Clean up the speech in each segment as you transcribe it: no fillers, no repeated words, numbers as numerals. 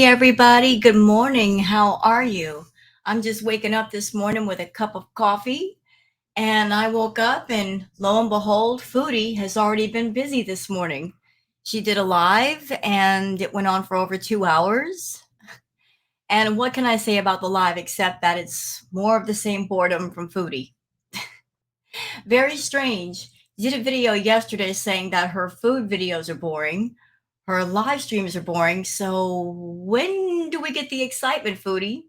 Hey everybody, good morning. How are you? I'm just waking up this morning with a cup of coffee, and I woke up and lo and behold, Foodie has already been busy this morning. She did a live and it went on for over 2 hours. And what can I say about the live except that it's more of the same boredom from Foodie? Very strange. Did a video yesterday saying that her food videos are boring, her live streams are boring. So when do we get the excitement, Foodie?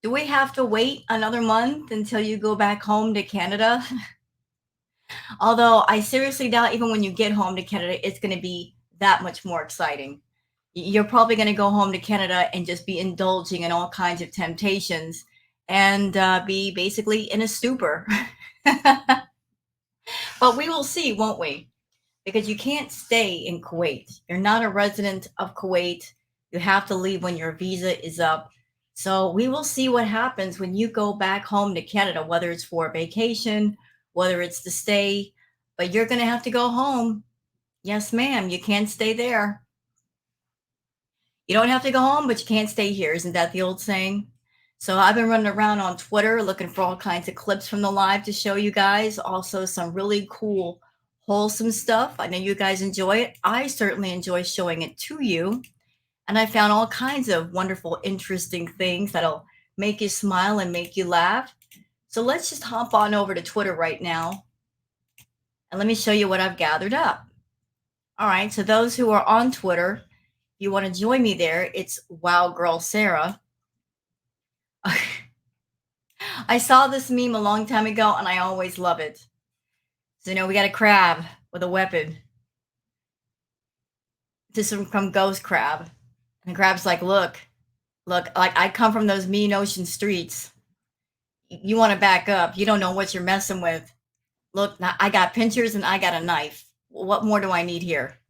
Do we have to wait another month until you go back home to Canada? Although I seriously doubt even when you get home to Canada, it's going to be that much more exciting. You're probably going to go home to Canada and just be indulging in all kinds of temptations and be basically in a stupor. But we will see, won't we? Because you can't stay in Kuwait. You're not a resident of Kuwait. You have to leave when your visa is up. So we will see what happens when you go back home to Canada, whether it's for a vacation, whether it's to stay, but you're going to have to go home. Yes, ma'am. You can't stay there. You don't have to go home, but you can't stay here. Isn't that the old saying? So I've been running around on Twitter looking for all kinds of clips from the live to show you guys. Also, some really cool, wholesome stuff. I know you guys enjoy it. I certainly enjoy showing it to you. And I found all kinds of wonderful, interesting things that'll make you smile and make you laugh. So let's just hop on over to Twitter right now. And let me show you what I've gathered up. All right. So those who are on Twitter, if you want to join me there, it's Wow Girl Sarah. I saw this meme a long time ago and I always love it. So, we got a crab with a weapon. This is from Ghost Crab. And the crab's like, look, like I come from those mean ocean streets. You want to back up. You don't know what you're messing with. Look, now I got pinchers and I got a knife. What more do I need here?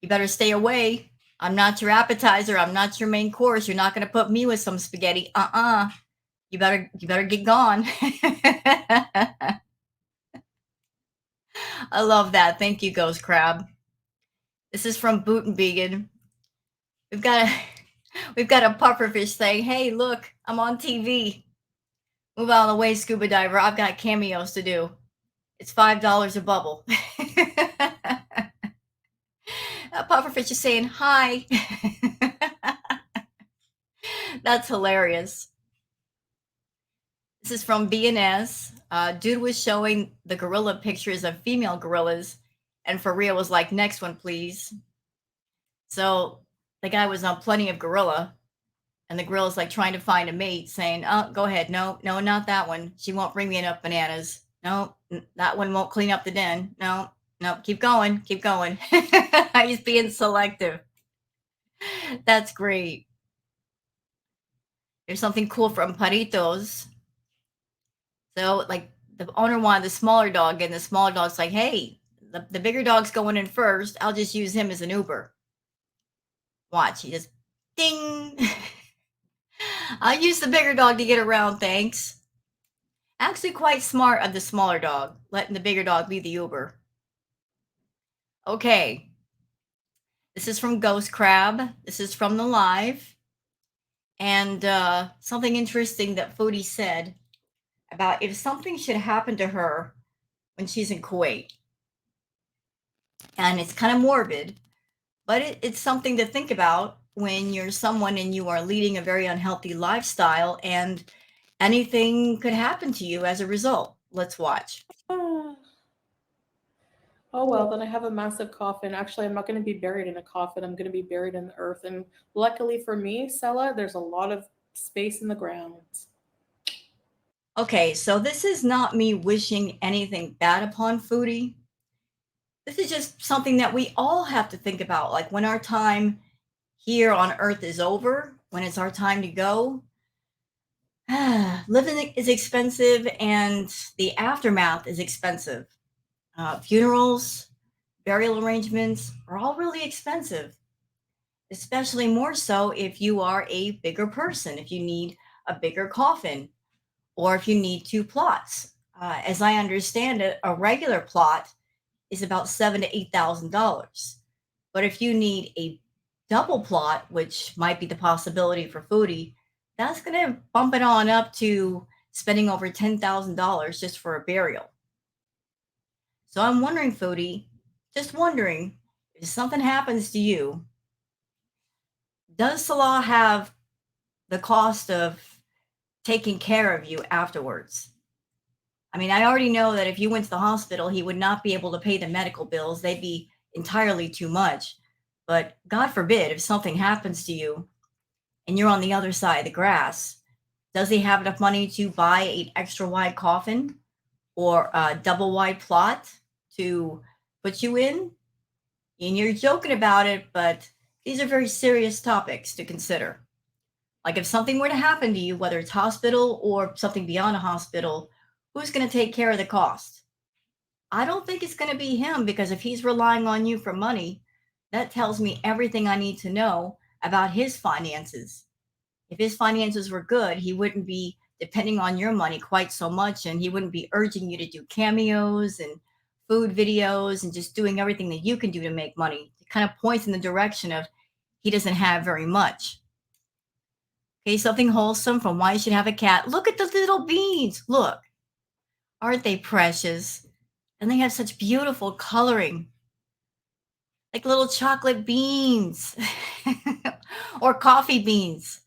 You better stay away. I'm not your appetizer. I'm not your main course. You're not going to put me with some spaghetti. You better get gone. I love that. Thank you, Ghost Crab. This is from Boot and Vegan. We've got a pufferfish saying, "Hey, look, I'm on TV. Move out of the way, scuba diver. I've got cameos to do. It's $5 a bubble." That pufferfish is saying hi. That's hilarious. This is from BNS. Dude was showing the gorilla pictures of female gorillas, and Faria was like, "Next one, please." So the guy was on Plenty of Gorilla, and the gorilla's like trying to find a mate, saying, "Oh, go ahead. No, no, not that one. She won't bring me enough bananas. No, that one won't clean up the den. No, no, keep going, keep going." He's being selective. That's great. There's something cool from Paritos. So, like, the owner wanted the smaller dog, and the smaller dog's like, "Hey, the bigger dog's going in first. I'll just use him as an Uber." Watch, he just ding. I'll use the bigger dog to get around, thanks. Actually, quite smart of the smaller dog, letting the bigger dog be the Uber. Okay. This is from Ghost Crab. This is from the live. And something interesting that Foodie said about if something should happen to her when she's in Kuwait. And it's kind of morbid, but it's something to think about when you're someone and you are leading a very unhealthy lifestyle and anything could happen to you as a result. Let's watch. Oh, well, then I have a massive coffin. Actually, I'm not going to be buried in a coffin. I'm going to be buried in the earth. And luckily for me, Salah, there's a lot of space in the ground. Okay, so this is not me wishing anything bad upon Foodie. This is just something that we all have to think about. Like when our time here on Earth is over, when it's our time to go, living is expensive and the aftermath is expensive. Funerals, burial arrangements are all really expensive, especially more so if you are a bigger person, if you need a bigger coffin, or if you need two plots. As I understand it, a regular plot is about $7,000 to $8,000. But if you need a double plot, which might be the possibility for Foodie, that's going to bump it on up to spending over $10,000 just for a burial. So I'm wondering, Foodie, just wondering, if something happens to you, does Salah have the cost of taking care of you afterwards? I mean, I already know that if you went to the hospital, he would not be able to pay the medical bills. They'd be entirely too much. But God forbid, if something happens to you and you're on the other side of the grass, does he have enough money to buy an extra wide coffin or a double wide plot to put you in? And you're joking about it, but these are very serious topics to consider. Like if something were to happen to you, whether it's hospital or something beyond a hospital, who's going to take care of the cost? I don't think it's going to be him, because if he's relying on you for money, that tells me everything I need to know about his finances. If his finances were good, he wouldn't be depending on your money quite so much, and he wouldn't be urging you to do cameos and food videos and just doing everything that you can do to make money. It kind of points in the direction of he doesn't have very much. Okay, something wholesome from Why You Should Have a Cat. Look at the little beans. Look, aren't they precious? And they have such beautiful coloring, like little chocolate beans or coffee beans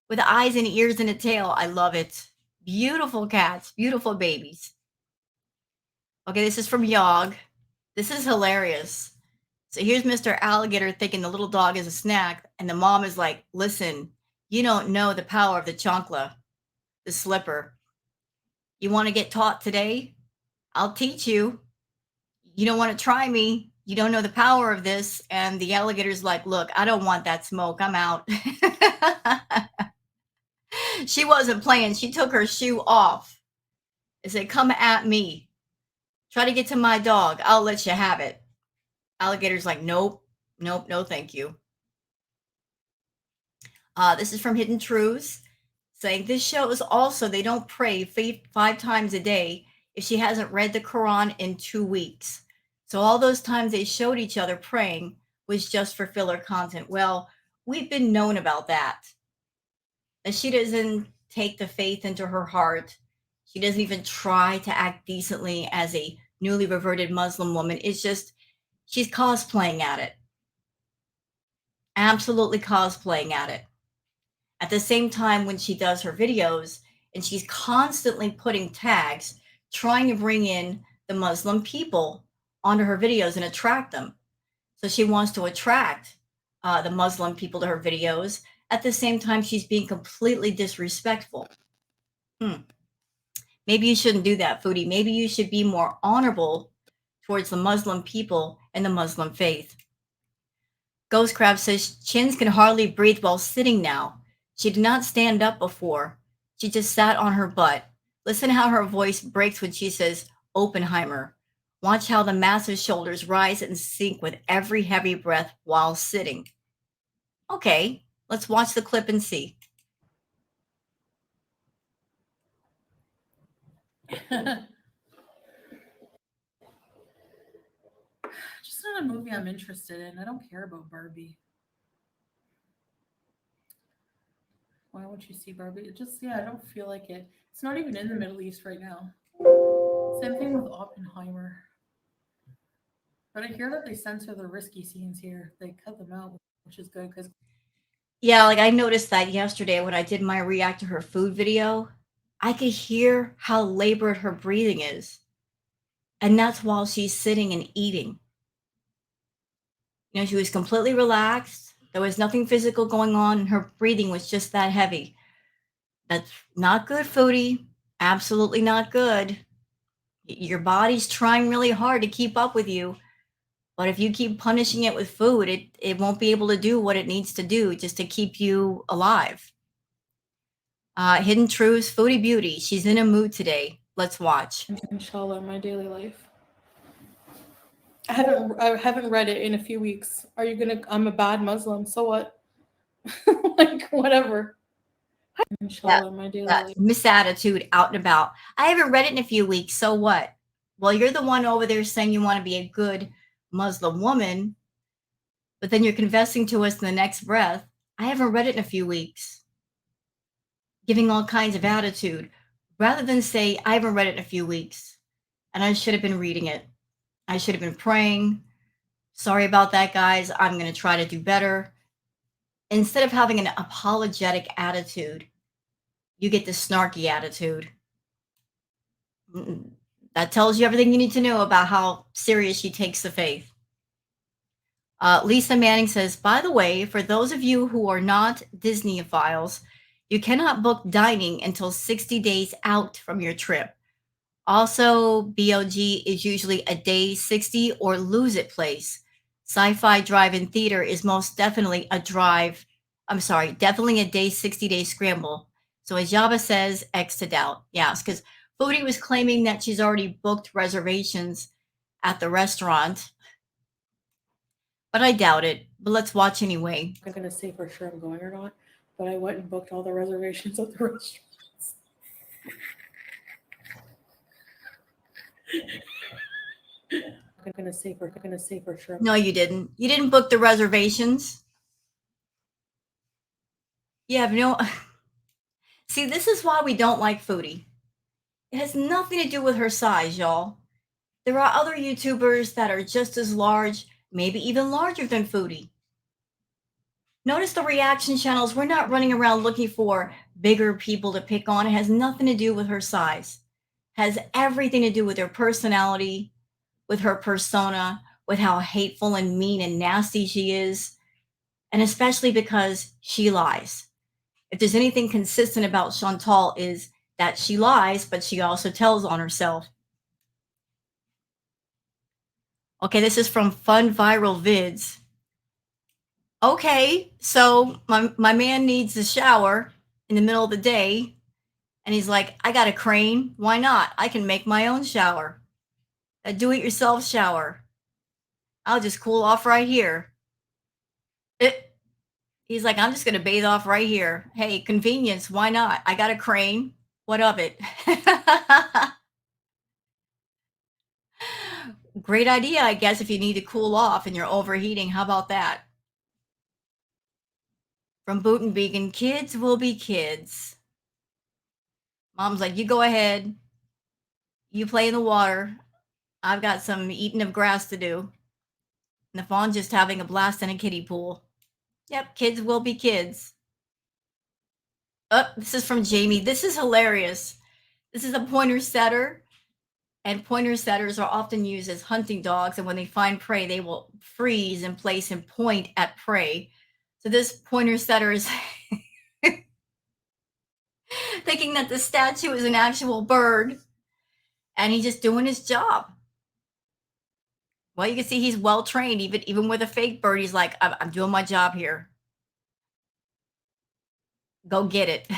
with eyes and ears and a tail. I love it. Beautiful cats, beautiful babies. Okay, this is from Yog. This is hilarious. So here's Mr. Alligator thinking the little dog is a snack, and the mom is like, listen, you don't know the power of the chancla, the slipper. You want to get taught today? I'll teach you. You don't want to try me. You don't know the power of this. And the alligator's like, look, I don't want that smoke. I'm out. She wasn't playing. She took her shoe off and said, come at me. Try to get to my dog. I'll let you have it. Alligator's like, nope, nope, no, thank you. This is from Hidden Truths, saying this shows also they don't pray 5 times a day if she hasn't read the Quran in 2 weeks. So all those times they showed each other praying was just for filler content. Well, we've been known about that. That she doesn't take the faith into her heart. She doesn't even try to act decently as a newly reverted Muslim woman. It's just she's cosplaying at it. Absolutely cosplaying at it. At the same time, when she does her videos and she's constantly putting tags, trying to bring in the Muslim people onto her videos and attract them. So she wants to attract the Muslim people to her videos. At the same time, she's being completely disrespectful. Maybe you shouldn't do that, Foodie. Maybe you should be more honorable towards the Muslim people and the Muslim faith. Ghost Crab says Chins can hardly breathe while sitting now. She did not stand up before. She just sat on her butt. Listen how her voice breaks when she says, Oppenheimer. Watch how the massive shoulders rise and sink with every heavy breath while sitting. Okay, let's watch the clip and see. Just not a movie I'm interested in. I don't care about Barbie. Why won't you see Barbie? It just, yeah, I don't feel like it. It's not even in the Middle East right now. Same thing with Oppenheimer. But I hear that they censor the risky scenes here. They cut them out, which is good because Yeah, like I noticed that yesterday when I did my react to her food video. I could hear how labored her breathing is. And that's while she's sitting and eating. You know, she was completely relaxed. There was nothing physical going on, and her breathing was just that heavy. That's not good, Foodie. Absolutely not good. Your body's trying really hard to keep up with you. But if you keep punishing it with food, it won't be able to do what it needs to do just to keep you alive. Hidden Truths, Foodie Beauty. She's in a mood today. Let's watch. inshallah, my daily life. I haven't read it in a few weeks. Are you gonna? I'm a bad Muslim, so what? Like whatever. Inshallah, my daily That life. misattitude out and about. I haven't read it in a few weeks. So what? Well, you're the one over there saying you want to be a good Muslim woman. But then you're confessing to us in the next breath, I haven't read it in a few weeks, giving all kinds of attitude, rather than say, I haven't read it in a few weeks, and I should have been reading it. I should have been praying. Sorry about that, guys. I'm going to try to do better. Instead of having an apologetic attitude, you get this snarky attitude. That tells you everything you need to know about how serious she takes the faith. Lisa Manning says, by the way, for those of you who are not Disneyophiles, you cannot book dining until 60 days out from your trip. Also, BOG is usually a day 60 or lose it place. Sci-fi drive-in theater is most definitely a definitely a day 60-day scramble. So as Java says, X to doubt. Yes, because Foodie was claiming that she's already booked reservations at the restaurant, but I doubt it. But let's watch anyway. I'm not going to say for sure I'm going or not, but I went and booked all the reservations at the restaurants. I'm going to say for sure. No, you didn't. You didn't book the reservations. You have no. See, this is why we don't like Foodie. It has nothing to do with her size, y'all. There are other YouTubers that are just as large, maybe even larger than Foodie. Notice the reaction channels. We're not running around looking for bigger people to pick on. It has nothing to do with her size. It has everything to do with her personality, with her persona, with how hateful and mean and nasty she is, and especially because she lies. If there's anything consistent about Chantal is that she lies, but she also tells on herself. Okay, this is from Fun Viral Vids. Okay, so my man needs a shower in the middle of the day, and he's like, I got a crane. Why not? I can make my own shower. A do-it-yourself shower. I'll just cool off right here. He's like, I'm just going to bathe off right here. Hey, convenience. Why not? I got a crane. What of it? Great idea, I guess, if you need to cool off and you're overheating. How about that? From Bootenbegan, kids will be kids. Mom's like, you go ahead. You play in the water. I've got some eating of grass to do. And the fawn's just having a blast in a kiddie pool. Yep, kids will be kids. Oh, this is from Jamie. This is hilarious. This is a pointer setter, and pointer setters are often used as hunting dogs. And when they find prey, they will freeze in place and point at prey. So this pointer setter is thinking that the statue is an actual bird, and he's just doing his job. Well, you can see he's well trained, even with a fake bird. He's like, I'm doing my job here. Go get it.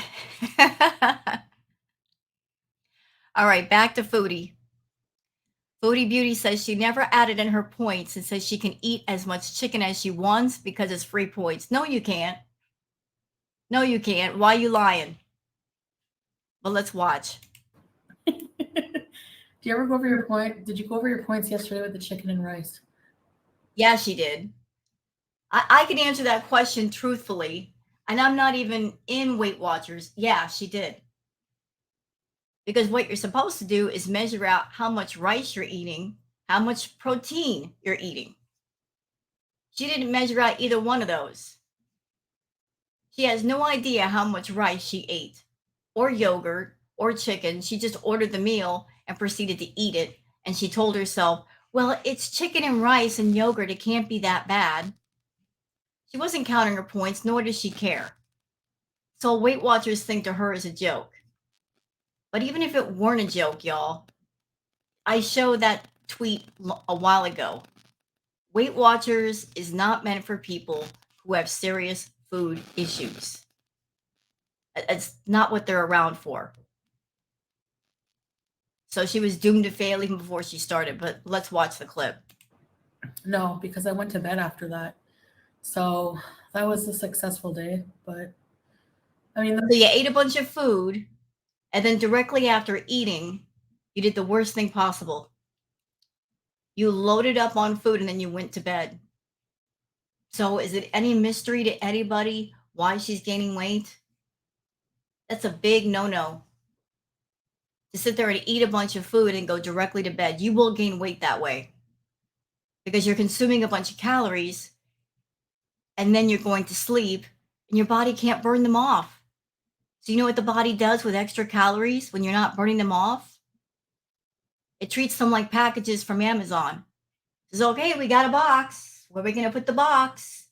All right, back to Foodie. Foodie Beauty says she never added in her points and says she can eat as much chicken as she wants because it's free points. No, you can't. No, you can't. Why are you lying? But let's watch. Do you ever go over your point? Did you go over your points yesterday with the chicken and rice? Yeah, she did. I can answer that question truthfully, and I'm not even in Weight Watchers. Yeah, she did. Because what you're supposed to do is measure out how much rice you're eating, how much protein you're eating. She didn't measure out either one of those. She has no idea how much rice she ate, or yogurt, or chicken. She just ordered the meal and proceeded to eat it. And she told herself, well, it's chicken and rice and yogurt. It can't be that bad. She wasn't counting her points, nor does she care. So Weight Watchers think to her is a joke. But even if it weren't a joke, y'all, I showed that tweet a while ago. Weight Watchers is not meant for people who have serious food issues. It's not what they're around for. So she was doomed to fail even before she started, but let's watch the clip. No, because I went to bed after that. So that was a successful day. But I mean, so you ate a bunch of food, and then directly after eating, you did the worst thing possible. You loaded up on food and then you went to bed. So is it any mystery to anybody why she's gaining weight? That's a big no-no. To sit there and eat a bunch of food and go directly to bed. You will gain weight that way because you're consuming a bunch of calories and then you're going to sleep and your body can't burn them off. So you know what the body does with extra calories when you're not burning them off? It treats them like packages from Amazon. It says, okay, we got a box. Where are we going to put the box?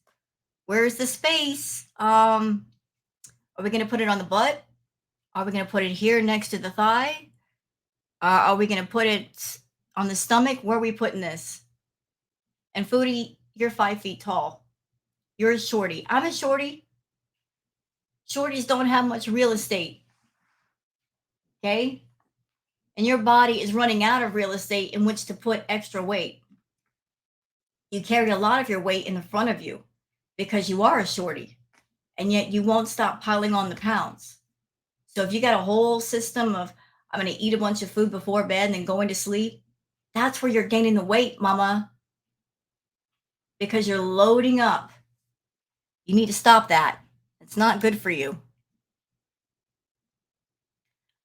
Where's the space? Are we going to put it on the butt? Are we going to put it here next to the thigh? Are we going to put it on the stomach? Where are we putting this? And Foodie, you're 5 feet tall. You're a shorty. I'm a shorty. Shorties don't have much real estate. Okay? And your body is running out of real estate in which to put extra weight. You carry a lot of your weight in the front of you because you are a shorty. And yet you won't stop piling on the pounds. So if you got a whole system of, I'm going to eat a bunch of food before bed and then going to sleep, that's where you're gaining the weight, mama. Because you're loading up. You need to stop that. It's not good for you.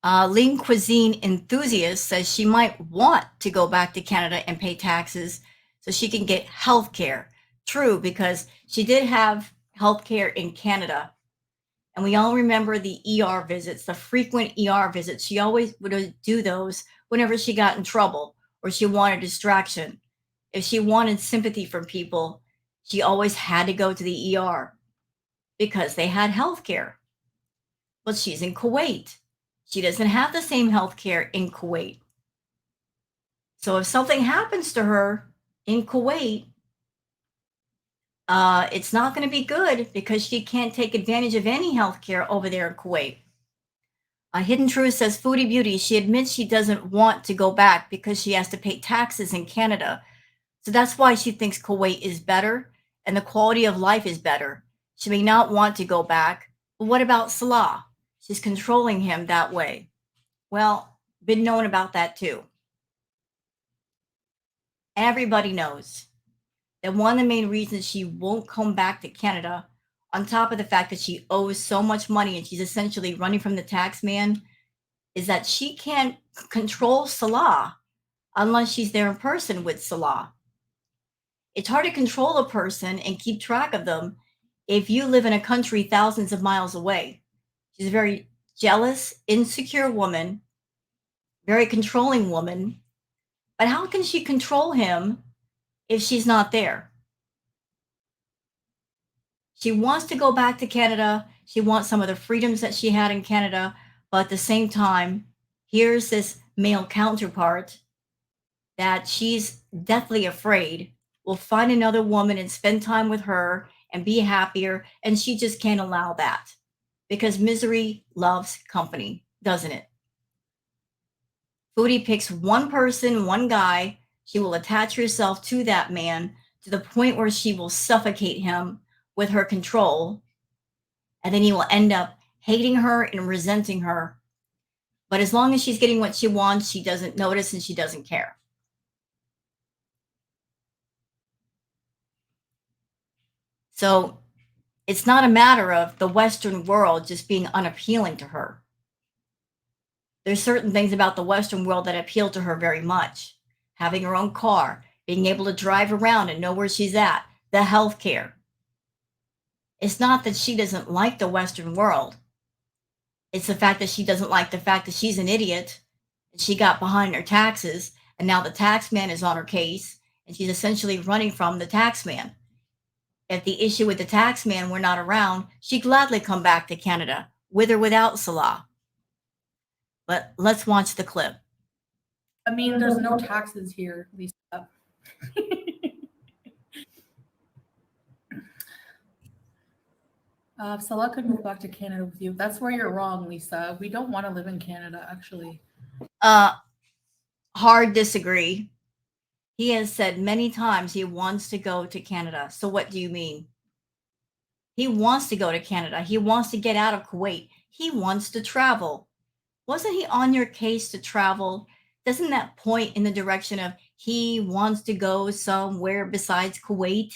Lean cuisine enthusiast says she might want to go back to Canada and pay taxes so she can get health care. True, because she did have health care in Canada. And we all remember the ER visits, the frequent ER visits. She always would do those whenever she got in trouble or she wanted distraction. If she wanted sympathy from people, she always had to go to the ER because they had health care. But she's in Kuwait. She doesn't have the same health care in Kuwait. So if something happens to her in Kuwait, it's not going to be good because she can't take advantage of any health care over there in Kuwait. Hidden Truth says, Foodie Beauty, she admits she doesn't want to go back because she has to pay taxes in Canada. So that's why she thinks Kuwait is better and the quality of life is better. She may not want to go back. But what about Salah? She's controlling him that way. Well, been known about that too. Everybody knows that one of the main reasons she won't come back to Canada, on top of the fact that she owes so much money and she's essentially running from the tax man, is that she can't control Salah unless she's there in person with Salah. It's hard to control a person and keep track of them if you live in a country thousands of miles away. She's a very jealous, insecure woman, very controlling woman. But how can she control him if she's not there? She wants to go back to Canada. She wants some of the freedoms that she had in Canada. But at the same time, here's this male counterpart that she's deathly afraid will find another woman and spend time with her and be happier. And she just can't allow that because misery loves company, doesn't it? Foodie picks one person, one guy. She will attach herself to that man to the point where she will suffocate him with her control. And then he will end up hating her and resenting her. But as long as she's getting what she wants, she doesn't notice and she doesn't care. So it's not a matter of the Western world just being unappealing to her. There's certain things about the Western world that appeal to her very much. Having her own car, being able to drive around and know where she's at, the health care. It's not that she doesn't like the Western world. It's the fact that she doesn't like the fact that she's an idiot and she got behind her taxes and now the tax man is on her case and she's essentially running from the tax man. If the issue with the tax man were not around, she'd gladly come back to Canada, with or without Salah. But let's watch the clip. I mean, there's no taxes here, Lisa. If Salah could move back to Canada with you, that's where you're wrong, Lisa. We don't want to live in Canada, actually. Hard disagree. He has said many times he wants to go to Canada. So what do you mean? He wants to go to Canada. He wants to get out of Kuwait. He wants to travel. Wasn't he on your case to travel? Doesn't that point in the direction of he wants to go somewhere besides Kuwait?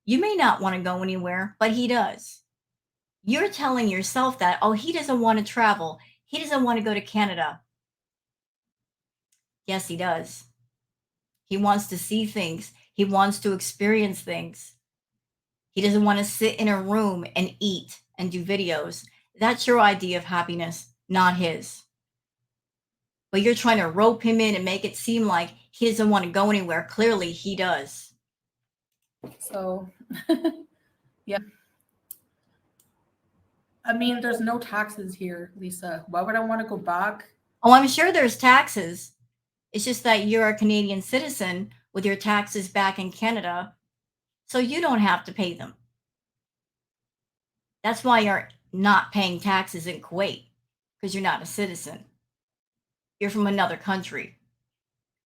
You may not want to go anywhere, but he does. You're telling yourself that, oh, he doesn't want to travel. He doesn't want to go to Canada. Yes, he does. He wants to see things. He wants to experience things. He doesn't want to sit in a room and eat and do videos. That's your idea of happiness, not his. But you're trying to rope him in and make it seem like he doesn't want to go anywhere. Clearly, he does. So, yeah. I mean, there's no taxes here, Lisa. Why would I want to go back? Oh, I'm sure there's taxes. It's just that you're a Canadian citizen with your taxes back in Canada, so you don't have to pay them. That's why you're not paying taxes in Kuwait, because you're not a citizen. You're from another country.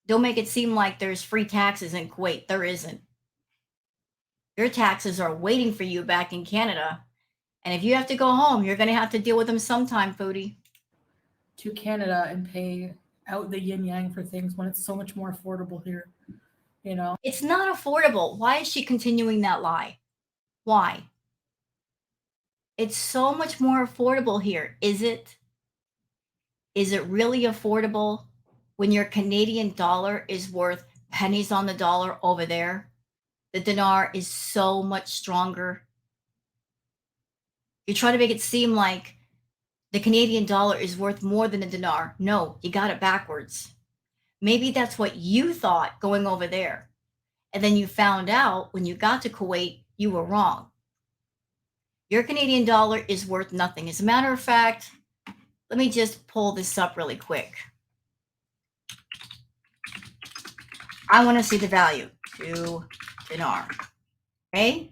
Don't make it seem like there's free taxes in Kuwait. There isn't. Your taxes are waiting for you back in Canada. And if you have to go home, you're going to have to deal with them sometime, Foodie. To Canada and pay out the yin yang for things when it's so much more affordable here. You know? It's not affordable. Why is she continuing that lie? Why? It's so much more affordable here. Is it? Is it really affordable when your Canadian dollar is worth pennies on the dollar over there? The dinar is so much stronger. You're trying to make it seem like the Canadian dollar is worth more than a dinar. No, you got it backwards. Maybe that's what you thought going over there. And then you found out when you got to Kuwait, you were wrong. Your Canadian dollar is worth nothing. As a matter of fact, let me just pull this up really quick. I want to see the value to dinar. Okay.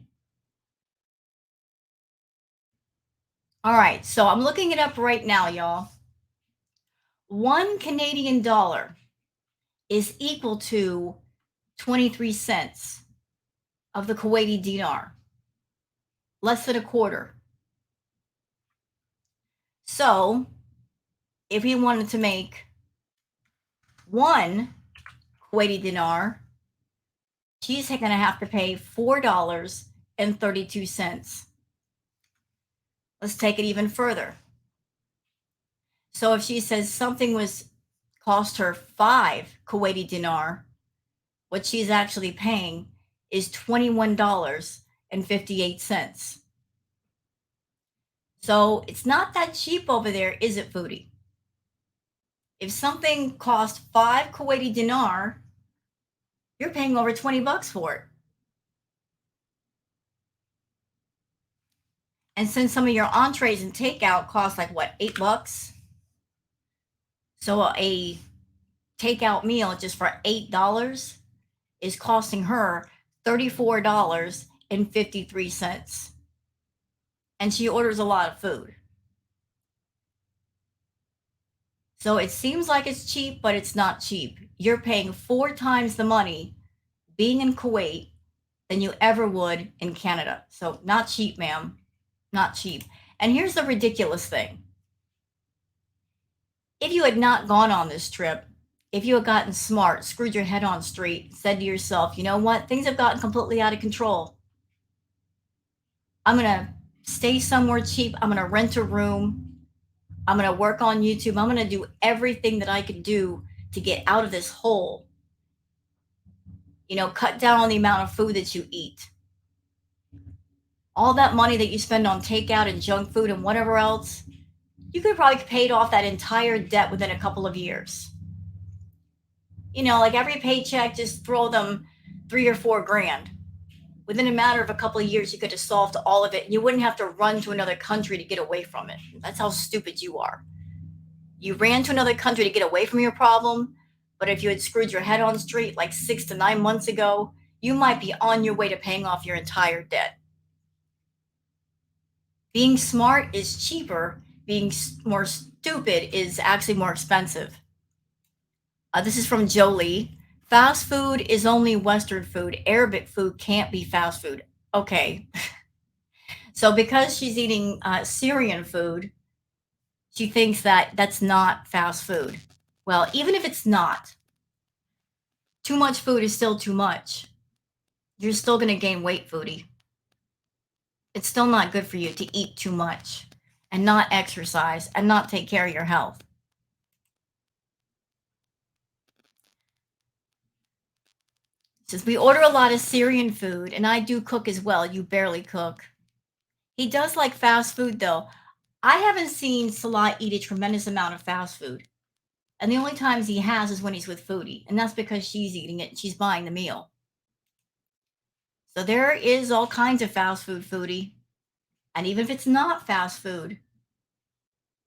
All right. So I'm looking it up right now, y'all. 1 Canadian dollar is equal to 23 cents of the Kuwaiti dinar. Less than a quarter. So if we wanted to make 1 Kuwaiti dinar, she's going to have to pay $4.32. Let's take it even further. So if she says something was cost her 5 Kuwaiti dinar, what she's actually paying is $21.58. So it's not that cheap over there, is it, Foodie? If something costs 5 Kuwaiti dinar, you're paying over 20 bucks for it. And since some of your entrees and takeout cost like what, 8 bucks? So a takeout meal just for $8 is costing her $34.53. And she orders a lot of food. So it seems like it's cheap, but it's not cheap. You're paying 4 times the money being in Kuwait than you ever would in Canada. So not cheap, ma'am. Not cheap. And here's the ridiculous thing. If you had not gone on this trip, if you had gotten smart, screwed your head on straight, said to yourself, you know what, things have gotten completely out of control. I'm going to stay somewhere cheap. I'm going to rent a room. I'm going to work on YouTube. I'm going to do everything that I could do to get out of this hole. You know, cut down on the amount of food that you eat. All that money that you spend on takeout and junk food and whatever else, you could probably paid off that entire debt within a couple of years. You know, like every paycheck, just throw them 3 or 4 grand. Within a matter of a couple of years, you could have solved all of it. And you wouldn't have to run to another country to get away from it. That's how stupid you are. You ran to another country to get away from your problem. But if you had screwed your head on straight like 6 to 9 months ago, you might be on your way to paying off your entire debt. Being smart is cheaper. Being more stupid is actually more expensive. This is from Jolie. Fast food is only Western food. Arabic food can't be fast food. Okay. So because she's eating Syrian food, she thinks that that's not fast food. Well, even if it's not, too much food is still too much. You're still going to gain weight, Foodie. it's still not good for you to eat too much and not exercise and not take care of your health. Says we order a lot of Syrian food, and I do cook as well. You barely cook. He does like fast food though. I haven't seen Salah eat a tremendous amount of fast food. And the only times he has is when he's with Foodie. And that's because she's eating it and she's buying the meal. So there is all kinds of fast food, Foodie. And even if it's not fast food,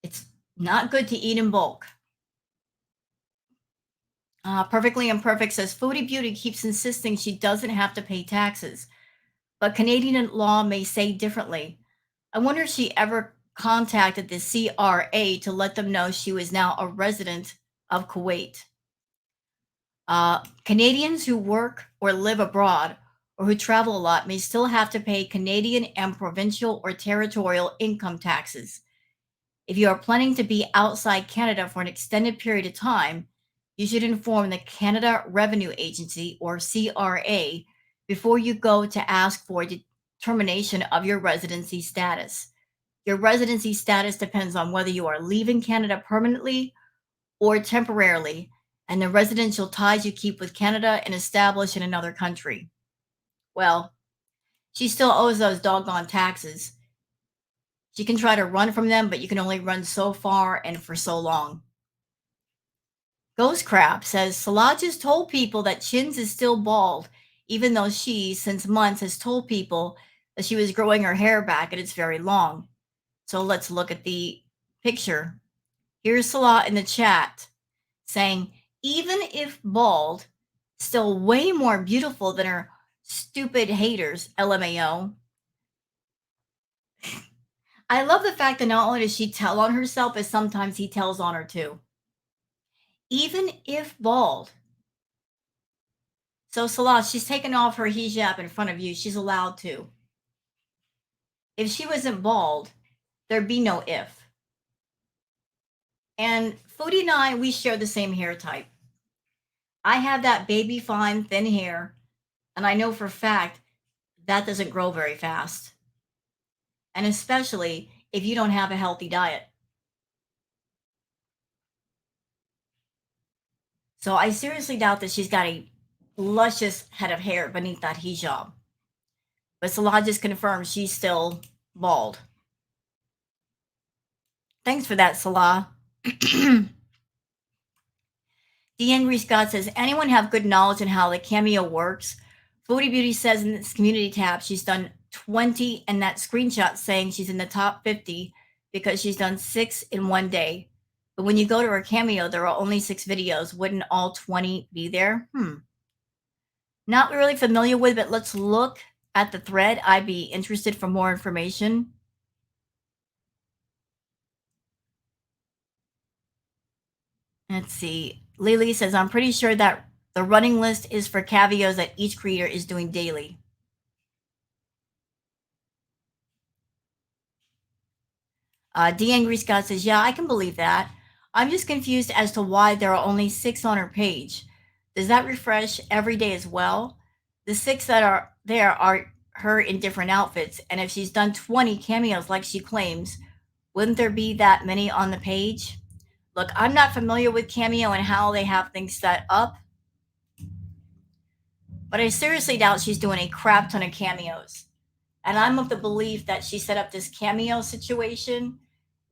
it's not good to eat in bulk. Perfectly Imperfect says Foodie Beauty keeps insisting she doesn't have to pay taxes, but Canadian law may say differently. I wonder if she ever contacted the CRA to let them know she was now a resident of Kuwait. Canadians who work or live abroad or who travel a lot may still have to pay Canadian and provincial or territorial income taxes. If you are planning to be outside Canada for an extended period of time, you should inform the Canada Revenue Agency or CRA before you go to ask for determination of your residency status. Your residency status depends on whether you are leaving Canada permanently or temporarily, and the residential ties you keep with Canada and establish in another country. Well, she still owes those doggone taxes. She can try to run from them, but you can only run so far and for so long. Ghost Crab says Salah just told people that Chins is still bald, even though she, since months, has told people that she was growing her hair back and it's very long. So let's look at the picture. Here's Salah in the chat saying, even if bald, still way more beautiful than her stupid haters, LMAO. I love the fact that not only does she tell on herself, but sometimes he tells on her too. Even if bald. So Salah, she's taken off her hijab in front of you. She's allowed to. If she wasn't bald, there'd be no if. And Foodie and I, we share the same hair type. I have that baby fine, thin hair, and I know for a fact that doesn't grow very fast. And especially if you don't have a healthy diet. So I seriously doubt that she's got a luscious head of hair beneath that hijab. But Salah just confirmed she's still bald. Thanks for that, Salah. The Angry Scott says, anyone have good knowledge on how the Cameo works? Foodie Beauty says in this community tab, she's done 20 and that screenshot saying she's in the top 50 because she's done 6 in one day. But when you go to her Cameo, there are only 6 videos. Wouldn't all 20 be there? Not really familiar with, but let's look at the thread. I'd be interested for more information. Let's see. Lily says, I'm pretty sure that the running list is for cameos that each creator is doing daily. D. Angry Scott says, yeah, I can believe that. I'm just confused as to why there are only 6 on her page. Does that refresh every day as well? The 6 that are there are her in different outfits. And if she's done 20 cameos like she claims, wouldn't there be that many on the page? Look, I'm not familiar with Cameo and how they have things set up. But I seriously doubt she's doing a crap ton of cameos. And I'm of the belief that she set up this Cameo situation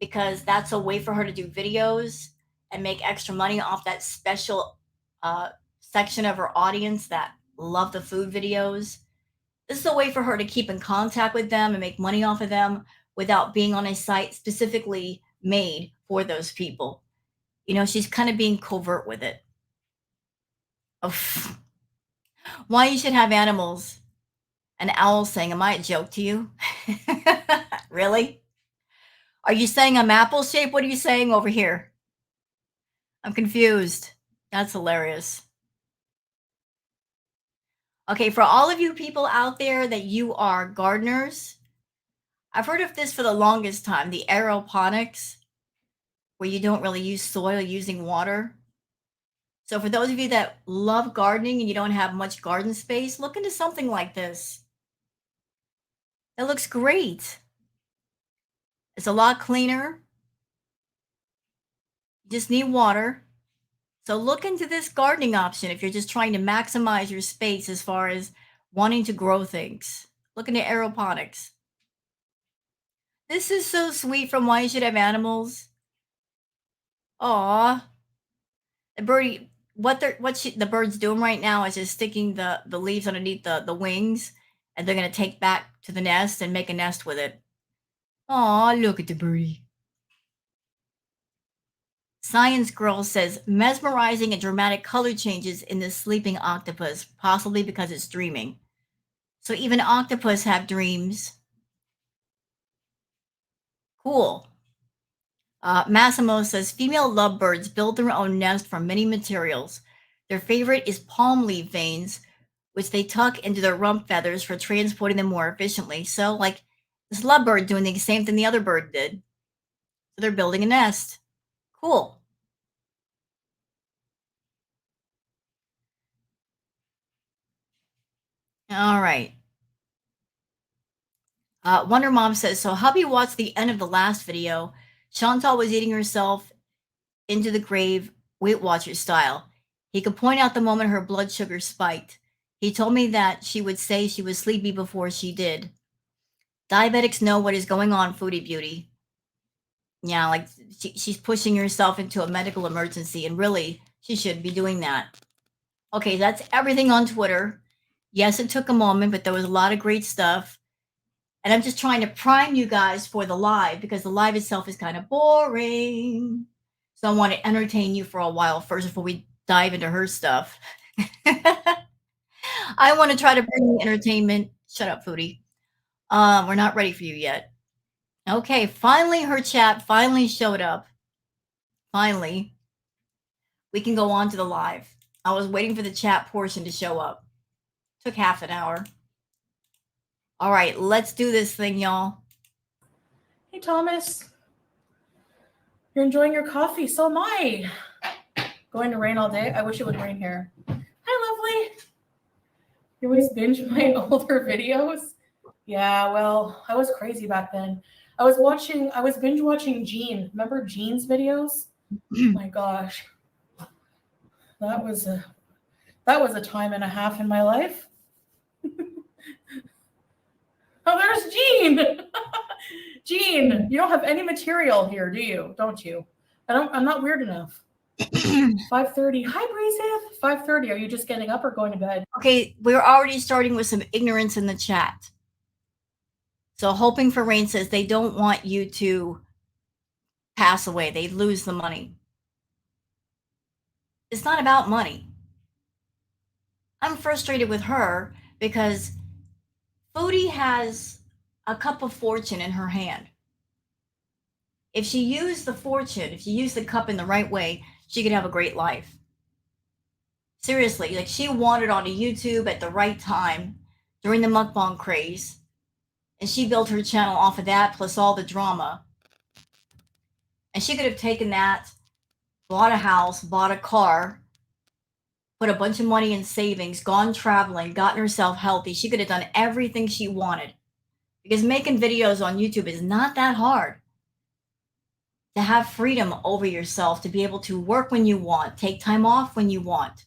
because that's a way for her to do videos and make extra money off that special section of her audience that love the food videos. This is a way for her to keep in contact with them and make money off of them without being on a site specifically made for those people. You know, she's kind of being covert with it. Oh, why you should have animals? An owl saying, am I a joke to you? Really? Are you saying I'm apple shaped? What are you saying over here? I'm confused. That's hilarious. Okay, for all of you people out there that you are gardeners, I've heard of this for the longest time, the aeroponics, where you don't really use soil using water. So for those of you that love gardening and you don't have much garden space, look into something like this. It looks great. It's a lot cleaner. You just need water. So look into this gardening option if you're just trying to maximize your space as far as wanting to grow things. Look into aeroponics. This is so sweet from Why You Should Have Animals. Aw. The birdie, the bird's doing right now is just sticking the leaves underneath the wings, and they're gonna take back to the nest and make a nest with it. Aw, look at the birdie. Science Girl says mesmerizing and dramatic color changes in the sleeping octopus, possibly because it's dreaming. So even octopus have dreams. Cool. Massimo says female lovebirds build their own nest from many materials. Their favorite is palm leaf veins, which they tuck into their rump feathers for transporting them more efficiently. So, like this lovebird doing the same thing the other bird did. So they're building a nest. Cool. All right. Wonder Mom says, so hubby watched the end of the last video. Chantal was eating herself into the grave, Weight Watchers style. He could point out the moment her blood sugar spiked. He told me that she would say she was sleepy before she did. Diabetics know what is going on, Foodie Beauty. Yeah, like she's pushing herself into a medical emergency, and really, she shouldn't be doing that. Okay, that's everything on Twitter. Yes, it took a moment, but there was a lot of great stuff. And I'm just trying to prime you guys for the live because the live itself is kind of boring. So I want to entertain you for a while first before we dive into her stuff. I want to try to bring you entertainment. Shut up, Foodie. We're not ready for you yet. Okay, finally her chat finally showed up. Finally. We can go on to the live. I was waiting for the chat portion to show up. Took half an hour. All right, let's do this thing, y'all. Hey, Thomas. You're enjoying your coffee. So am I. Going to rain all day. I wish it would rain here. Hi, lovely. You always binge my older videos? Yeah, well, I was crazy back then. I was binge watching Gene. Remember Gene's videos? Oh my gosh. That was a time and a half in my life. Oh, there's Gene. Gene, you don't have any material here, do you? Don't you? I'm not weird enough. 5:30. Hi, Breezy. 5:30. Are you just getting up or going to bed? Okay, we're already starting with some ignorance in the chat. So Hoping for Rain says they don't want you to pass away. They lose the money. It's not about money. I'm frustrated with her because Foodie has a cup of fortune in her hand. If she used the fortune, if she used the cup in the right way, she could have a great life. Seriously, like she wanted onto YouTube at the right time during the mukbang craze, and she built her channel off of that plus all the drama. And she could have taken that, bought a house, bought a car, put a bunch of money in savings, gone traveling, gotten herself healthy. She could have done everything she wanted because making videos on YouTube is not that hard. To have freedom over yourself, to be able to work when you want, take time off when you want,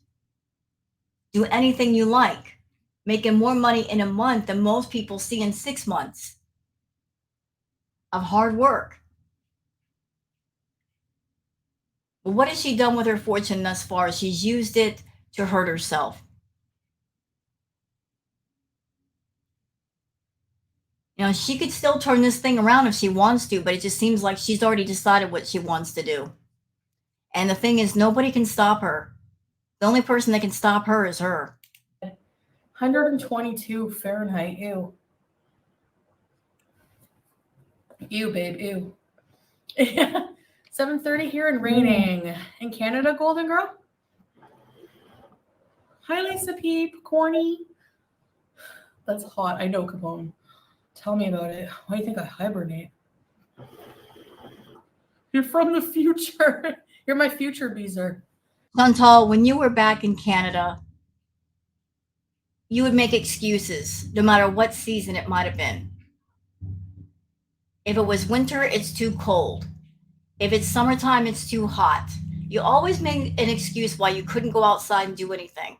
do anything you like, making more money in a month than most people see in 6 months of hard work. But what has she done with her fortune thus far? She's used it to hurt herself. You know, she could still turn this thing around if she wants to, but it just seems like she's already decided what she wants to do. And the thing is, nobody can stop her. The only person that can stop her is her. 122 Fahrenheit. Ew. Ew, babe. Ew. 7:30 here and raining. In Canada, Golden Girl? Hi, Lisa Peep. Corny. That's hot. I know, Capone. Tell me about it. Why do you think I hibernate? You're from the future. You're my future Beezer. Chantal, when you were back in Canada, you would make excuses no matter what season it might have been. If it was winter, it's too cold. If it's summertime, it's too hot. You always make an excuse why you couldn't go outside and do anything.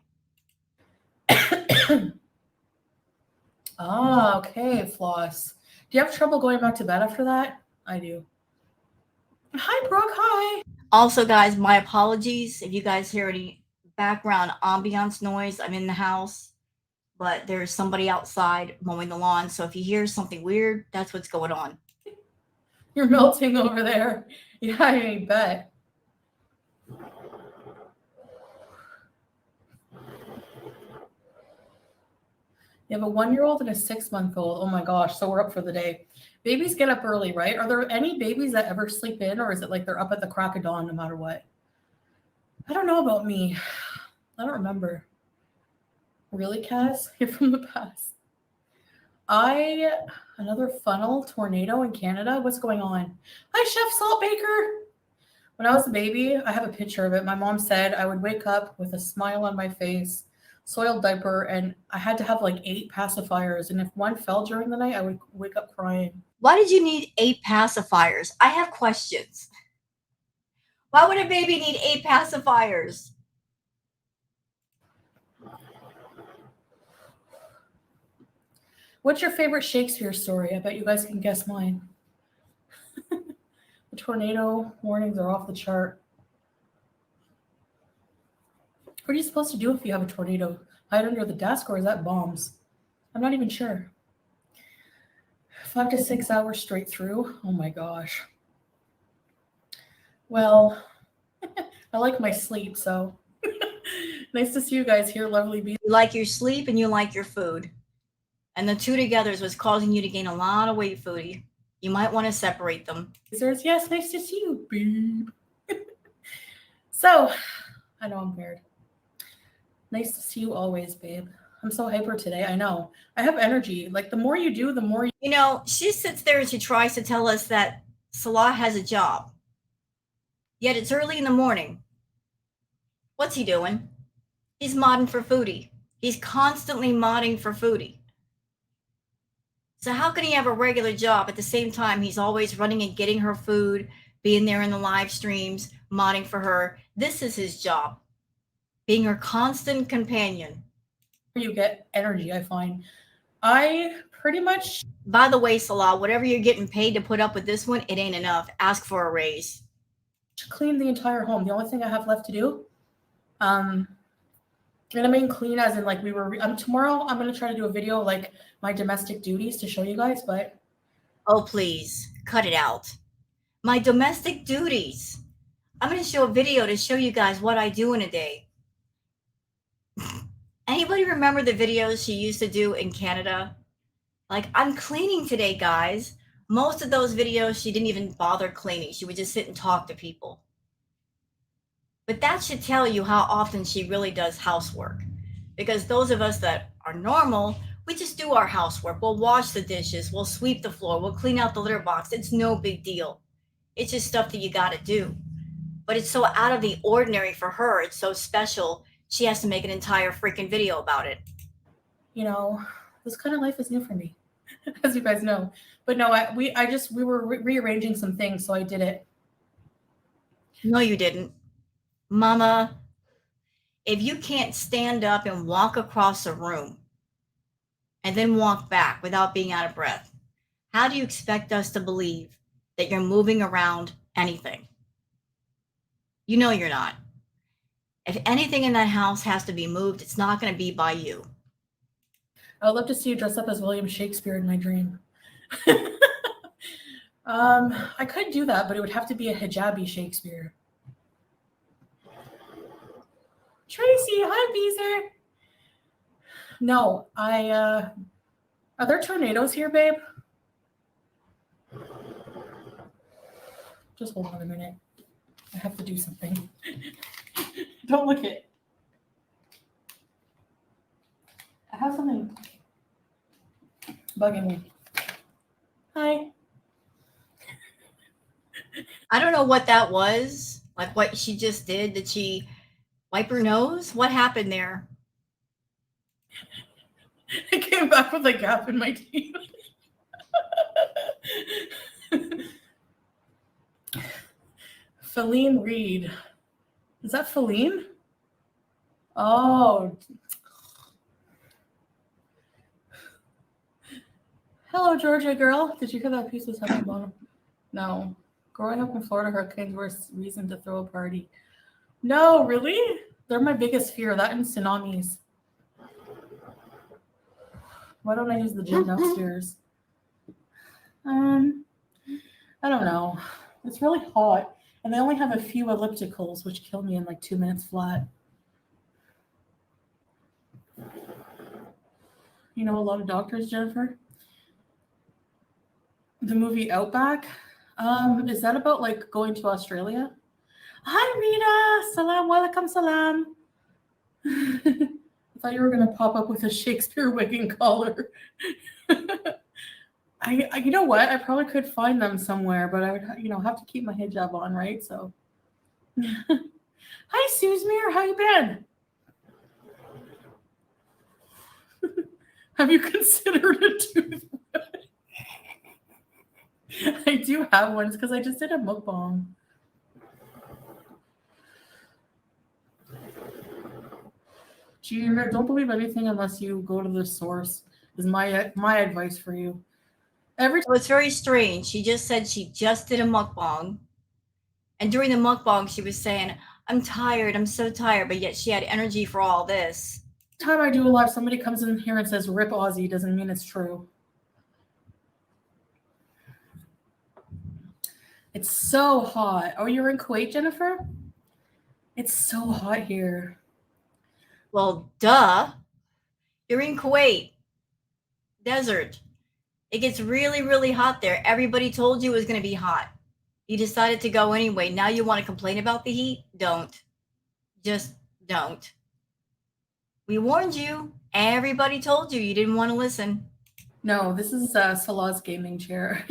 Ah, okay, Floss. Do you have trouble going back to bed after that? I do. Hi, Brooke. Hi. Also, guys, my apologies if you guys hear any background ambiance noise. I'm in the house, but there's somebody outside mowing the lawn. So if you hear something weird, that's what's going on. You're melting over there. Yeah, I bet. You have a 1-year-old and a 6-month-old. Oh my gosh. So we're up for the day. Babies get up early, right? Are there any babies that ever sleep in, or is it like they're up at the crack of dawn no matter what? I don't know about me. I don't remember. Really, Cass? You're from the past. Another funnel tornado in Canada? What's going on? Hi, Chef Saltbaker. When I was a baby, I have a picture of it. My mom said I would wake up with a smile on my face, soiled diaper, and I had to have like 8 pacifiers. And if one fell during the night, I would wake up crying. Why did you need 8 pacifiers? I have questions. Why would a baby need 8 pacifiers? What's your favorite Shakespeare story? I bet you guys can guess mine. The tornado warnings are off the chart. What are you supposed to do if you have a tornado? Hide under the desk, or is that bombs? I'm not even sure. 5 to 6 hours straight through. Oh my gosh. Well, I like my sleep, so nice to see you guys here, lovely bees. You like your sleep and you like your food. And the two together is what's causing you to gain a lot of weight, foodie. You might want to separate them. Yes, nice to see you, babe. So, I know I'm weird. Nice to see you always, babe. I'm so hyper today. I know. I have energy. Like, the more you do, the more you. You know, she sits there and she tries to tell us that Salah has a job. Yet it's early in the morning. What's he doing? He's modding for foodie. He's constantly modding for foodie. So how can he have a regular job at the same time he's always running and getting her food, being there in the live streams, modding for her? This is his job, being her constant companion. You get energy, I find. I pretty much. By the way, Salah, whatever you're getting paid to put up with this one, it ain't enough. Ask for a raise. Clean the entire home. The only thing I have left to do, and I mean clean as in like we were. Tomorrow I'm gonna try to do a video like my domestic duties to show you guys, but. Oh, please, cut it out. My domestic duties. I'm going to show a video to show you guys what I do in a day. Anybody remember the videos she used to do in Canada? Like, I'm cleaning today, guys. Most of those videos, she didn't even bother cleaning. She would just sit and talk to people. But that should tell you how often she really does housework. Because those of us that are normal, we just do our housework. We'll wash the dishes. We'll sweep the floor. We'll clean out the litter box. It's no big deal. It's just stuff that you got to do. But it's so out of the ordinary for her. It's so special. She has to make an entire freaking video about it. You know, this kind of life is new for me, as you guys know. But no, we were rearranging some things, so I did it. No, you didn't. Mama, if you can't stand up and walk across a room and then walk back without being out of breath, how do you expect us to believe that you're moving around anything? You know you're not. If anything in that house has to be moved, it's not going to be by you. I would love to see you dress up as William Shakespeare in my dream. I could do that, but it would have to be a hijabi Shakespeare. Tracy, hi, Beezer. No, are there tornadoes here, babe? Just hold on a minute. I have to do something. Don't look it. I have something bugging me. Hi. I don't know what that was. Like what she just did. Did she wipe her nose? What happened there? I came back with a gap in my teeth. Feline Reed. Is that Feline? Oh, hello, Georgia girl. Did you hear that piece was at the bottom? No. Growing up in Florida, hurricanes were a reason to throw a party. No, really? They're my biggest fear. That and tsunamis. Why don't I use the gym downstairs? Um, I don't know. It's really hot, and they only have a few ellipticals, which kill me in like 2 minutes flat. You know a lot of doctors, Jennifer? The movie Outback. Is that about like going to Australia? Hi, Rita. Salam, welcome, salam. I thought you were gonna pop up with a Shakespeare wig and collar. You know what? I probably could find them somewhere, but I would, have to keep my hijab on, right? So, hi, Susemere. How you been? Have you considered a toothbrush? I do have one because I just did a mukbang. Don't believe anything unless you go to the source. Is my advice for you. So it's very strange. She just said she just did a mukbang. And during the mukbang, she was saying, I'm tired. I'm so tired. But yet she had energy for all this. Time I do a live, somebody comes in here and says, Rip Aussie, doesn't mean it's true. It's so hot. Oh, you're in Kuwait, Jennifer? It's so hot here. Well, duh. You're in Kuwait. Desert. It gets really, really hot there. Everybody told you it was going to be hot. You decided to go anyway. Now you want to complain about the heat? Don't. Just don't. We warned you. Everybody told you. You didn't want to listen. No, this is Salah's gaming chair.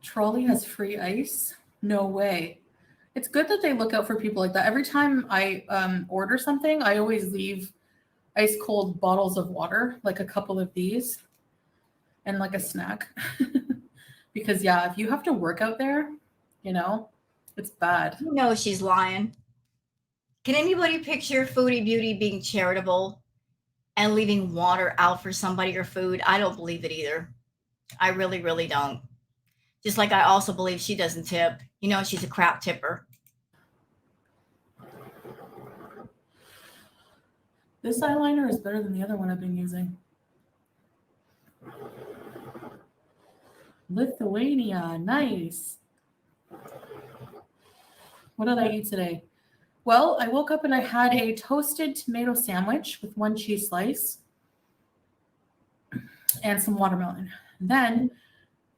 Trolley has free ice? No way. It's good that they look out for people like that. Every time I order something, I always leave ice cold bottles of water, like a couple of these, and like a snack. Because yeah, if you have to work out there, it's bad. You know she's lying. Can anybody picture Foodie Beauty being charitable and leaving water out for somebody or food? I don't believe it either. I really, really don't. Just like I also believe she doesn't tip. She's a crap tipper. This eyeliner is better than the other one I've been using. Lithuania, nice. What did I eat today? Well, I woke up and I had a toasted tomato sandwich with one cheese slice and some watermelon. Then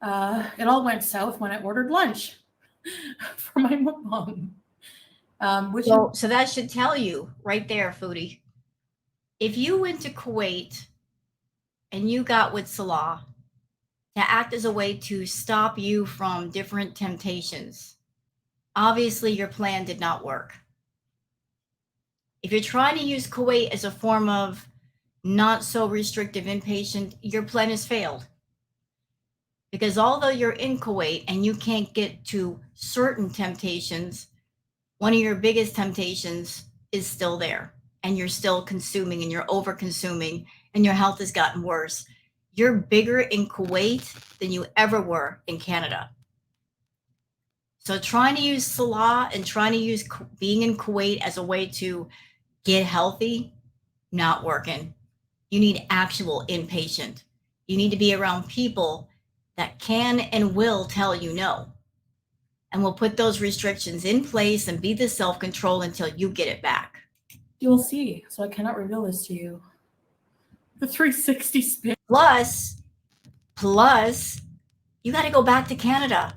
it all went south when I ordered lunch for my mukbang. So that should tell you right there, Foodie. If you went to Kuwait and you got with Salah to act as a way to stop you from different temptations, obviously your plan did not work. If you're trying to use Kuwait as a form of not so restrictive inpatient, your plan has failed. Because although you're in Kuwait and you can't get to certain temptations, one of your biggest temptations is still there, and you're still consuming and you're over consuming and your health has gotten worse. You're bigger in Kuwait than you ever were in Canada. So trying to use Salah and trying to use being in Kuwait as a way to get healthy, not working. You need actual inpatient. You need to be around people that can and will tell you no. And will put those restrictions in place and be the self-control until you get it back. You will see. So I cannot reveal this to you. The 360 spin. Plus, you got to go back to Canada.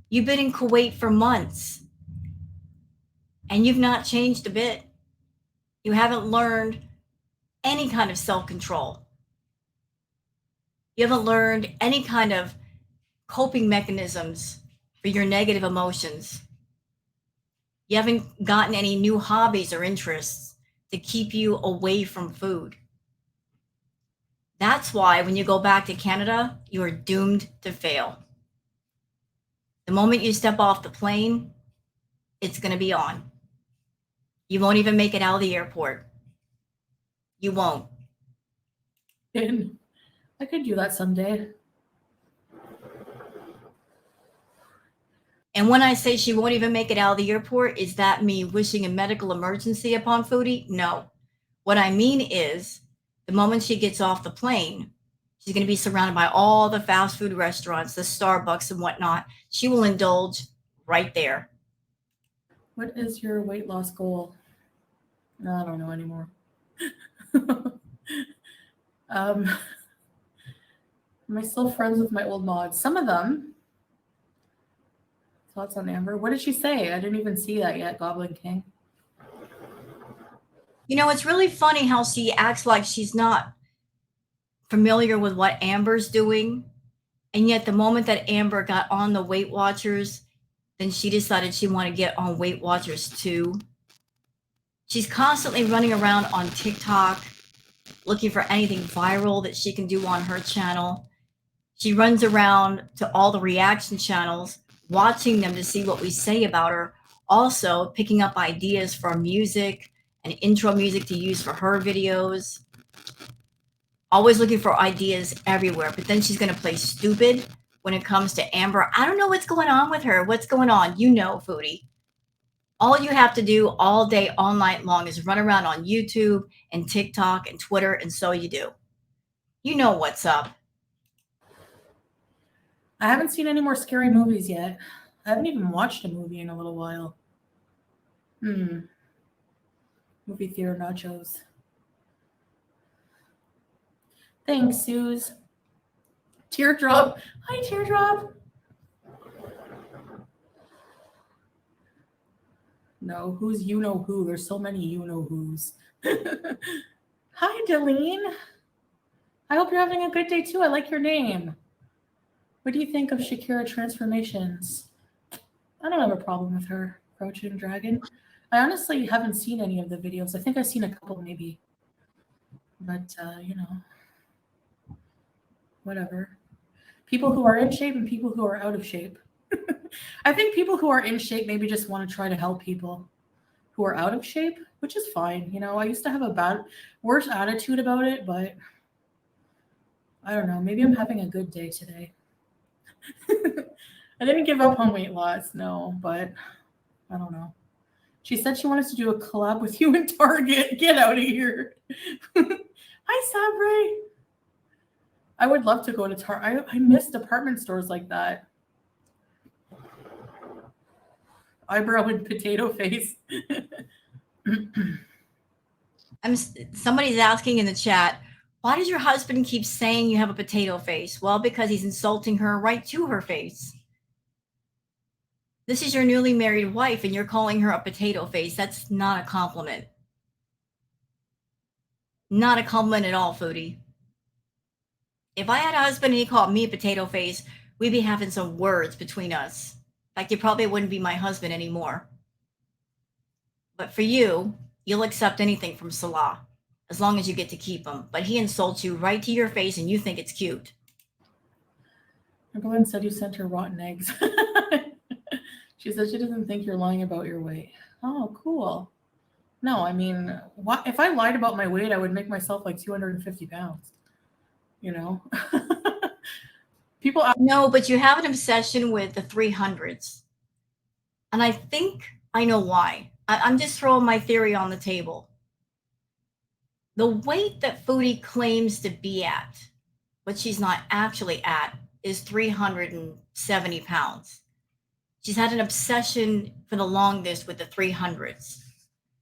You've been in Kuwait for months and you've not changed a bit. You haven't learned any kind of self-control. You haven't learned any kind of coping mechanisms for your negative emotions. You haven't gotten any new hobbies or interests to keep you away from food. That's why when you go back to Canada, you are doomed to fail. The moment you step off the plane, it's going to be on. You won't even make it out of the airport. You won't. And I could do that someday. And when I say she won't even make it out of the airport, is that me wishing a medical emergency upon Foodie? No. What I mean is, the moment she gets off the plane, she's going to be surrounded by all the fast food restaurants, the Starbucks and whatnot. She will indulge right there. What is your weight loss goal? I don't know anymore. Am I still friends with my old mods? Some of them. Thoughts on Amber? What did she say? I didn't even see that yet, Goblin King. You know, it's really funny how she acts like she's not familiar with what Amber's doing. And yet the moment that Amber got on the Weight Watchers, then she decided she wanted to get on Weight Watchers too. She's constantly running around on TikTok looking for anything viral that she can do on her channel. She runs around to all the reaction channels, watching them to see what we say about her. Also picking up ideas for music and intro music to use for her videos. Always looking for ideas everywhere. But then she's going to play stupid when it comes to Amber. I don't know what's going on with her. What's going on? You know, Foodie. All you have to do all day, all night long is run around on YouTube and TikTok and Twitter, and so you do. You know what's up. I haven't seen any more scary movies yet. I haven't even watched a movie in a little while. Movie theater nachos. Thanks, Suze. Teardrop. Hi, Teardrop. No, who's you know who? There's so many you know who's. Hi, Delene. I hope you're having a good day too. I like your name. What do you think of Shakira transformations? I don't have a problem with her, Crouching Dragon. I honestly haven't seen any of the videos. I think I've seen a couple maybe. But, whatever. People who are in shape and people who are out of shape. I think people who are in shape maybe just want to try to help people who are out of shape, which is fine. You know, I used to have a worse attitude about it, but I don't know. Maybe I'm having a good day today. I didn't give up on weight loss, no, but I don't know. She said she wanted to do a collab with you in Target. Get out of here. Hi, Sabre. I would love to go to Target. I miss department stores like that. Eyebrow and potato face. Somebody's asking in the chat, why does your husband keep saying you have a potato face? Well, because he's insulting her right to her face. This is your newly married wife and you're calling her a potato face. That's not a compliment. Not a compliment at all, Foodie. If I had a husband and he called me a potato face, we'd be having some words between us. In fact, he probably wouldn't be my husband anymore. But for you, you'll accept anything from Salah, as long as you get to keep him. But he insults you right to your face and you think it's cute. Evelyn said you sent her rotten eggs. She said she doesn't think you're lying about your weight. Oh, cool. No, I mean, if I lied about my weight, I would make myself like 250 pounds. You know? People ask. No, but you have an obsession with the 300s. And I think I know why. I'm just throwing my theory on the table. The weight that Foodie claims to be at, but she's not actually at, is 370 pounds. She's had an obsession for the longest with the 300s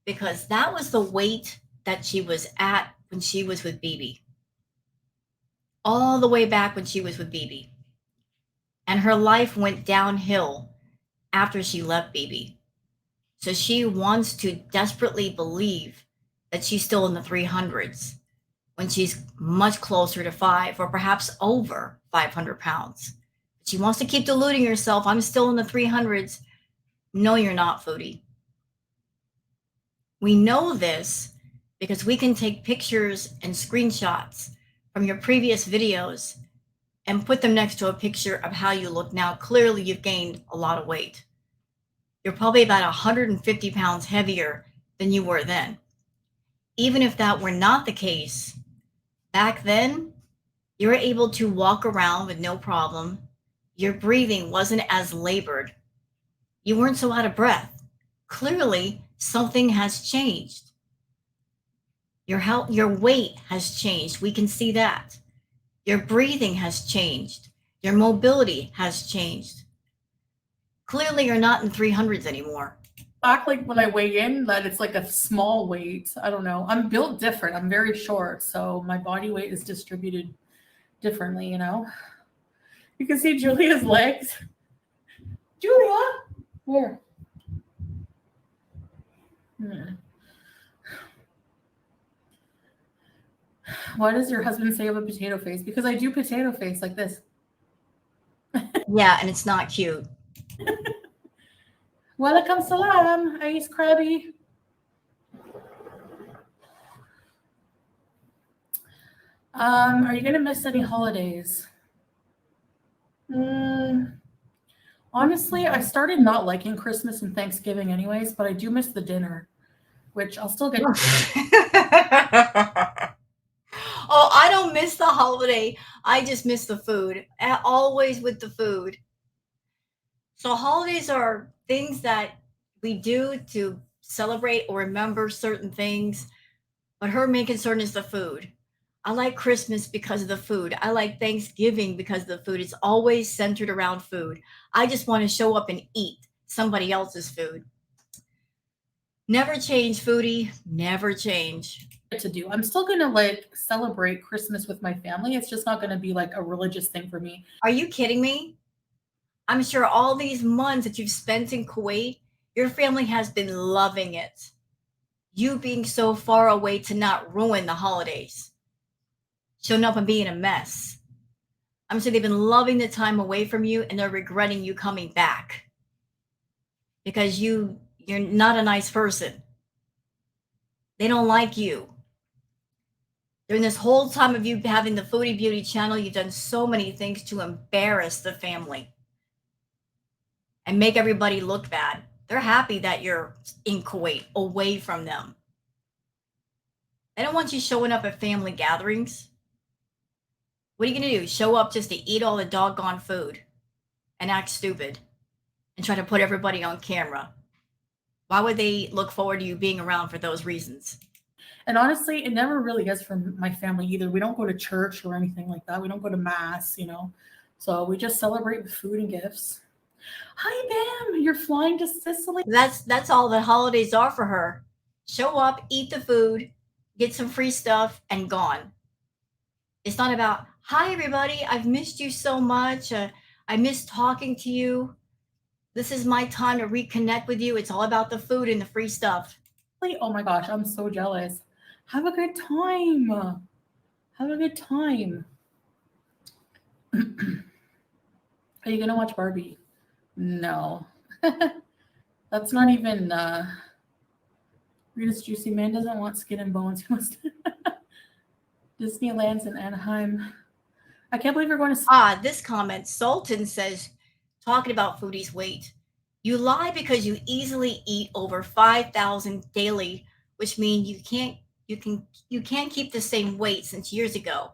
because that was the weight that she was at when she was with Beechy. All the way back when she was with Beechy. And her life went downhill after she left Beechy. So she wants to desperately believe that she's still in the 300s when she's much closer to 5 or perhaps over 500 pounds. She wants to keep deluding herself. I'm still in the 300s. No, you're not, Foodie. We know this because we can take pictures and screenshots from your previous videos and put them next to a picture of how you look now, clearly you've gained a lot of weight. You're probably about 150 pounds heavier than you were then. Even if that were not the case, back then, you were able to walk around with no problem. Your breathing wasn't as labored. You weren't so out of breath. Clearly, something has changed. Your weight has changed. We can see that. Your breathing has changed. Your mobility has changed. Clearly, you're not in 300s anymore. Act like when I weigh in that it's like a small weight. I don't know. I'm built different. I'm very short, so my body weight is distributed differently, you know. You can see Julia's legs. Julia, where? Why does your husband say I have a potato face? Because I do potato face like this. Yeah, and it's not cute. Welcome salam, Ice Krabby. Are you gonna miss any holidays? Honestly, I started not liking Christmas and Thanksgiving anyways, but I do miss the dinner, which I'll still get. Oh, I don't miss the holiday. I just miss the food. Always with the food. So holidays are things that we do to celebrate or remember certain things, but her main concern is the food. I like Christmas because of the food. I like Thanksgiving because of the food. It's always centered around food. I just want to show up and eat somebody else's food. Never change, foodie. Never change. To do. I'm still gonna like celebrate Christmas with my family. It's just not gonna be like a religious thing for me. Are you kidding me? I'm sure all these months that you've spent in Kuwait, your family has been loving it. You being so far away to not ruin the holidays, showing up and being a mess. I'm sure they've been loving the time away from you and they're regretting you coming back because you're not a nice person. They don't like you. During this whole time of you having the Foodie Beauty channel, you've done so many things to embarrass the family and make everybody look bad. They're happy that you're in Kuwait, away from them. They don't want you showing up at family gatherings. What are you going to do? Show up just to eat all the doggone food and act stupid and try to put everybody on camera? Why would they look forward to you being around for those reasons? And honestly, it never really is for my family either. We don't go to church or anything like that. We don't go to mass, you know. So we just celebrate with food and gifts. Hi, Bam. You're flying to Sicily. That's all the holidays are for her. Show up, eat the food, get some free stuff, and gone. It's not about, hi, everybody. I've missed you so much. I miss talking to you. This is my time to reconnect with you. It's all about the food and the free stuff. Oh my gosh, I'm so jealous. Have a good time. Have a good time. Are you going to watch Barbie? No. That's not even... Rita's Juicy Man doesn't want skin and bones. He wants to... Disneyland's in Anaheim. I can't believe you're going to... This comment, Sultan says, talking about foodies' weight. You lie because you easily eat over 5,000 daily, which means you can't keep the same weight since years ago.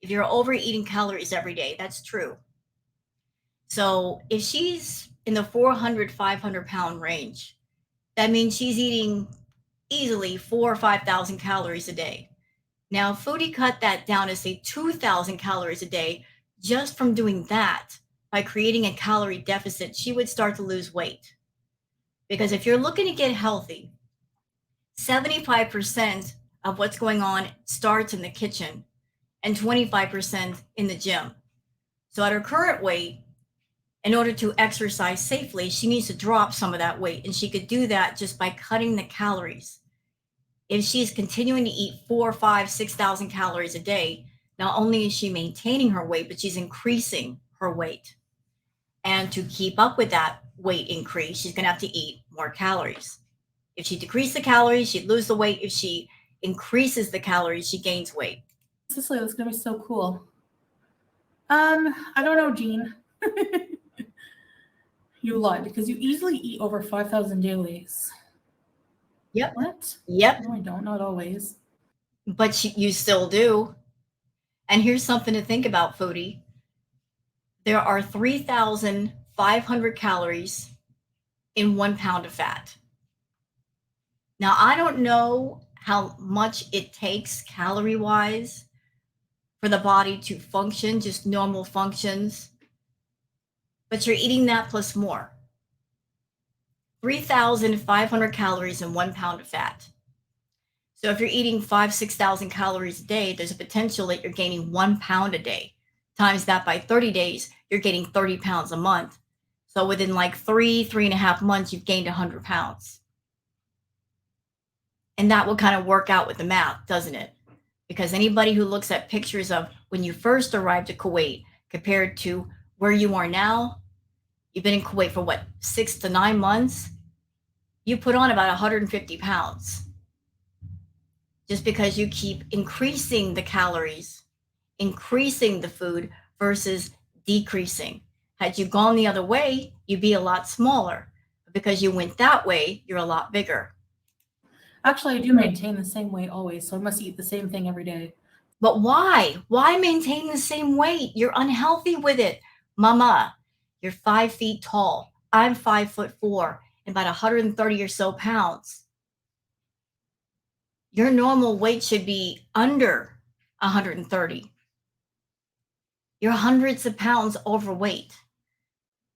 If you're overeating calories every day, that's true. So if she's in the 400, 500 pound range, that means she's eating easily 4,000 or 5,000 calories a day. Now, Foodie cut that down to say 2,000 calories a day. Just from doing that, by creating a calorie deficit, she would start to lose weight. Because if you're looking to get healthy, 75% of what's going on starts in the kitchen and 25% in the gym. So at her current weight, in order to exercise safely, she needs to drop some of that weight. And she could do that just by cutting the calories. If she's continuing to eat 4,000, 5,000, 6,000 calories a day, not only is she maintaining her weight, but she's increasing her weight. And to keep up with that weight increase, she's going to have to eat more calories. If she decreases the calories, she'd lose the weight. If she increases the calories, she gains weight. Sicily, that's gonna be so cool. I don't know, Jean. You lied because you easily eat over 5,000 dailies. Yep. What? Yep. No, I don't. Not always. But you still do. And here's something to think about, foodie. There are 3,500 calories in 1 pound of fat. Now, I don't know how much it takes calorie wise for the body to function, just normal functions, but you're eating that plus more. 3,500 calories in 1 pound of fat. So if you're eating 6,000 calories a day, there's a potential that you're gaining 1 pound a day. Times that by 30 days, you're gaining 30 pounds a month. So within like 3.5 months, you've gained 100 pounds. And that will kind of work out with the math, doesn't it? Because anybody who looks at pictures of when you first arrived to Kuwait compared to where you are now, you've been in Kuwait for what, 6 to 9 months? You put on about 150 pounds. Just because you keep increasing the calories, increasing the food versus decreasing. Had you gone the other way, you'd be a lot smaller. But because you went that way, you're a lot bigger. Actually, I do maintain the same weight always, so I must eat the same thing every day. But why? Why maintain the same weight? You're unhealthy with it. Mama, you're 5 feet tall. I'm 5'4" and about 130 or so pounds. Your normal weight should be under 130. You're hundreds of pounds overweight.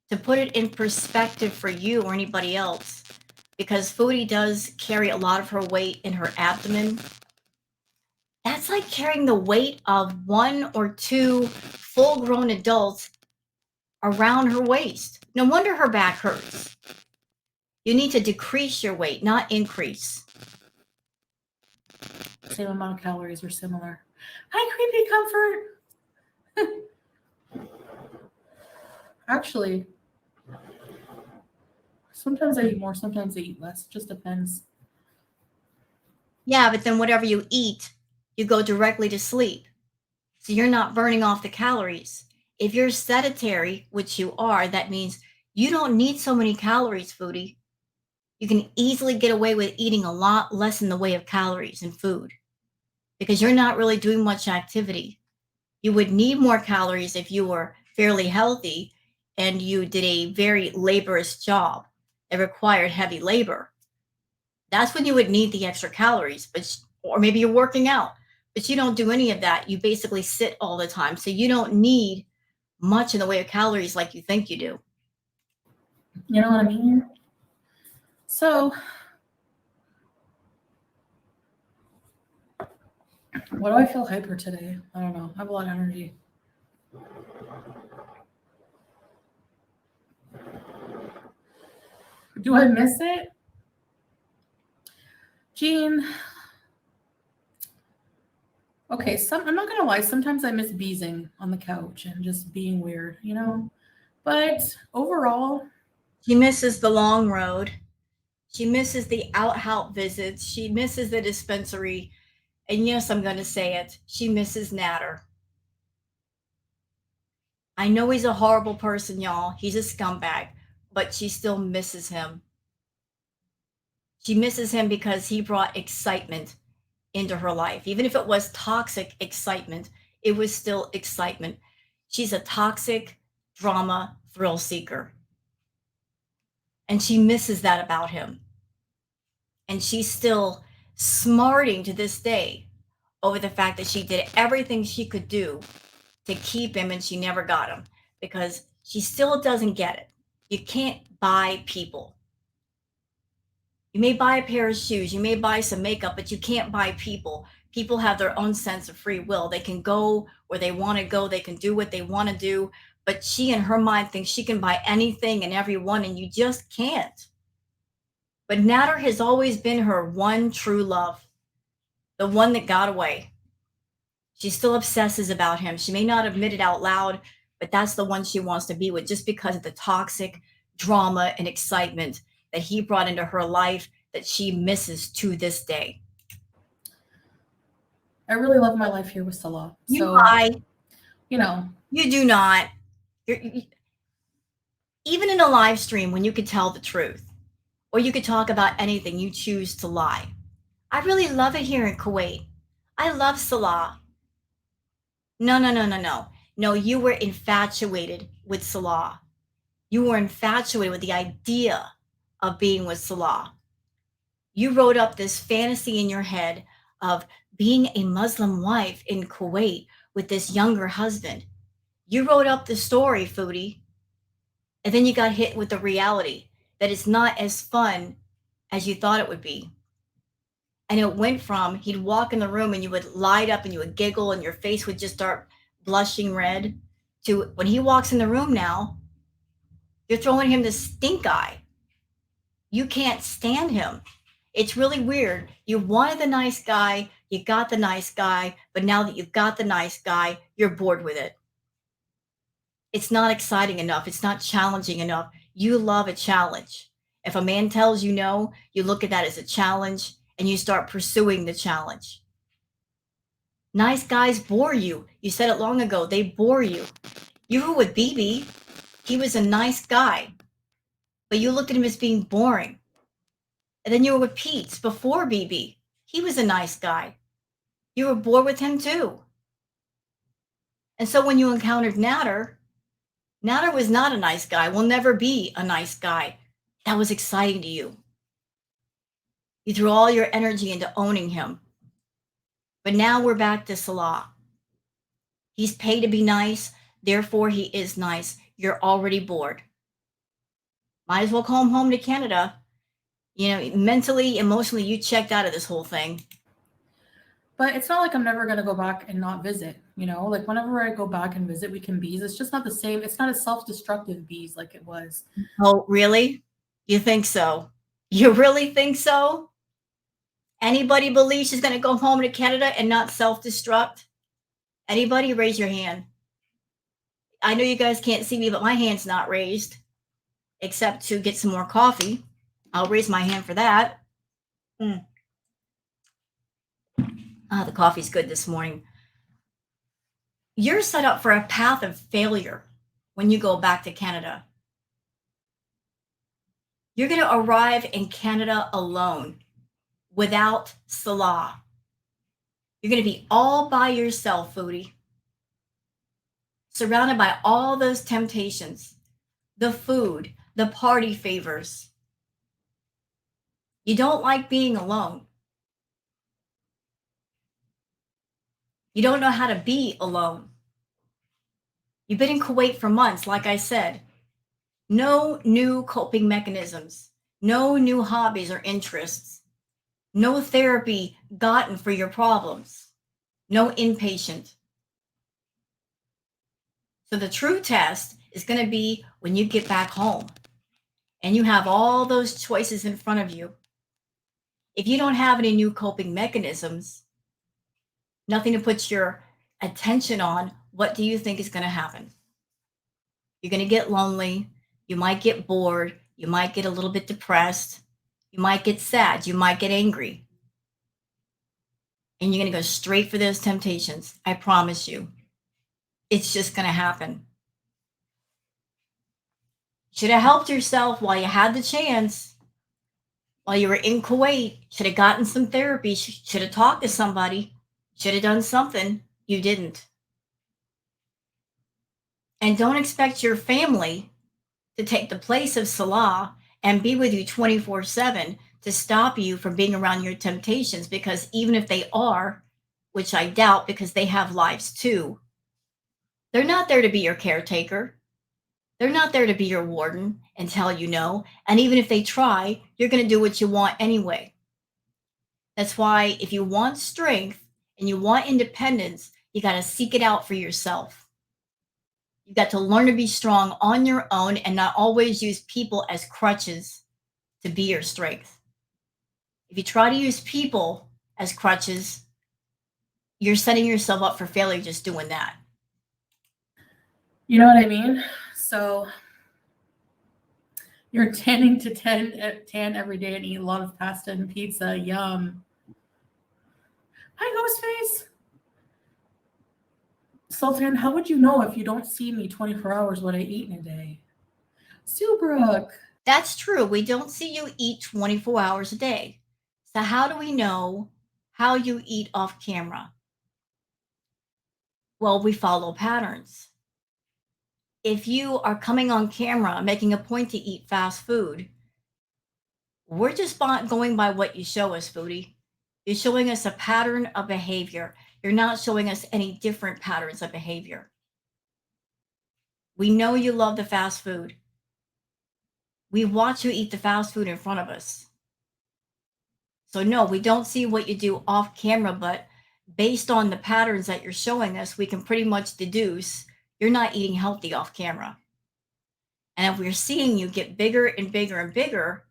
To put it in perspective for you or anybody else, because Foodie does carry a lot of her weight in her abdomen, that's like carrying the weight of 1 or 2 full-grown adults around her waist. No wonder her back hurts. You need to decrease your weight, not increase. Same amount of calories or similar. Hi, Creepy Comfort. Actually, sometimes I eat more, sometimes I eat less. It just depends. Yeah, but then whatever you eat, you go directly to sleep. So you're not burning off the calories. If you're sedentary, which you are, that means you don't need so many calories, foodie. You can easily get away with eating a lot less in the way of calories and food because you're not really doing much activity. You would need more calories if you were fairly healthy and you did a very laborious job that required heavy labor. That's when you would need the extra calories, or maybe you're working out, but you don't do any of that. You basically sit all the time. So you don't need much in the way of calories like you think you do. You know what I mean? So, why do I feel hyper today? I don't know. I have a lot of energy. Do I miss it? Jean. Okay, I'm not gonna lie, sometimes I miss beezing on the couch and just being weird, you know? But overall, She misses the long road. She misses the out visits. She misses the dispensary. And yes, I'm going to say it. She misses Natter. I know he's a horrible person, y'all. He's a scumbag, but she still misses him. She misses him because he brought excitement into her life. Even if it was toxic excitement, it was still excitement. She's a toxic drama thrill seeker. And she misses that about him. And she's still smarting to this day over the fact that she did everything she could do to keep him and she never got him because she still doesn't get it. You can't buy people. You may buy a pair of shoes, you may buy some makeup, but you can't buy people. People have their own sense of free will. They can go where they want to go, they can do what they want to do, but she in her mind thinks she can buy anything and everyone, and you just can't. But Natter has always been her one true love, the one that got away. She still obsesses about him. She may not admit it out loud, but that's the one she wants to be with just because of the toxic drama and excitement that he brought into her life that she misses to this day. I really love my life here with Salah. You So, lie. you know, You do not. Even in a live stream, when you could tell the truth, or you could talk about anything, you choose to lie. I really love it here in Kuwait. I love Salah. No, no, no, no, no. No, you were infatuated with Salah. You were infatuated with the idea of being with Salah. You wrote up this fantasy in your head of being a Muslim wife in Kuwait with this younger husband. You wrote up the story, Foodie, and then you got hit with the reality that it's not as fun as you thought it would be. And it went from he'd walk in the room and you would light up and you would giggle and your face would just start blushing red to when he walks in the room now, you're throwing him the stink eye. You can't stand him. It's really weird. You wanted the nice guy, you got the nice guy, but now that you've got the nice guy, you're bored with it. It's not exciting enough. It's not challenging enough. You love a challenge. If a man tells you no, you look at that as a challenge and you start pursuing the challenge. Nice guys bore you. You said it long ago. They bore you. You were with BB. He was a nice guy, but you looked at him as being boring. And then you were with Pete before BB. He was a nice guy. You were bored with him too. And so when you encountered Nader, Nader was not a nice guy, will never be a nice guy. That was exciting to you. You threw all your energy into owning him. But now we're back to Salah. He's paid to be nice, therefore he is nice. You're already bored. Might as well come home to Canada. You know, mentally, emotionally, you checked out of this whole thing. but it's not like I'm never going to go back and not visit. Like whenever I go back and visit, we can bees. It's just not the same. It's not a self-destructive bees like it was. Oh, really? You think so? You really think so? Anybody believe she's going to go home to Canada and not self-destruct? Anybody raise your hand? I know you guys can't see me, but my hand's not raised, except to get some more coffee. I'll raise my hand for that. The coffee's good this morning. You're set up for a path of failure when you go back to Canada. You're going to arrive in Canada alone without Salah. You're going to be all by yourself, Foodie, surrounded by all those temptations, the food, the party favors. You don't like being alone. You don't know how to be alone. You've been in Kuwait for months, like I said. No new coping mechanisms, no new hobbies or interests, no therapy gotten for your problems, no inpatient. So the true test is going to be when you get back home and you have all those choices in front of you. If you don't have any new coping mechanisms, nothing to put your attention on, what do you think is going to happen? You're going to get lonely. You might get bored. You might get a little bit depressed. You might get sad. You might get angry. And you're going to go straight for those temptations. I promise you. It's just going to happen. Should have helped yourself while you had the chance. While you were in Kuwait, should have gotten some therapy. Should have talked to somebody. Should have done something. You didn't. And don't expect your family to take the place of Salah and be with you 24/7 to stop you from being around your temptations, because even if they are, which I doubt because they have lives too, they're not there to be your caretaker. They're not there to be your warden and tell you no. And even if they try, you're going to do what you want anyway. That's why if you want strength and you want independence, you got to seek it out for yourself. You got to learn to be strong on your own and not always use people as crutches to be your strength. If you try to use people as crutches, you're setting yourself up for failure just doing that. You know what I mean? So you're tending to tan every day and eat a lot of pasta and pizza. Yum. Hi, Ghostface. Sultan, how would you know if you don't see me 24 hours what I eat in a day? Subrook. That's true. We don't see you eat 24 hours a day. So, how do we know how you eat off camera? Well, we follow patterns. If you are coming on camera making a point to eat fast food, we're just going by what you show us, foodie. You're showing us a pattern of behavior. You're not showing us any different patterns of behavior. We know you love the fast food. We watch you eat the fast food in front of us. So, no, we don't see what you do off camera, but based on the patterns that you're showing us, we can pretty much deduce you're not eating healthy off camera. And if we're seeing you get bigger and bigger and bigger,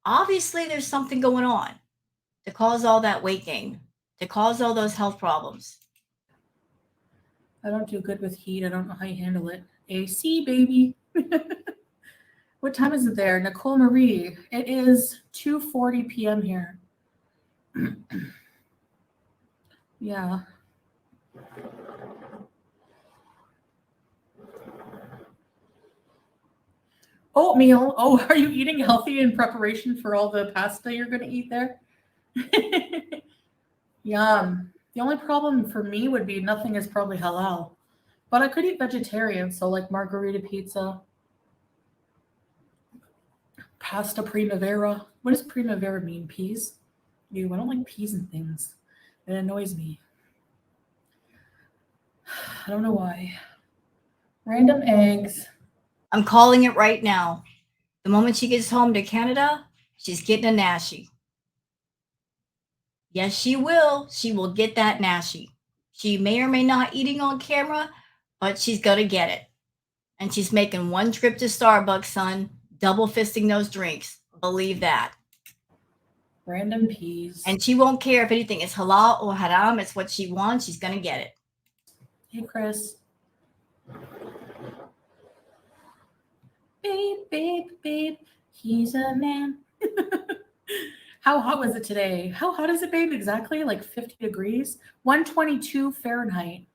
obviously there's something going on to cause all that weight gain, to cause all those health problems. I don't do good with heat. I don't know how you handle it. AC, baby. What time is it there? Nicole Marie. It is 2:40 p.m. here. Yeah. Oatmeal. Oh, are you eating healthy in preparation for all the pasta you're going to eat there? Yum. The only problem for me would be nothing is probably halal. But I could eat vegetarian, so like margarita pizza, pasta primavera. What does primavera mean? Peas? Ew, I don't like peas and things. It annoys me. I don't know why. Random eggs. I'm calling it right now. The moment she gets home to Canada, she's getting a Nashi. Yes, she will. She will get that Nashi. She may or may not eating on camera, but she's going to get it. And she's making one trip to Starbucks, son, double fisting those drinks. Believe that. Random peas. And she won't care if anything is halal or haram. It's what she wants. She's going to get it. Hey, Chris. Babe, babe, babe. He's a man. How hot was it today? How hot is it, babe? Exactly like 50 degrees, 122 Fahrenheit.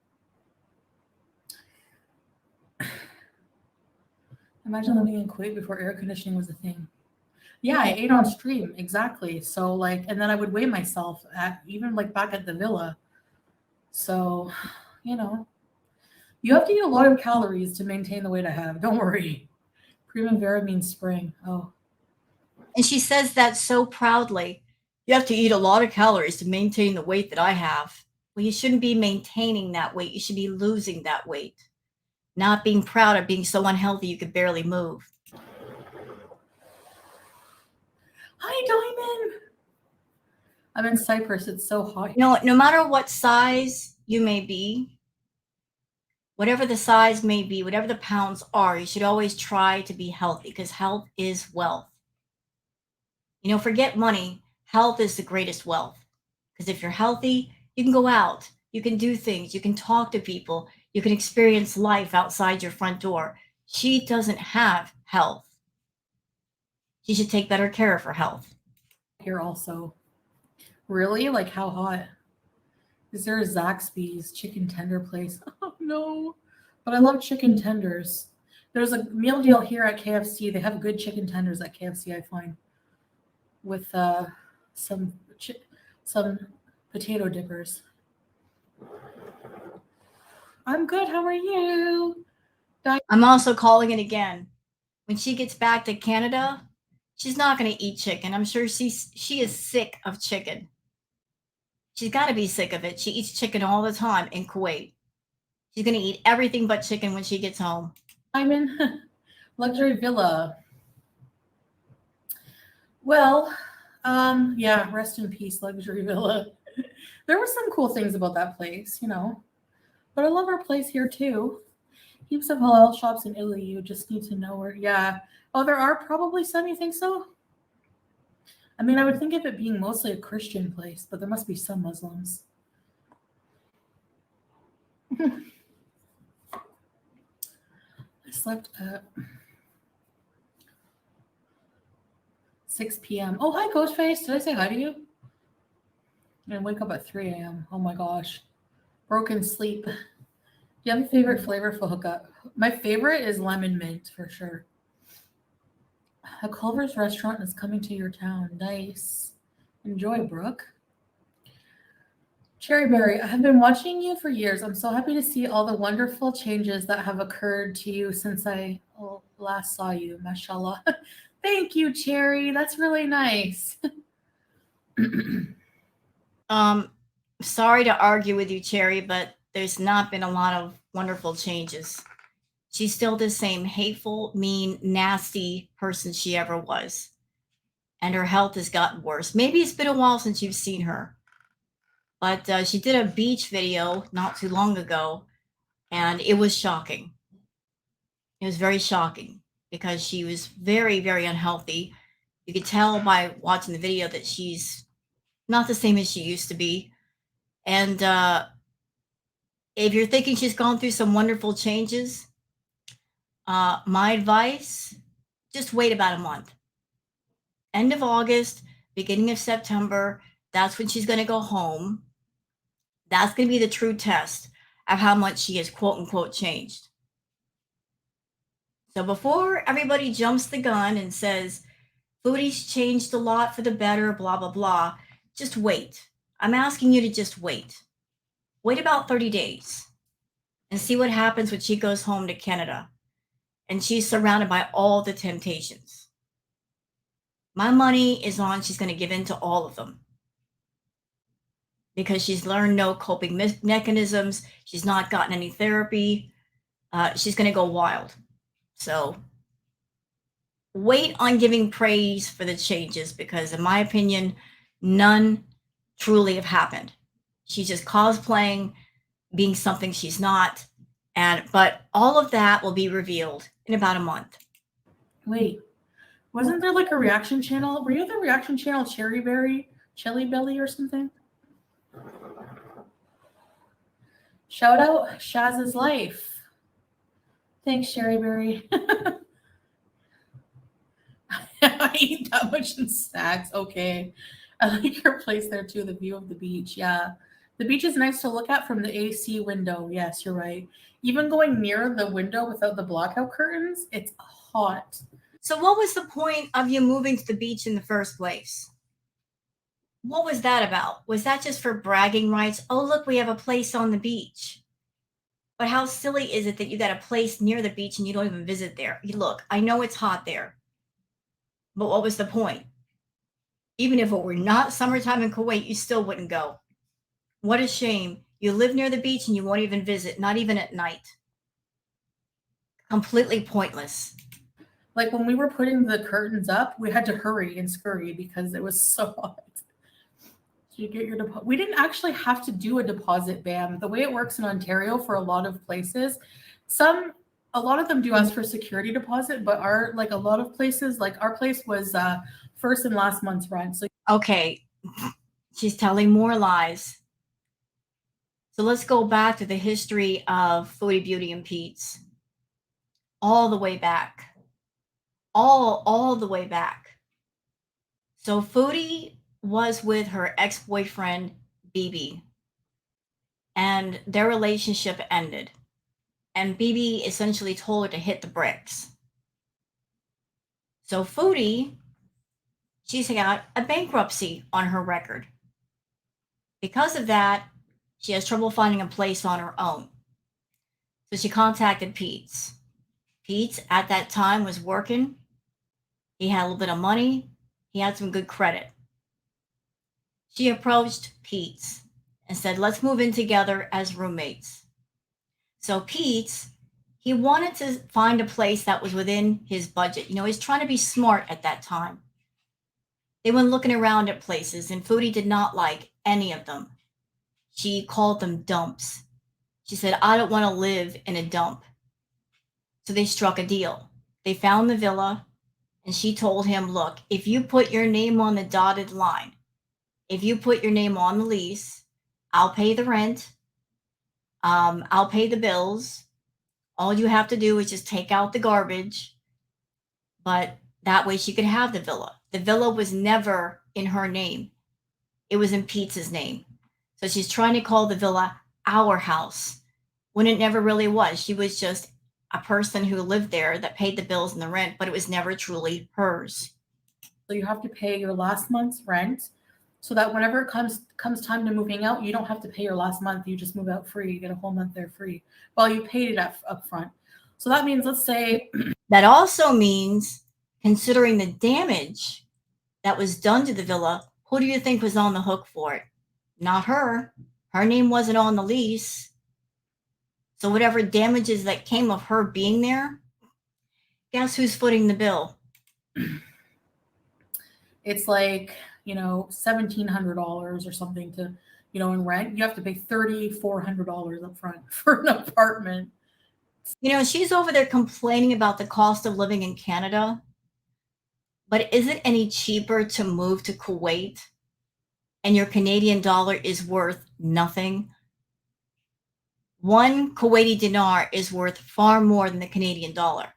Imagine living in Kuwait before air conditioning was a thing. Yeah, I ate on stream, exactly. So like, and then I would weigh myself at even like back at the villa. So, you know, you have to eat a lot of calories to maintain the weight I have. Don't worry. Primavera means spring. Oh. And she says that so proudly. You have to eat a lot of calories to maintain the weight that I have. Well, you shouldn't be maintaining that weight. You should be losing that weight. Not being proud of being so unhealthy you could barely move. Hi, Diamond. I'm in Cyprus. It's so hot. No matter what size you may be, whatever the size may be, whatever the pounds are, you should always try to be healthy because health is wealth. Forget money. Health is the greatest wealth. Because if you're healthy, you can go out, you can do things, you can talk to people, you can experience life outside your front door. She doesn't have health. She should take better care of her health. Here also. Really? Like how hot? Is there a Zaxby's chicken tender place? Oh no. But I love chicken tenders. There's a meal deal here at KFC. They have good chicken tenders at KFC, I find. With some potato dippers. I'm good. How are you? I'm also calling it again. When she gets back to Canada, she's not going to eat chicken. I'm sure she is sick of chicken. She's got to be sick of it. She eats chicken all the time in Kuwait. She's going to eat everything but chicken when she gets home. I'm in luxury villa. Well, yeah, rest in peace, luxury villa. There were some cool things about that place, But I love our place here too. Heaps of halal shops in Italy. You just need to know where. Yeah. Oh, there are probably some. You think so? I mean, I would think of it being mostly a Christian place, but there must be some Muslims. I slept at 6 p.m. Oh, hi, Ghostface. Did I say hi to you? And wake up at 3 a.m. Oh my gosh. Broken sleep. You have a favorite flavor for hookup? My favorite is lemon mint for sure. A Culver's restaurant is coming to your town. Nice. Enjoy, Brooke. Cherryberry, I have been watching you for years. I'm so happy to see all the wonderful changes that have occurred to you since I last saw you. Mashallah. Thank you, Cherry. That's really nice. Sorry to argue with you, Cherry, but there's not been a lot of wonderful changes. She's still the same hateful, mean, nasty person she ever was. And her health has gotten worse. Maybe it's been a while since you've seen her. But she did a beach video not too long ago, and it was shocking. It was very shocking because she was very, very unhealthy. You could tell by watching the video that she's not the same as she used to be. And if you're thinking she's gone through some wonderful changes, my advice, just wait about a month. End of August, beginning of September, that's when she's going to go home. That's going to be the true test of how much she has, quote unquote, changed. So before everybody jumps the gun and says, Foodie's changed a lot for the better, blah, blah, blah, just wait. I'm asking you to just wait. Wait about 30 days and see what happens when she goes home to Canada and she's surrounded by all the temptations. My money is on she's going to give in to all of them because she's learned no coping mechanisms. She's not gotten any therapy. She's going to go wild. So wait on giving praise for the changes because, in my opinion, none truly have happened. She's just cosplaying, being something she's not. But all of that will be revealed in about a month. Wait, wasn't there like a reaction channel? Were you the reaction channel Cherryberry, Chili Belly or something? Shout out Shaz's life. Thanks, Cherryberry. I eat that much in snacks. Okay. I like your place there too, the view of the beach. Yeah. The beach is nice to look at from the AC window. Yes, you're right. Even going near the window without the blackout curtains, it's hot. So what was the point of you moving to the beach in the first place? What was that about? Was that just for bragging rights? Oh, look, we have a place on the beach. But how silly is it that you got a place near the beach and you don't even visit there? Look, I know it's hot there. But what was the point? Even if it were not summertime in Kuwait, you still wouldn't go. What a shame. You live near the beach and you won't even visit, not even at night. Completely pointless. Like when we were putting the curtains up, we had to hurry and scurry because it was so hot. Did you get your deposit? We didn't actually have to do a deposit, Bam. The way it works in Ontario for a lot of places, a lot of them do ask for security deposit, but a lot of places, like our place was first and last month's rent. So okay, she's telling more lies. So let's go back to the history of Foodie Beauty and Pete's. All the way back. All the way back. So Foodie was with her ex-boyfriend, BB. And their relationship ended. And BB essentially told her to hit the bricks. So Foodie, she's got a bankruptcy on her record. Because of that, she has trouble finding a place on her own. So she contacted Pete's. Pete's at that time was working. He had a little bit of money. He had some good credit. She approached Pete's and said, let's move in together as roommates. So Pete's, he wanted to find a place that was within his budget. He's trying to be smart at that time. They went looking around at places, and Foodie did not like any of them. She called them dumps. She said, I don't want to live in a dump. So they struck a deal. They found the villa, and she told him, look, if you put your name on the dotted line, if you put your name on the lease, I'll pay the rent. I'll pay the bills. All you have to do is just take out the garbage. But that way she could have the villa. The villa was never in her name. It was in Pete's name. So she's trying to call the villa our house. when it never really was. She was just a person who lived there that paid the bills and the rent, but it was never truly hers. So you have to pay your last month's rent so that whenever it comes time to moving out, you don't have to pay your last month. You just move out free. You get a whole month there free. Well, you paid it up front. So that means, let's say, that also means, considering the damage that was done to the villa, who do you think was on the hook for it? Not her. Her name wasn't on the lease. So whatever damages that came of her being there, guess who's footing the bill? it's like, $1,700 or something to, in rent. You have to pay $3,400 up front for an apartment. She's over there complaining about the cost of living in Canada. But is it any cheaper to move to Kuwait and your Canadian dollar is worth nothing? One Kuwaiti dinar is worth far more than the Canadian dollar.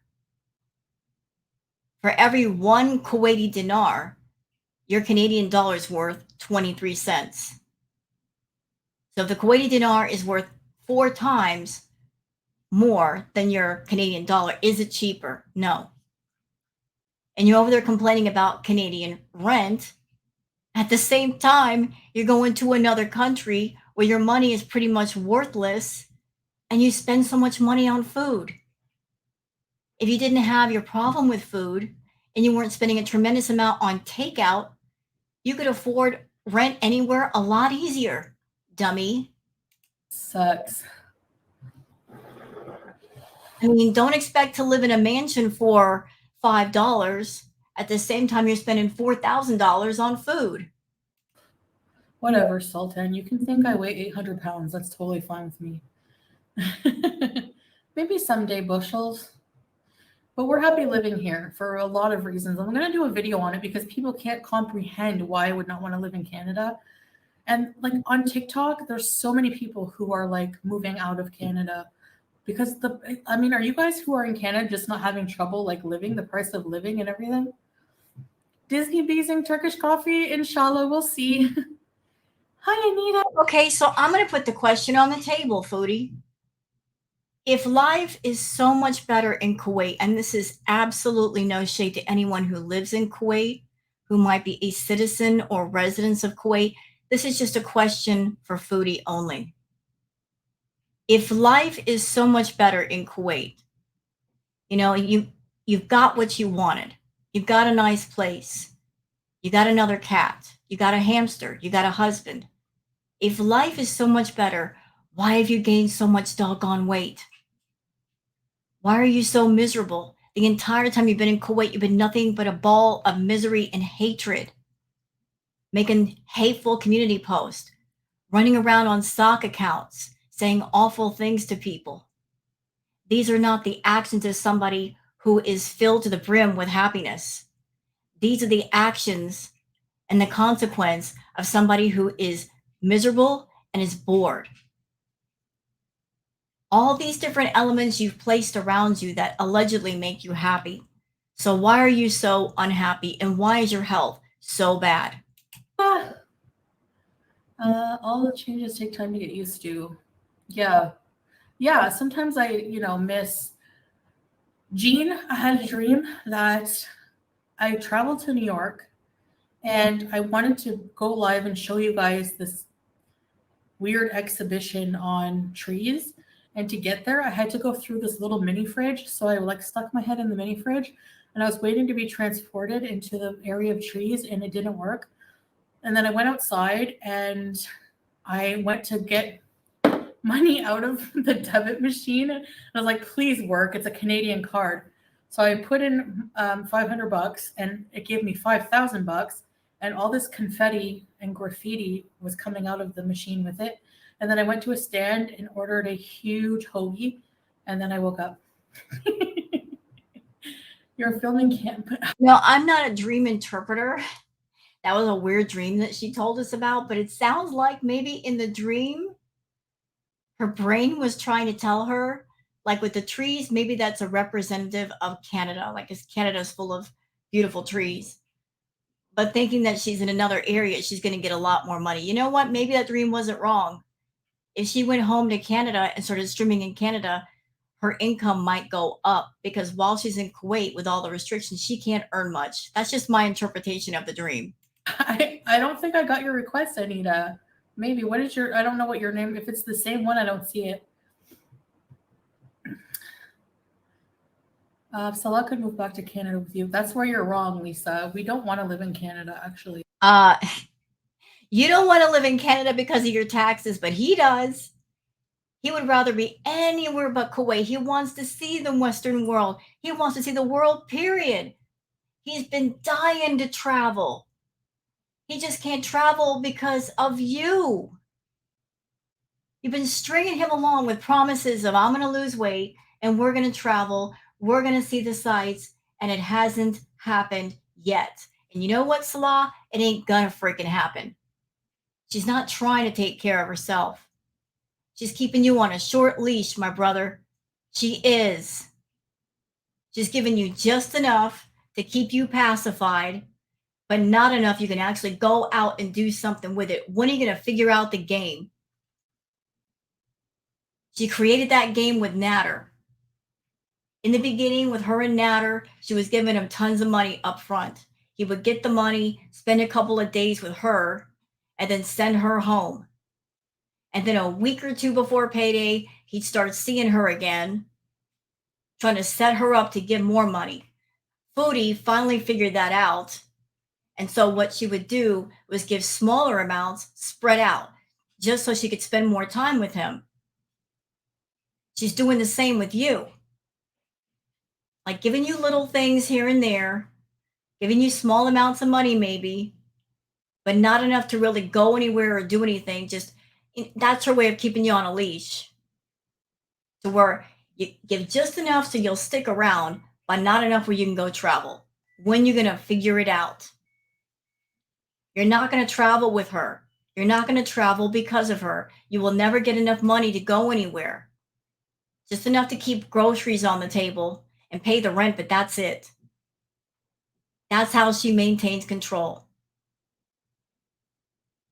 For every one Kuwaiti dinar, your Canadian dollar is worth 23 cents. So if the Kuwaiti dinar is worth 4 times more than your Canadian dollar, is it cheaper? No. And you're over there complaining about Canadian rent. At the same time, you're going to another country where your money is pretty much worthless and you spend so much money on food. If you didn't have your problem with food and you weren't spending a tremendous amount on takeout, you could afford rent anywhere a lot easier, dummy. Sucks. I mean, don't expect to live in a mansion for $5 at the same time you're spending $4,000 on food. Whatever, Sultan. You can think I weigh 800 pounds. That's totally fine with me. Maybe someday bushels. But we're happy living here for a lot of reasons. I'm going to do a video on it because people can't comprehend why I would not want to live in Canada. And like on TikTok, there's so many people who are like moving out of Canada because are you guys who are in Canada just not having trouble like living, the price of living and everything? Disney beezing Turkish coffee, inshallah, we'll see. Hi, Anita. Okay, so I'm going to put the question on the table, Foodie. If life is so much better in Kuwait, and this is absolutely no shade to anyone who lives in Kuwait, who might be a citizen or residents of Kuwait, this is just a question for Foodie only. If life is so much better in Kuwait, you've got what you wanted. You've got a nice place. You got another cat. You got a hamster. You got a husband. If life is so much better, why have you gained so much doggone weight? Why are you so miserable? The entire time you've been in Kuwait, you've been nothing but a ball of misery and hatred, making hateful community posts, running around on stock accounts, saying awful things to people. These are not the actions of somebody who is filled to the brim with happiness. These are the actions and the consequence of somebody who is miserable and is bored. All these different elements you've placed around you that allegedly make you happy. So why are you so unhappy and why is your health so bad? All the changes take time to get used to. Yeah, sometimes I miss Jean. I had a dream that I traveled to New York and I wanted to go live and show you guys this weird exhibition on trees. And to get there, I had to go through this little mini fridge. So I like stuck my head in the mini fridge and I was waiting to be transported into the area of trees and it didn't work. And then I went outside and I went to get money out of the debit machine. And I was like, please work. It's a Canadian card. So I put in $500 and it gave me $5,000 and all this confetti and graffiti was coming out of the machine with it. And then I went to a stand and ordered a huge hoagie and then I woke up. You're filming camp. No, I'm not a dream interpreter. That was a weird dream that she told us about, but it sounds like maybe in the dream, her brain was trying to tell her, like with the trees, maybe that's a representative of Canada, like Canada's full of beautiful trees. But thinking that she's in another area, she's going to get a lot more money. You know what? Maybe that dream wasn't wrong. if she went home to Canada and started streaming in Canada, her income might go up because while she's in Kuwait with all the restrictions, she can't earn much. That's just my interpretation of the dream. I don't think I got your request, Anita. Maybe. What is your? I don't know what your name. If it's the same one, I don't see it. Salah could move back to Canada with you. That's where you're wrong, Lisa. We don't want to live in Canada, actually. You don't want to live in Canada because of your taxes, but he does. He would rather be anywhere but Kuwait. He wants to see the Western world. He wants to see the world, period. He's been dying to travel. He just can't travel because of you. You've been stringing him along with promises of, I'm going to lose weight and we're going to travel. We're going to see the sights. And it hasn't happened yet. And you know what, Salah? It ain't going to freaking happen. She's not trying to take care of herself. She's keeping you on a short leash, my brother. She is. She's giving you just enough to keep you pacified, but not enough you can actually go out and do something with it. When are you going to figure out the game? She created that game with Natter. In the beginning, with her and Natter, she was giving him tons of money up front. He would get the money, spend a couple of days with her, and then send her home. And then a week or two before payday, he'd start seeing her again, trying to set her up to give more money. Foodie finally figured that out. And so what she would do was give smaller amounts spread out, just so she could spend more time with him. She's doing the same with you. Like giving you little things here and there, giving you small amounts of money maybe, but not enough to really go anywhere or do anything. Just that's her way of keeping you on a leash. To where you give just enough so you'll stick around, but not enough where you can go travel. When you're going to figure it out. You're not going to travel with her. You're not going to travel because of her. You will never get enough money to go anywhere. Just enough to keep groceries on the table and pay the rent, but that's it. That's how she maintains control.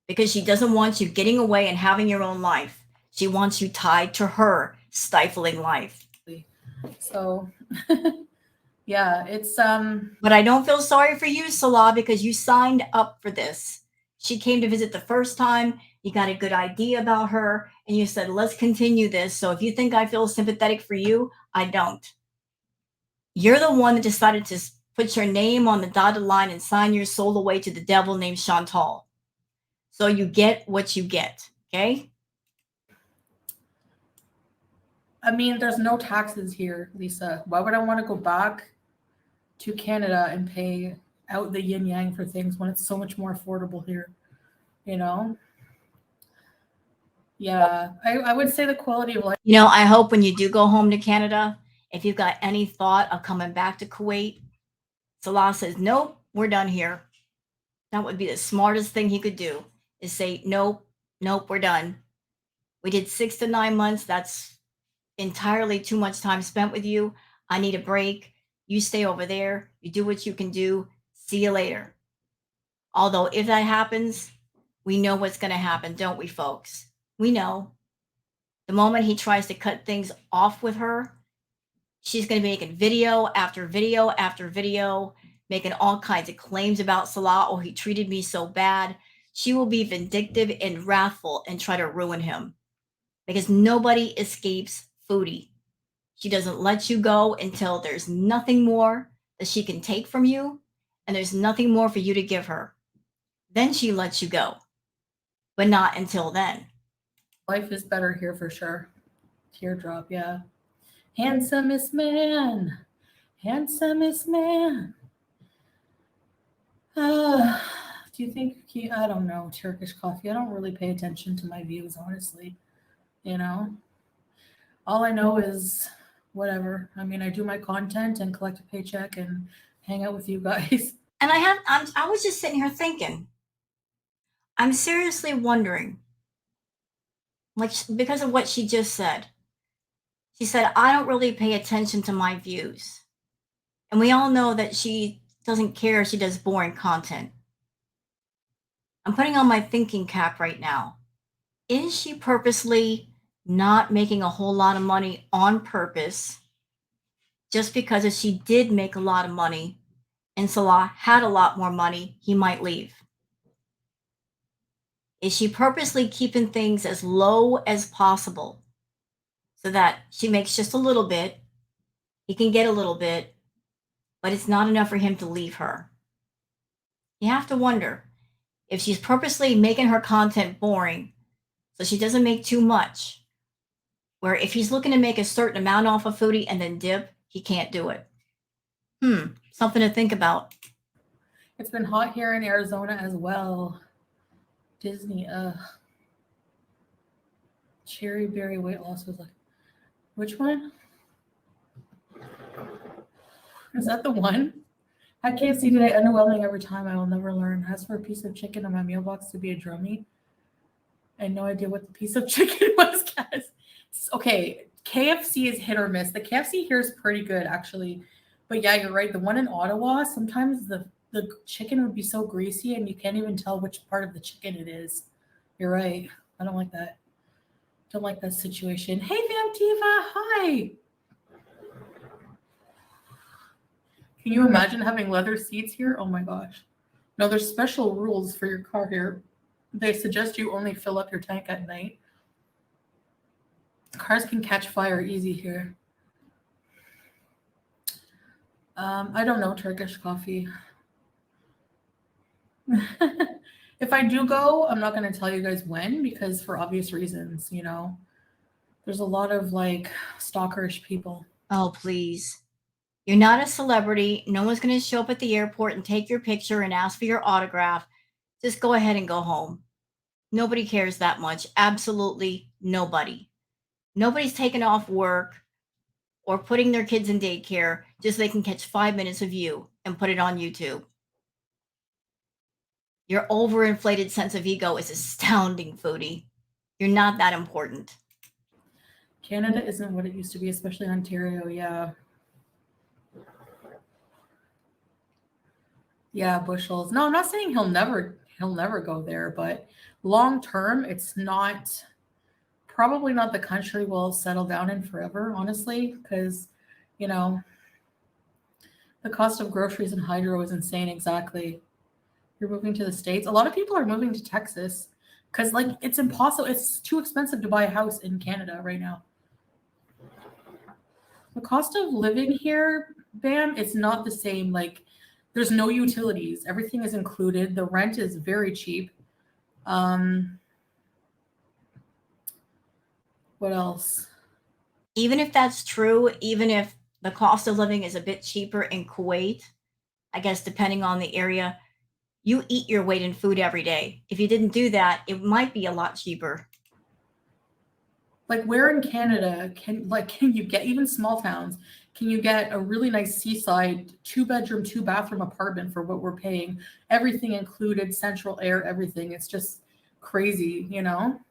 Because she doesn't want you getting away and having your own life. She wants you tied to her, stifling life. So, yeah, it's But I don't feel sorry for you, Salah, because you signed up for this. She came to visit the first time. You got a good idea about her, and you said, let's continue this. So if you think I feel sympathetic for you, I don't. You're the one that decided to put your name on the dotted line and sign your soul away to the devil named Chantal. So you get what you get, okay? I mean, there's no taxes here, Lisa. Why would I want to go back to Canada and pay out the yin yang for things when it's so much more affordable here? You know? Yeah, I would say the quality of life. You know, I hope when you do go home to Canada, if you've got any thought of coming back to Kuwait, Salah says, nope, we're done here. That would be the smartest thing he could do, is say, nope, we're done. We did 6 to 9 months. That's entirely too much time spent with you. I need a break. You stay over there. You do what you can do. See you later. Although if that happens, we know what's going to happen, don't we, folks? We know. The moment he tries to cut things off with her, she's going to be making video after video after video, making all kinds of claims about Salah. Oh, he treated me so bad. She will be vindictive and wrathful and try to ruin him. Because nobody escapes Foodie. She doesn't let you go until there's nothing more that she can take from you, and there's nothing more for you to give her. Then she lets you go, but not until then. Life is better here for sure. Teardrop, yeah. Handsomest man. Handsomest man. Do you think I don't know, Turkish coffee. I don't really pay attention to my views, honestly. You know? All I know is whatever. I mean, I do my content and collect a paycheck and hang out with you guys. And I was just sitting here thinking, I'm seriously wondering, like, because of what she just said. She said, I don't really pay attention to my views. And we all know that she doesn't care if she does boring content. I'm putting on my thinking cap right now. Is she purposely not making a whole lot of money on purpose just because if she did make a lot of money and Salah had a lot more money, he might leave? Is she purposely keeping things as low as possible so that she makes just a little bit, he can get a little bit, but it's not enough for him to leave her? You have to wonder if she's purposely making her content boring so she doesn't make too much, where if he's looking to make a certain amount off of Foodie and then dip, he can't do it. Something to think about. It's been hot here in Arizona as well. Disney, cherry berry weight loss was like, which one? Is that the one? Had KFC today, underwhelming every time. I will never learn. As for a piece of chicken in my meal box to be a drum meat, I had no idea what the piece of chicken was, guys. Okay, KFC is hit or miss. The KFC here is pretty good, actually. But yeah, you're right. The one in Ottawa, sometimes the chicken would be so greasy and you can't even tell which part of the chicken it is. You're right. I don't like that. Don't like that situation. Hey, Vantiva. Hi. Can you imagine having leather seats here? Oh my gosh. No, there's special rules for your car here. They suggest you only fill up your tank at night. Cars can catch fire easy here. I don't know Turkish coffee. If I do go, I'm not going to tell you guys when because for obvious reasons, you know. There's a lot of like stalkerish people. Oh, please. You're not a celebrity. No one's going to show up at the airport and take your picture and ask for your autograph. Just go ahead and go home. Nobody cares that much. Absolutely nobody. Nobody's taking off work or putting their kids in daycare just so they can catch 5 minutes of you and put it on YouTube. Your overinflated sense of ego is astounding, Foodie. You're not that important. Canada isn't what it used to be, especially Ontario. Yeah. Yeah, bushels. No, I'm not saying he'll never go there, but long term, it's not probably not the country we'll settle down in forever, honestly, because you know the cost of groceries and hydro is insane. Exactly. You're moving to the States. A lot of people are moving to Texas because like it's impossible. It's too expensive to buy a house in Canada right now. The cost of living here, Bam, it's not the same. Like there's no utilities. Everything is included. The rent is very cheap. What else? Even if that's true, even if the cost of living is a bit cheaper in Kuwait, I guess depending on the area, you eat your weight in food every day. If you didn't do that, it might be a lot cheaper. Like where in Canada can you get even small towns? Can you get a really nice seaside 2-bedroom, 2-bathroom apartment for what we're paying? Everything included, central air, everything. It's just crazy, you know?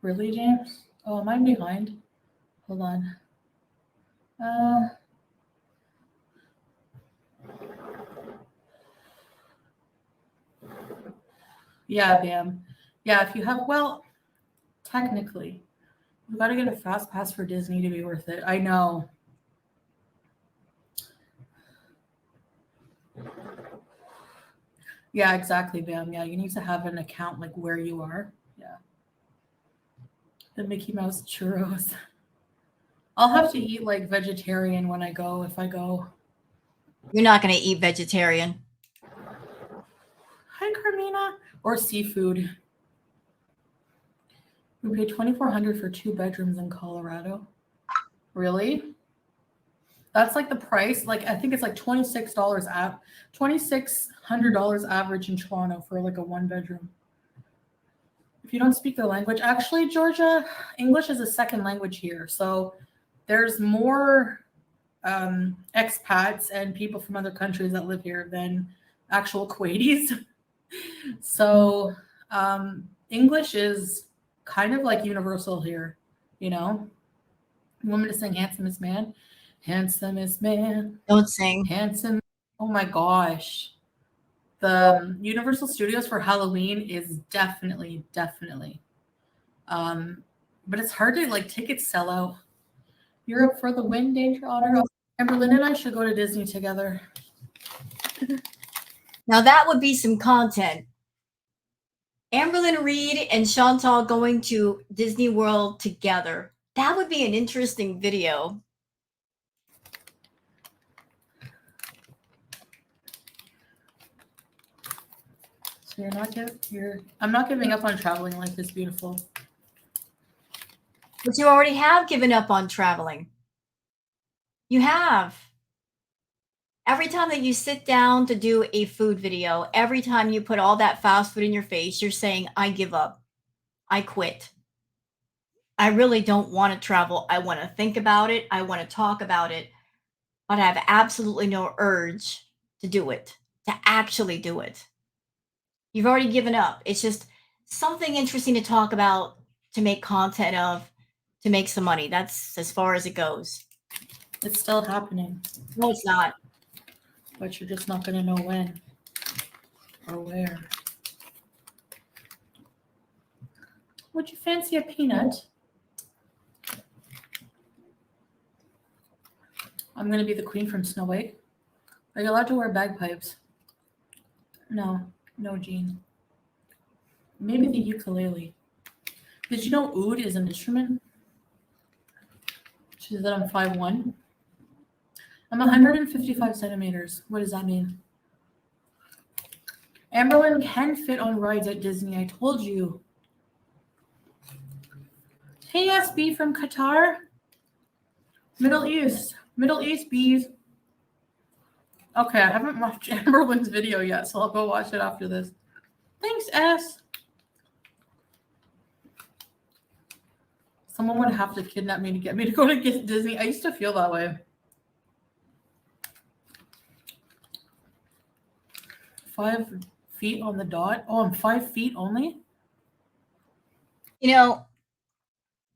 Really, James? Oh, am I behind? Hold on. Yeah, Bam. Yeah, if you have, well, technically, you got to get a fast pass for Disney to be worth it. I know. Yeah, exactly, Bam. Yeah, you need to have an account like where you are. Yeah. The Mickey Mouse churros. I'll have to eat like vegetarian when I go, if I go. You're not going to eat vegetarian. Hi, Carmina. Or seafood. We paid $2,400 for 2 bedrooms in Colorado. Really? That's like the price. Like I think it's like $26 $2,600 average in Toronto for like a 1-bedroom. If you don't speak the language, actually, Georgia, English is a second language here. So there's more expats and people from other countries that live here than actual Kuwaitis. So English is kind of like universal here, you know. You want me to sing Handsomest Man? Handsomest man. Don't sing. Handsome. Oh my gosh. The Universal Studios for Halloween is definitely. But it's hard to like tickets sell out. Europe for the win, Danger Otter. Amberlynn and I should go to Disney together. Now that would be some content. Amberlynn Reed and Chantal going to Disney World together. That would be an interesting video. So I'm not giving up on traveling like this, beautiful. But you already have given up on traveling. You have. Every time that you sit down to do a food video, every time you put all that fast food in your face, you're saying, I give up. I quit. I really don't want to travel. I want to think about it. I want to talk about it. But I have absolutely no urge to do it, to actually do it. You've already given up. It's just something interesting to talk about, to make content of, to make some money. That's as far as it goes. It's still happening. No, it's not. But you're just not going to know when or where. Would you fancy a peanut? I'm going to be the queen from Snow White. Are you allowed to wear bagpipes? No, Jean. Maybe the ukulele. Did you know oud is an instrument? She said I'm 5'1". I'm 155 centimeters. What does that mean? Amberlynn can fit on rides at Disney. I told you. Hey, SB from Qatar. Middle East bees. Okay, I haven't watched Amberlynn's video yet, so I'll go watch it after this. Thanks, S. Someone would have to kidnap me to get me to go to Disney. I used to feel that way. 5 feet on the dot. Oh, I'm 5 feet only? You know,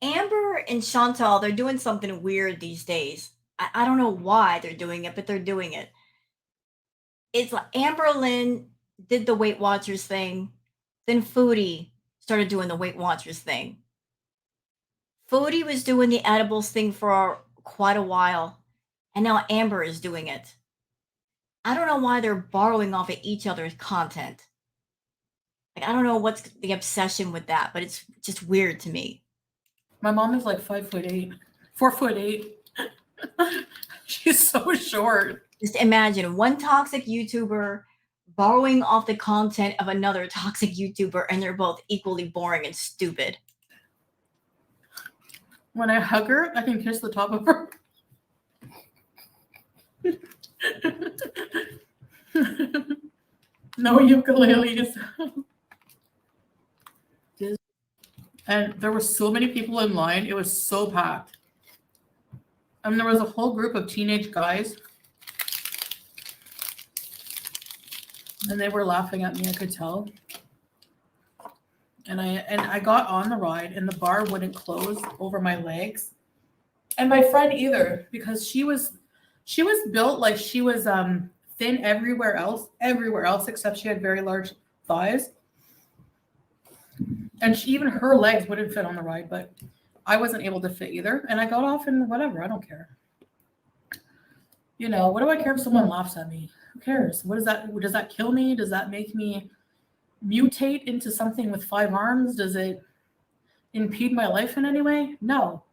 Amber and Chantal, they're doing something weird these days. I don't know why they're doing it, but they're doing it. It's like Amberlynn did the Weight Watchers thing. Then Foodie started doing the Weight Watchers thing. Foodie was doing the edibles thing for quite a while. And now Amber is doing it. I don't know why they're borrowing off of each other's content. Like, I don't know what's the obsession with that, but it's just weird to me. My mom is like 5'8", 4'8". She's so short. Just imagine one toxic YouTuber borrowing off the content of another toxic YouTuber, and they're both equally boring and stupid. When I hug her, I can kiss the top of her. No ukuleles. And there were so many people in line. It was so packed. And there was a whole group of teenage guys. And they were laughing at me, I could tell. And I got on the ride, and the bar wouldn't close over my legs. And my friend either, because she was built like she was thin everywhere else except she had very large thighs. And even her legs wouldn't fit on the ride, but I wasn't able to fit either. And I got off and whatever, I don't care. You know, what do I care if someone laughs at me? Who cares? Does that kill me? Does that make me mutate into something with 5 arms? Does it impede my life in any way? No.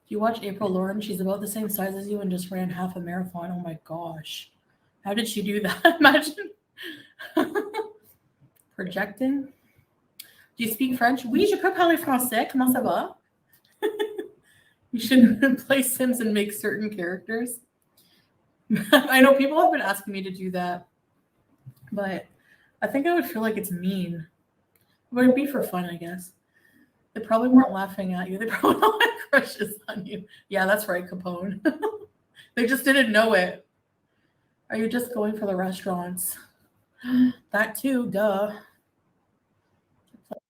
You watch April Lauren, she's about the same size as you and just ran half a marathon. Oh my gosh. How did she do that? Imagine. Projecting. Do you speak French? Oui, je peux parler français. Comment ça va? You should play Sims and make certain characters. I know people have been asking me to do that, but I think I would feel like it's mean. But it'd be for fun, I guess. They probably weren't laughing at you. They probably don't have crushes on you. Yeah, that's right, Capone. They just didn't know it. Are you just going for the restaurants? That too, duh.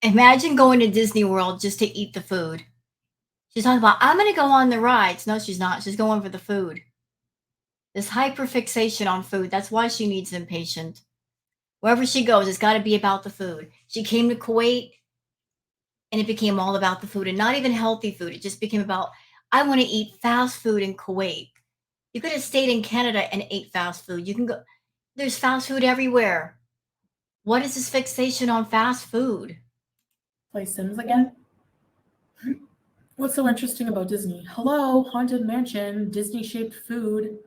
Imagine going to Disney World just to eat the food. She's talking about, I'm going to go on the rides. No, she's not. She's going for the food. This hyperfixation on food, that's why she needs an inpatient. Wherever she goes, it's got to be about the food. She came to Kuwait and it became all about the food and not even healthy food. It just became about, I want to eat fast food in Kuwait. You could have stayed in Canada and ate fast food. You can go, there's fast food everywhere. What is this fixation on fast food? Play Sims again? What's so interesting about Disney? Hello, Haunted Mansion, Disney shaped food.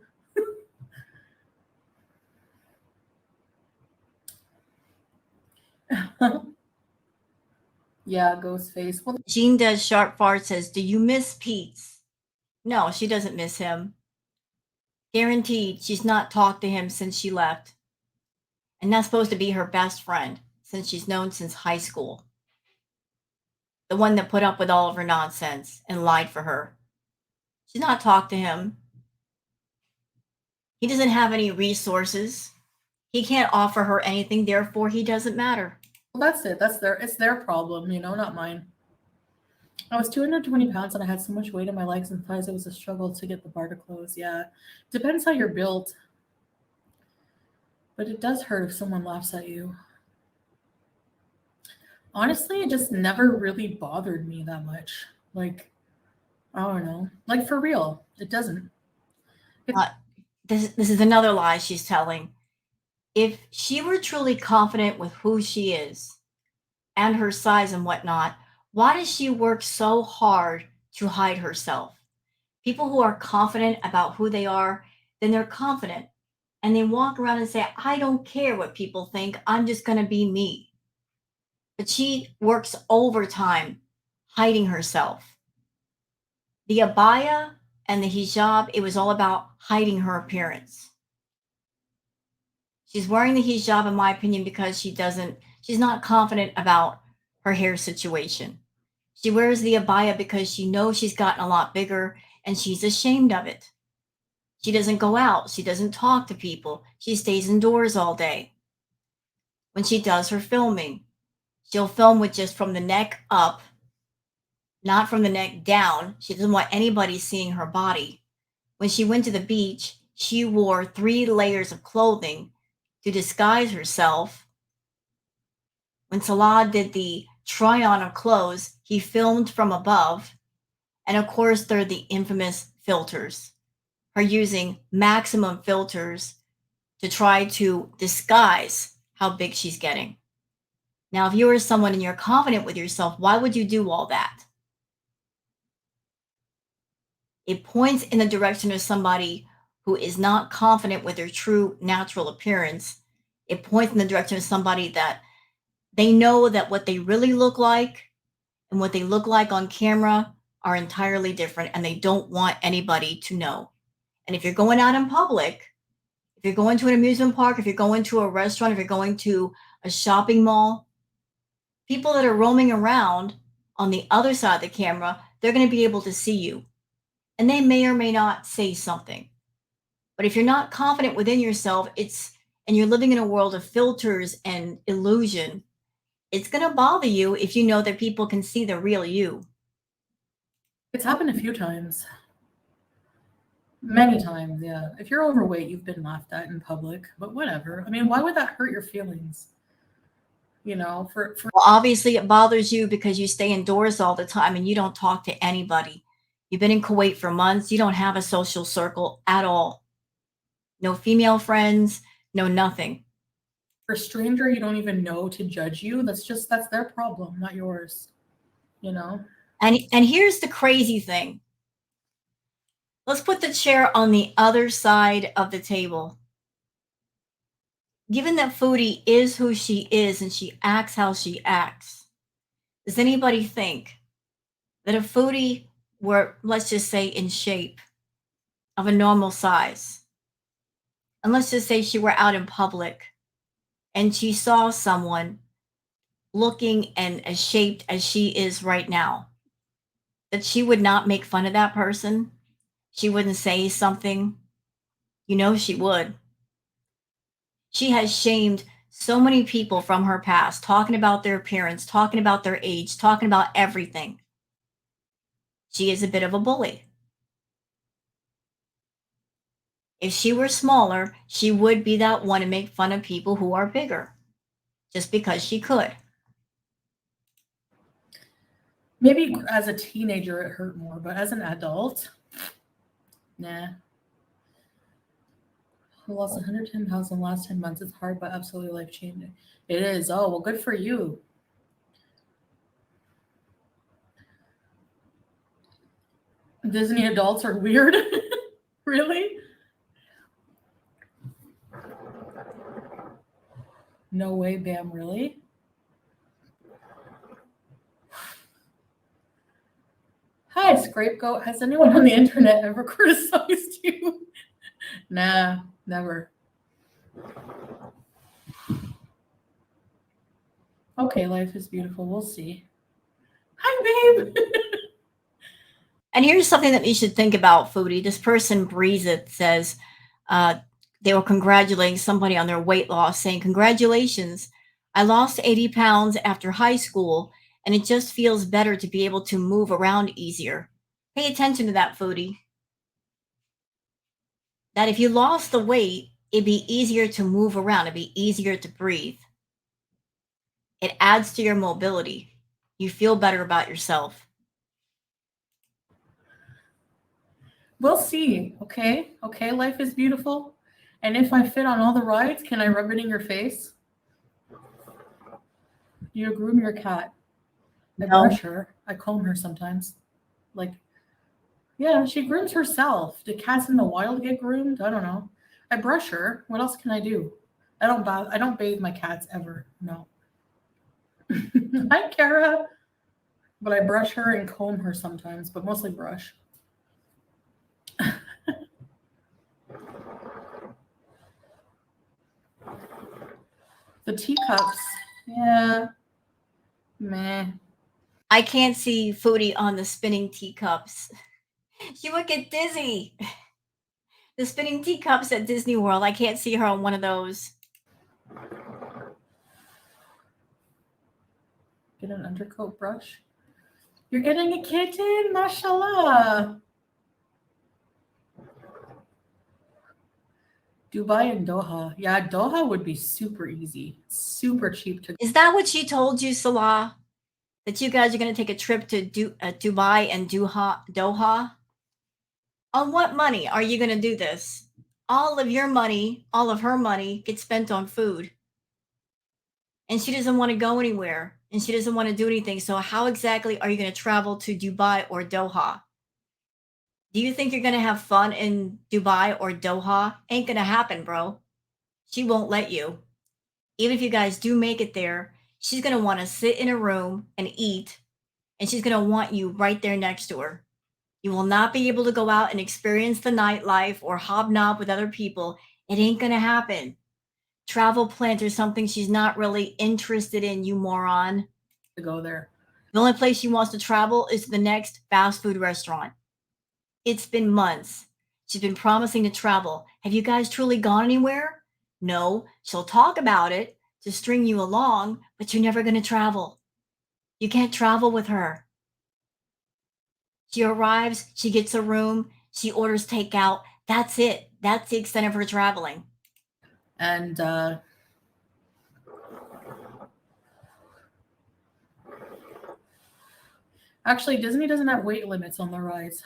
Yeah, Ghostface. Well, Jean does sharp fart says, do you miss Pete's? No, she doesn't miss him. Guaranteed, she's not talked to him since she left. And that's supposed to be her best friend since she's known since high school. The one that put up with all of her nonsense and lied for her. She's not talked to him. He doesn't have any resources. He can't offer her anything, therefore he doesn't matter. that's it. It's their problem, not mine. I was 220 pounds and I had so much weight in my legs and thighs it was a struggle to get the bar to close. Yeah. Depends how you're built. But it does hurt if someone laughs at you. Honestly, it just never really bothered me that much. Like, I don't know. Like for real. It doesn't. This is another lie she's telling. If she were truly confident with who she is and her size and whatnot, why does she work so hard to hide herself? People who are confident about who they are, then they're confident and they walk around and say, I don't care what people think, I'm just going to be me. But she works overtime hiding herself. The abaya and the hijab, it was all about hiding her appearance. She's wearing the hijab, in my opinion, because she's not confident about her hair situation. She wears the abaya because she knows she's gotten a lot bigger and she's ashamed of it. She doesn't go out. She doesn't talk to people. She stays indoors all day. When she does her filming, she'll film with just from the neck up, not from the neck down. She doesn't want anybody seeing her body. When she went to the beach, she wore 3 layers of clothing to disguise herself. When Salah did the try on of clothes, he filmed from above. And of course, there are the infamous filters. Her using maximum filters to try to disguise how big she's getting. Now, if you are someone and you're confident with yourself, why would you do all that? It points in the direction of somebody who is not confident with their true natural appearance. It points in the direction of somebody that they know that what they really look like and what they look like on camera are entirely different, and they don't want anybody to know. And if you're going out in public, if you're going to an amusement park, if you're going to a restaurant, if you're going to a shopping mall, people that are roaming around on the other side of the camera, they're going to be able to see you. And they may or may not say something. But if you're not confident within yourself, and you're living in a world of filters and illusion, it's going to bother you if you know that people can see the real you. It's happened a few times. Many times, yeah. If you're overweight, you've been laughed at in public, but whatever. I mean, why would that hurt your feelings? Well, obviously it bothers you because you stay indoors all the time and you don't talk to anybody. You've been in Kuwait for months. You don't have a social circle at all. No female friends, no nothing. for a stranger you don't even know to judge you, that's their problem, not yours. And here's the crazy thing. Let's put the chair on the other side of the table. Given that Foodie is who she is and she acts how she acts, does anybody think that if Foodie were, let's just say, in shape of a normal size, and let's just say she were out in public and she saw someone looking and as shaped as she is right now, that she would not make fun of that person? She wouldn't say something? You know she would. She has shamed so many people from her past, talking about their appearance, talking about their age, talking about everything. She is a bit of a bully. If she were smaller, she would be that one to make fun of people who are bigger just because she could. Maybe as a teenager it hurt more, but as an adult, nah. I lost 110 pounds in the last 10 months. It's hard, but absolutely life changing. It is. Oh, well, good for you. Disney adults are weird. Really? No way, Bam, really? Hi, Scapegoat. Has anyone on the internet ever criticized you? Nah, never. Okay, life is beautiful. We'll see. Hi, babe. And here's something that you should think about, Foodie. This person, Breeze It, says uh, they were congratulating somebody on their weight loss, saying, "Congratulations, I lost 80 pounds after high school, and it just feels better to be able to move around easier." Pay attention to that, Foodie. That if you lost the weight, it'd be easier to move around, it'd be easier to breathe. It adds to your mobility. You feel better about yourself. We'll see. Okay. Okay. Life is beautiful. And if I fit on all the rides, can I rub it in your face? You groom your cat. I No. brush her. I comb her sometimes. Like, yeah, she grooms herself. Do cats in the wild get groomed? I don't know. I brush her. What else can I do? I don't bathe my cats ever. No. Hi, Kara. But I brush her and comb her sometimes, but mostly brush. The teacups. Yeah. Meh. I can't see Foodie on the spinning teacups. She would get dizzy. The spinning teacups at Disney World, I can't see her on one of those. Get an undercoat brush. You're getting a kitten, mashallah. Dubai and Doha. Yeah, Doha would be super easy, super cheap to. Is that what she told you, Salah? That you guys are going to take a trip to Dubai and Doha? On what money are you going to do this? All of your money, all of her money gets spent on food. And she doesn't want to go anywhere. And she doesn't want to do anything. So how exactly are you going to travel to Dubai or Doha? Do you think you're going to have fun in Dubai or Doha? Ain't going to happen, bro. She won't let you. Even if you guys do make it there, she's going to want to sit in a room and eat, and she's going to want you right there next to her. You will not be able to go out and experience the nightlife or hobnob with other people. It ain't going to happen. Travel plans are something she's not really interested in, you moron. To go there. The only place she wants to travel is the next fast food restaurant. It's been months. She's been promising to travel. Have you guys truly gone anywhere? No. She'll talk about it to string you along, but you're never going to travel. You can't travel with her. She arrives, she gets a room, she orders takeout. That's it. That's the extent of her traveling. And actually, Disney doesn't have weight limits on the rides.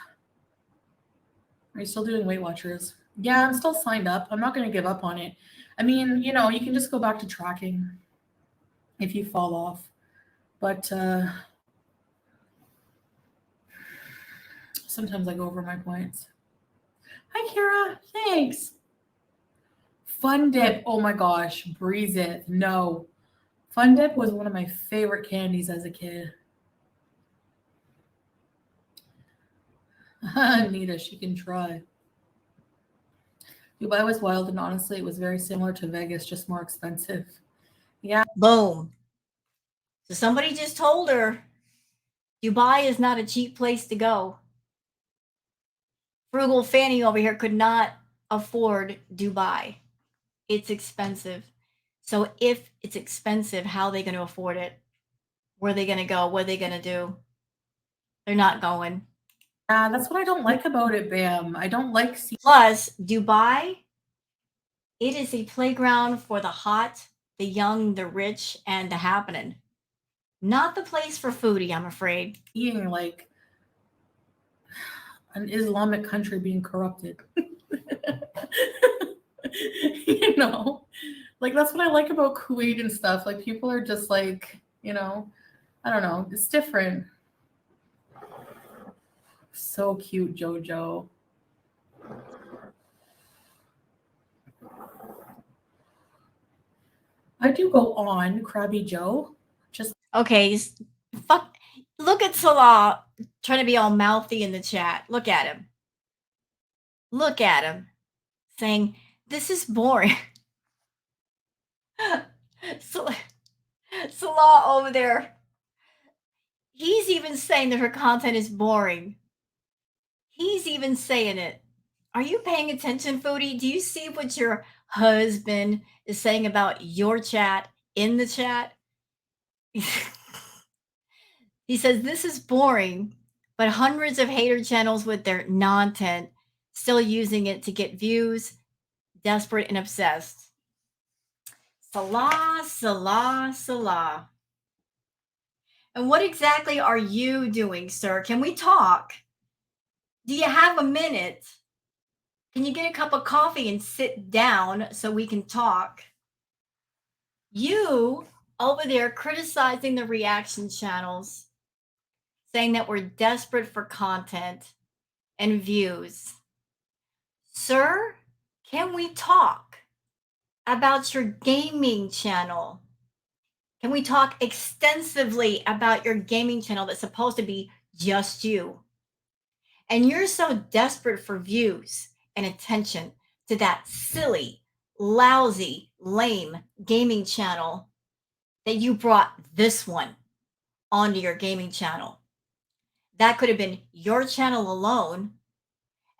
Are you still doing Weight Watchers? Yeah, I'm still signed up. I'm not going to give up on it. I mean, you know, you can just go back to tracking if you fall off. But sometimes I go over my points. Hi, Kara. Thanks. Fun Dip. Oh my gosh. Breeze It. No. Fun Dip was one of my favorite candies as a kid. Nita, she can try. Dubai was wild, and honestly, it was very similar to Vegas, just more expensive. Yeah. Boom. So somebody just told her Dubai is not a cheap place to go. Frugal Fanny over here could not afford Dubai. It's expensive. So if it's expensive, how are they going to afford it? Where are they going to go? What are they going to do? They're not going. Yeah, that's what I don't like about it, Bam. I don't like seeing. Plus, Dubai, it is a playground for the hot, the young, the rich, and the happening. Not the place for foodie, I'm afraid. Like an Islamic country being corrupted. you know, like that's what I like about Kuwait and stuff. Like people are just like, I don't know, it's different. So cute, Jojo. I do go on, Krabby Joe. Just Okay, fuck. Look at Salah trying to be all mouthy in the chat. Look at him. Look at him saying, "This is boring." Salah, Salah over there. He's even saying that her content is boring. He's even saying it. Are you paying attention, Foodie? Do you see what your husband is saying about your chat in the chat? He says, this is boring, but hundreds of hater channels with their non-tent still using it to get views, desperate and obsessed. Salah, Salah, Salah. And what exactly are you doing, sir? Can we talk? Do you have a minute? Can you get a cup of coffee and sit down so we can talk? You over there criticizing the reaction channels, saying that we're desperate for content and views. Sir, can we talk about your gaming channel? Can we talk extensively about your gaming channel that's supposed to be just you? And you're so desperate for views and attention to that silly, lousy, lame gaming channel that you brought this one onto your gaming channel. That could have been your channel alone,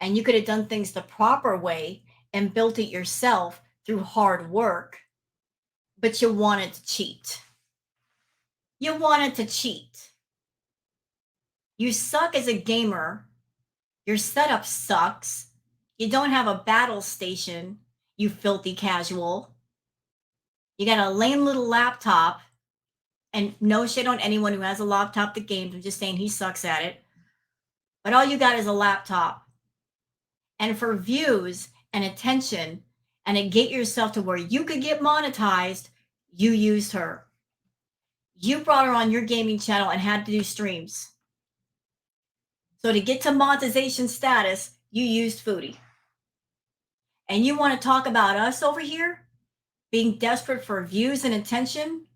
and you could have done things the proper way and built it yourself through hard work, but you wanted to cheat. You wanted to cheat. You suck as a gamer. Your setup sucks. You don't have a battle station, you filthy casual. You got a lame little laptop, and no shit on anyone who has a laptop that games. I'm just saying he sucks at it. But all you got is a laptop. And for views and attention and to get yourself to where you could get monetized, you used her. You brought her on your gaming channel and had to do streams. So to get to monetization status, you used Foodie. And you want to talk about us over here being desperate for views and attention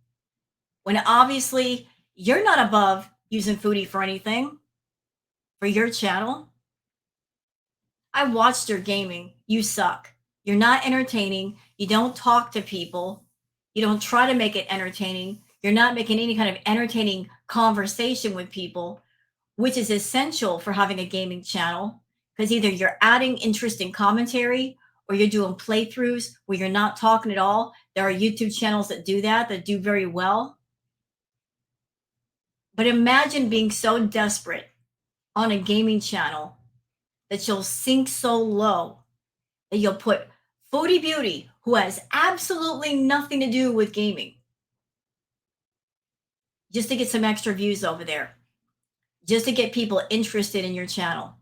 when obviously you're not above using Foodie for anything for your channel? I watched your gaming. You suck. You're not entertaining. You don't talk to people. You don't try to make it entertaining. You're not making any kind of entertaining conversation with people, which is essential for having a gaming channel, because either you're adding interesting commentary or you're doing playthroughs where you're not talking at all. There are YouTube channels that do that do very well. But imagine being so desperate on a gaming channel that you'll sink so low that you'll put Foodie Beauty, who has absolutely nothing to do with gaming, just to get some extra views over there, just to get people interested in your channel.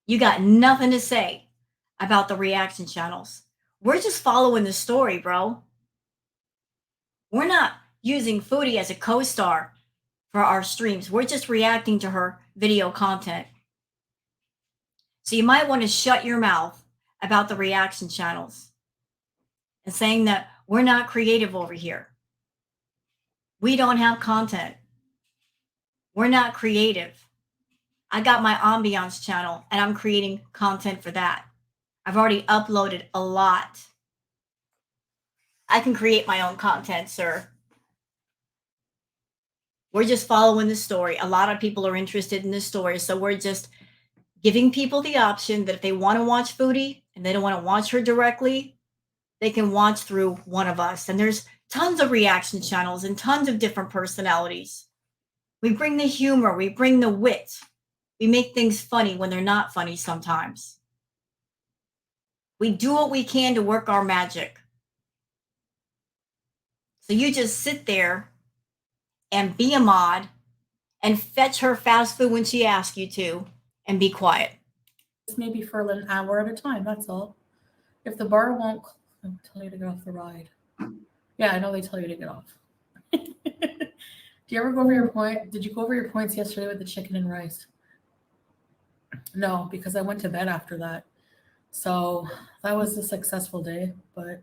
You got nothing to say about the reaction channels. We're just following the story, bro. We're not using Foodie as a co-star for our streams. We're just reacting to her video content. So you might want to shut your mouth about the reaction channels and saying that we're not creative over here. We don't have content. We're not creative. I got my ambiance channel and I'm creating content for that. I've already uploaded a lot. I can create my own content, sir. We're just following the story. A lot of people are interested in this story, so we're just giving people the option that if they want to watch Foodie and they don't want to watch her directly, they can watch through one of us. And there's tons of reaction channels and tons of different personalities. We bring the humor, we bring the wit, We make things funny when they're not funny sometimes. We do what we can to work our magic. So you just sit there and be a mod and fetch her fast food when she asks you to and be quiet. Maybe for an hour at a time, that's all. If the bar won't tell you to get off the ride. Yeah, I know they tell you to get off. Do you ever go over your point? Did you go over your points yesterday with the chicken and rice? No, because I went to bed after that. So that was a successful day. But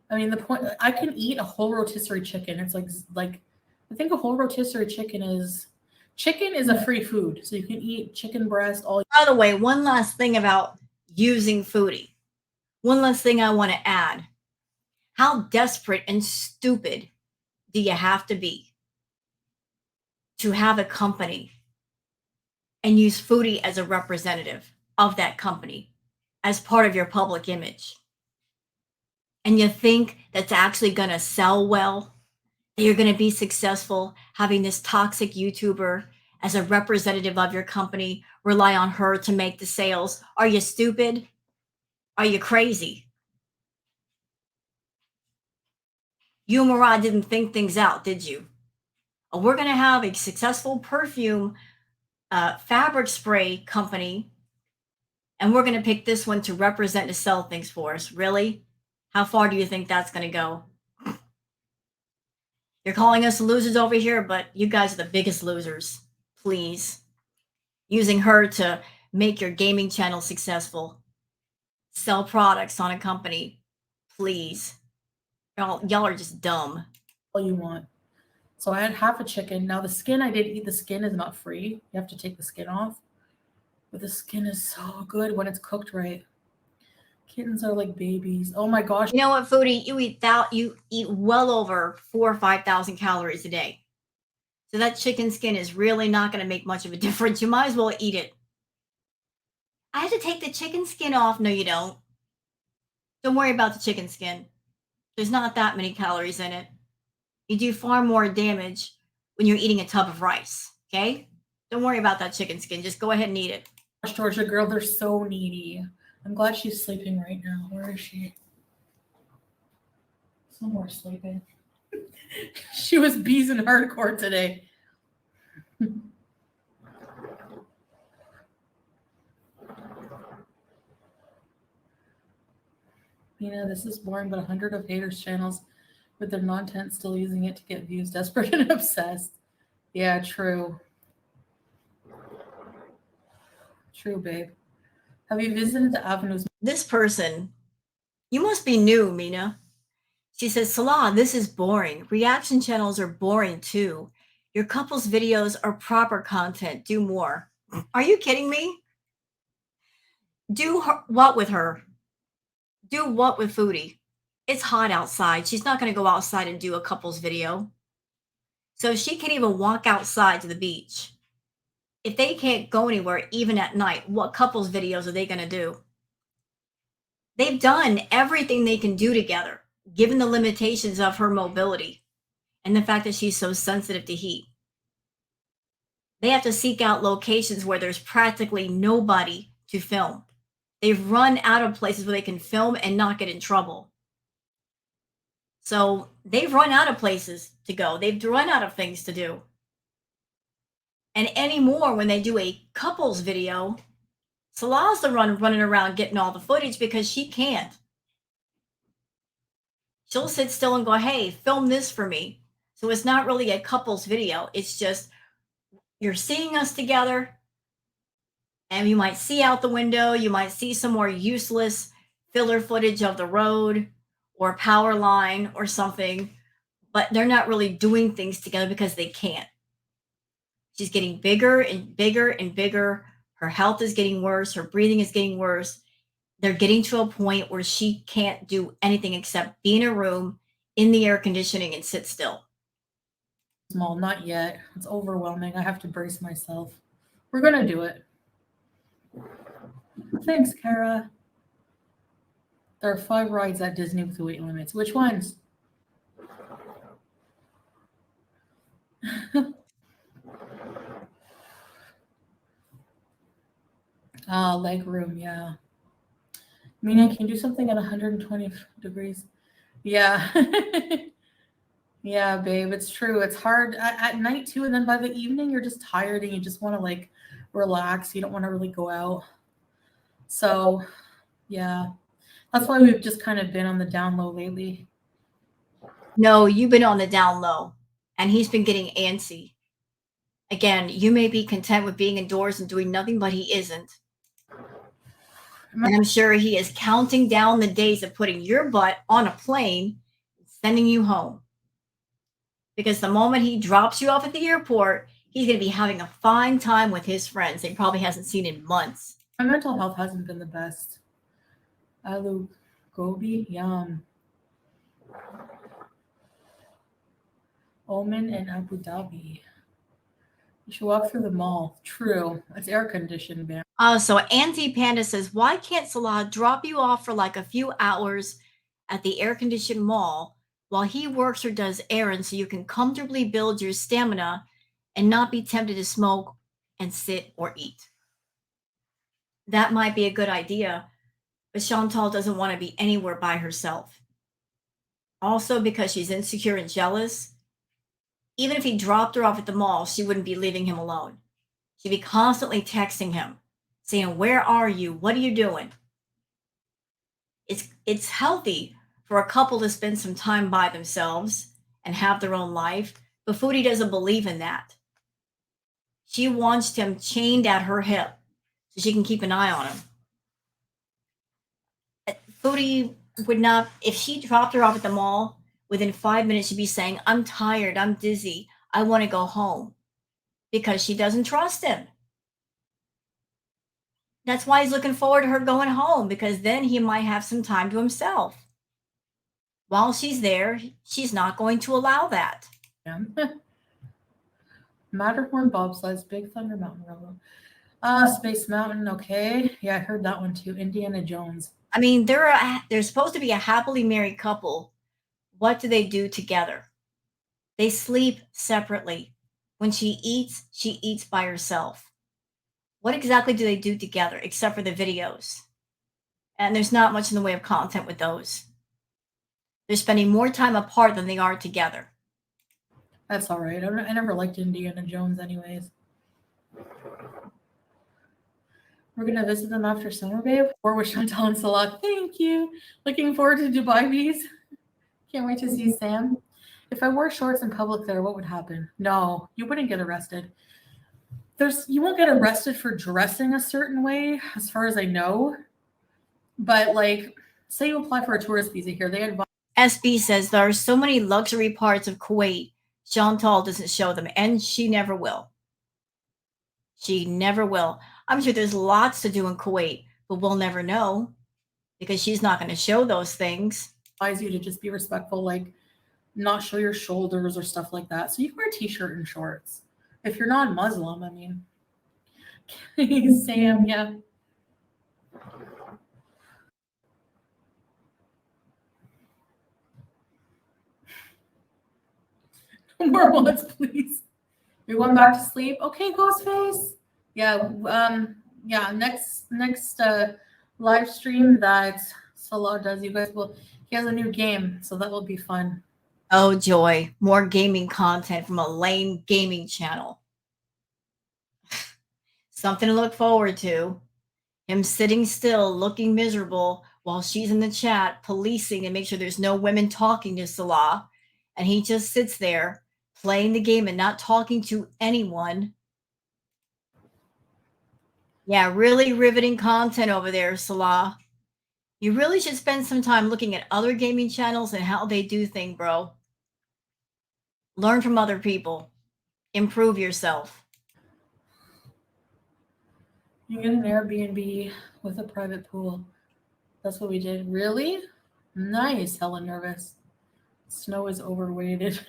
I mean, the point, I can eat a whole rotisserie chicken. It's like I think a whole rotisserie chicken is a free food. So you can eat chicken breast all. By the way, one last thing about using foodie. One last thing I want to add. How desperate and stupid do you have to be to have a company and use foodie as a representative of that company as part of your public image? And you think that's actually going to sell well? That you're going to be successful having this toxic YouTuber as a representative of your company, rely on her to make the sales? Are you stupid? Are you crazy? You and Murad didn't think things out, did you? Oh, we're going to have a successful perfume fabric spray company, and we're going to pick this one to represent to sell things for us. Really? How far do you think that's going to go? You're calling us losers over here, but you guys are the biggest losers. Please. Using her to make your gaming channel successful. Sell products on a company. Please. Y'all are just dumb. All you want. So I had half a chicken. Now the skin, I did eat. The skin is not free. You have to take the skin off. But the skin is so good when it's cooked right. Kittens are like babies. Oh my gosh. You know what, foodie? You eat well over 4,000 or 5,000 calories a day. So that chicken skin is really not going to make much of a difference. You might as well eat it. I had to take the chicken skin off. No, you don't. Don't worry about the chicken skin. There's not that many calories in it. You do far more damage when you're eating a tub of rice, okay? Don't worry about that chicken skin. Just go ahead and eat it. Georgia girl, they're so needy. I'm glad she's sleeping right now. Where is she? Somewhere sleeping. She was bees in hardcore today. This is boring, but 100 of haters' channels with their content still using it to get views, desperate and obsessed. Yeah, true. True, babe. Have you visited the avenues? This person, you must be new, Mina. She says, Salah, this is boring. Reaction channels are boring too. Your couple's videos are proper content. Do more. Are you kidding me? Do what with her? Do what with Foodie? It's hot outside. She's not going to go outside and do a couple's video. So she can't even walk outside to the beach. If they can't go anywhere, even at night, what couple's videos are they going to do? They've done everything they can do together, given the limitations of her mobility and the fact that she's so sensitive to heat. They have to seek out locations where there's practically nobody to film. They've run out of places where they can film and not get in trouble. So they've run out of places to go. They've run out of things to do. And anymore, when they do a couples video, Salah's the one running around getting all the footage because she can't. She'll sit still and go, hey, film this for me. So it's not really a couples video. It's just you're seeing us together, and you might see out the window. You might see some more useless filler footage of the road or power line or something, but they're not really doing things together because they can't. She's getting bigger and bigger and bigger. Her health is getting worse. Her breathing is getting worse. They're getting to a point where she can't do anything except be in a room in the air conditioning and sit still. Small, not yet. It's overwhelming. I have to brace myself. We're going to do it. Thanks, Kara. There are 5 rides at Disney with weight limits. Which ones? leg room, yeah. Meaning I can do something at 120 degrees. Yeah. Yeah, babe, it's true. It's hard at night too, and then by the evening you're just tired and you just want to like relax. You don't want to really go out. So, yeah. That's why we've just kind of been on the down low lately. No, you've been on the down low, and he's been getting antsy. Again, you may be content with being indoors and doing nothing, but he isn't. And I'm sure he is counting down the days of putting your butt on a plane and sending you home. Because the moment he drops you off at the airport, he's going to be having a fine time with his friends they probably hasn't seen in months. My mental health hasn't been the best. Alu gobi, yum. Oman and Abu Dhabi. You should walk through the mall. True. It's air conditioned, man. So Auntie Panda says, why can't Salah drop you off for like a few hours at the air conditioned mall while he works or does errands so you can comfortably build your stamina and not be tempted to smoke and sit or eat? That might be a good idea, but Chantal doesn't want to be anywhere by herself. Also, because she's insecure and jealous, even if he dropped her off at the mall, she wouldn't be leaving him alone. She'd be constantly texting him, saying, "Where are you? What are you doing?" It's healthy for a couple to spend some time by themselves and have their own life, but Foodie doesn't believe in that. She wants him chained at her hip so she can keep an eye on him. Foodie would not, if she dropped her off at the mall, within 5 minutes she'd be saying, "I'm tired, I'm dizzy, I want to go home," because she doesn't trust him. That's why he's looking forward to her going home, because then he might have some time to himself. While she's there, she's not going to allow that. Yeah. Matterhorn bobsleds, Big Thunder Mountain Railroad. Space Mountain, okay. Yeah, I heard that one too. Indiana Jones. I mean, they're supposed to be a happily married couple. What do they do together? They sleep separately. When she eats by herself. What exactly do they do together except for the videos? And there's not much in the way of content with those. They're spending more time apart than they are together. That's all right. I never liked Indiana Jones, anyways. We're gonna visit them after summer, babe. Or with Chantal and Salah. Thank you. Looking forward to Dubai bees. Can't wait to see Sam. If I wore shorts in public there, what would happen? No, you wouldn't get arrested. You won't get arrested for dressing a certain way, as far as I know. But like, say you apply for a tourist visa here, they advise. SB says there are so many luxury parts of Kuwait. Chantal doesn't show them, and she never will. She never will. I'm sure there's lots to do in Kuwait, but we'll never know because she's not going to show those things. Advise you to just be respectful, like not show your shoulders or stuff like that. So you can wear a t-shirt and shorts. If you're not Muslim, I mean. Sam, yeah. No more mods, please. You're going back to sleep? Okay, Ghostface. Yeah, yeah, next live stream that Salah does, you guys will, he has a new game, so that will be fun. Oh joy, more gaming content from a lame gaming channel. Something to look forward to. Him sitting still, looking miserable while she's in the chat, policing to make sure there's no women talking to Salah. And he just sits there playing the game and not talking to anyone. Yeah, really riveting content over there, Salah. You really should spend some time looking at other gaming channels and how they do things, bro. Learn from other people. Improve yourself. You get an Airbnb with a private pool. That's what we did. Really? Nice. Hella nervous. Snow is overweighted.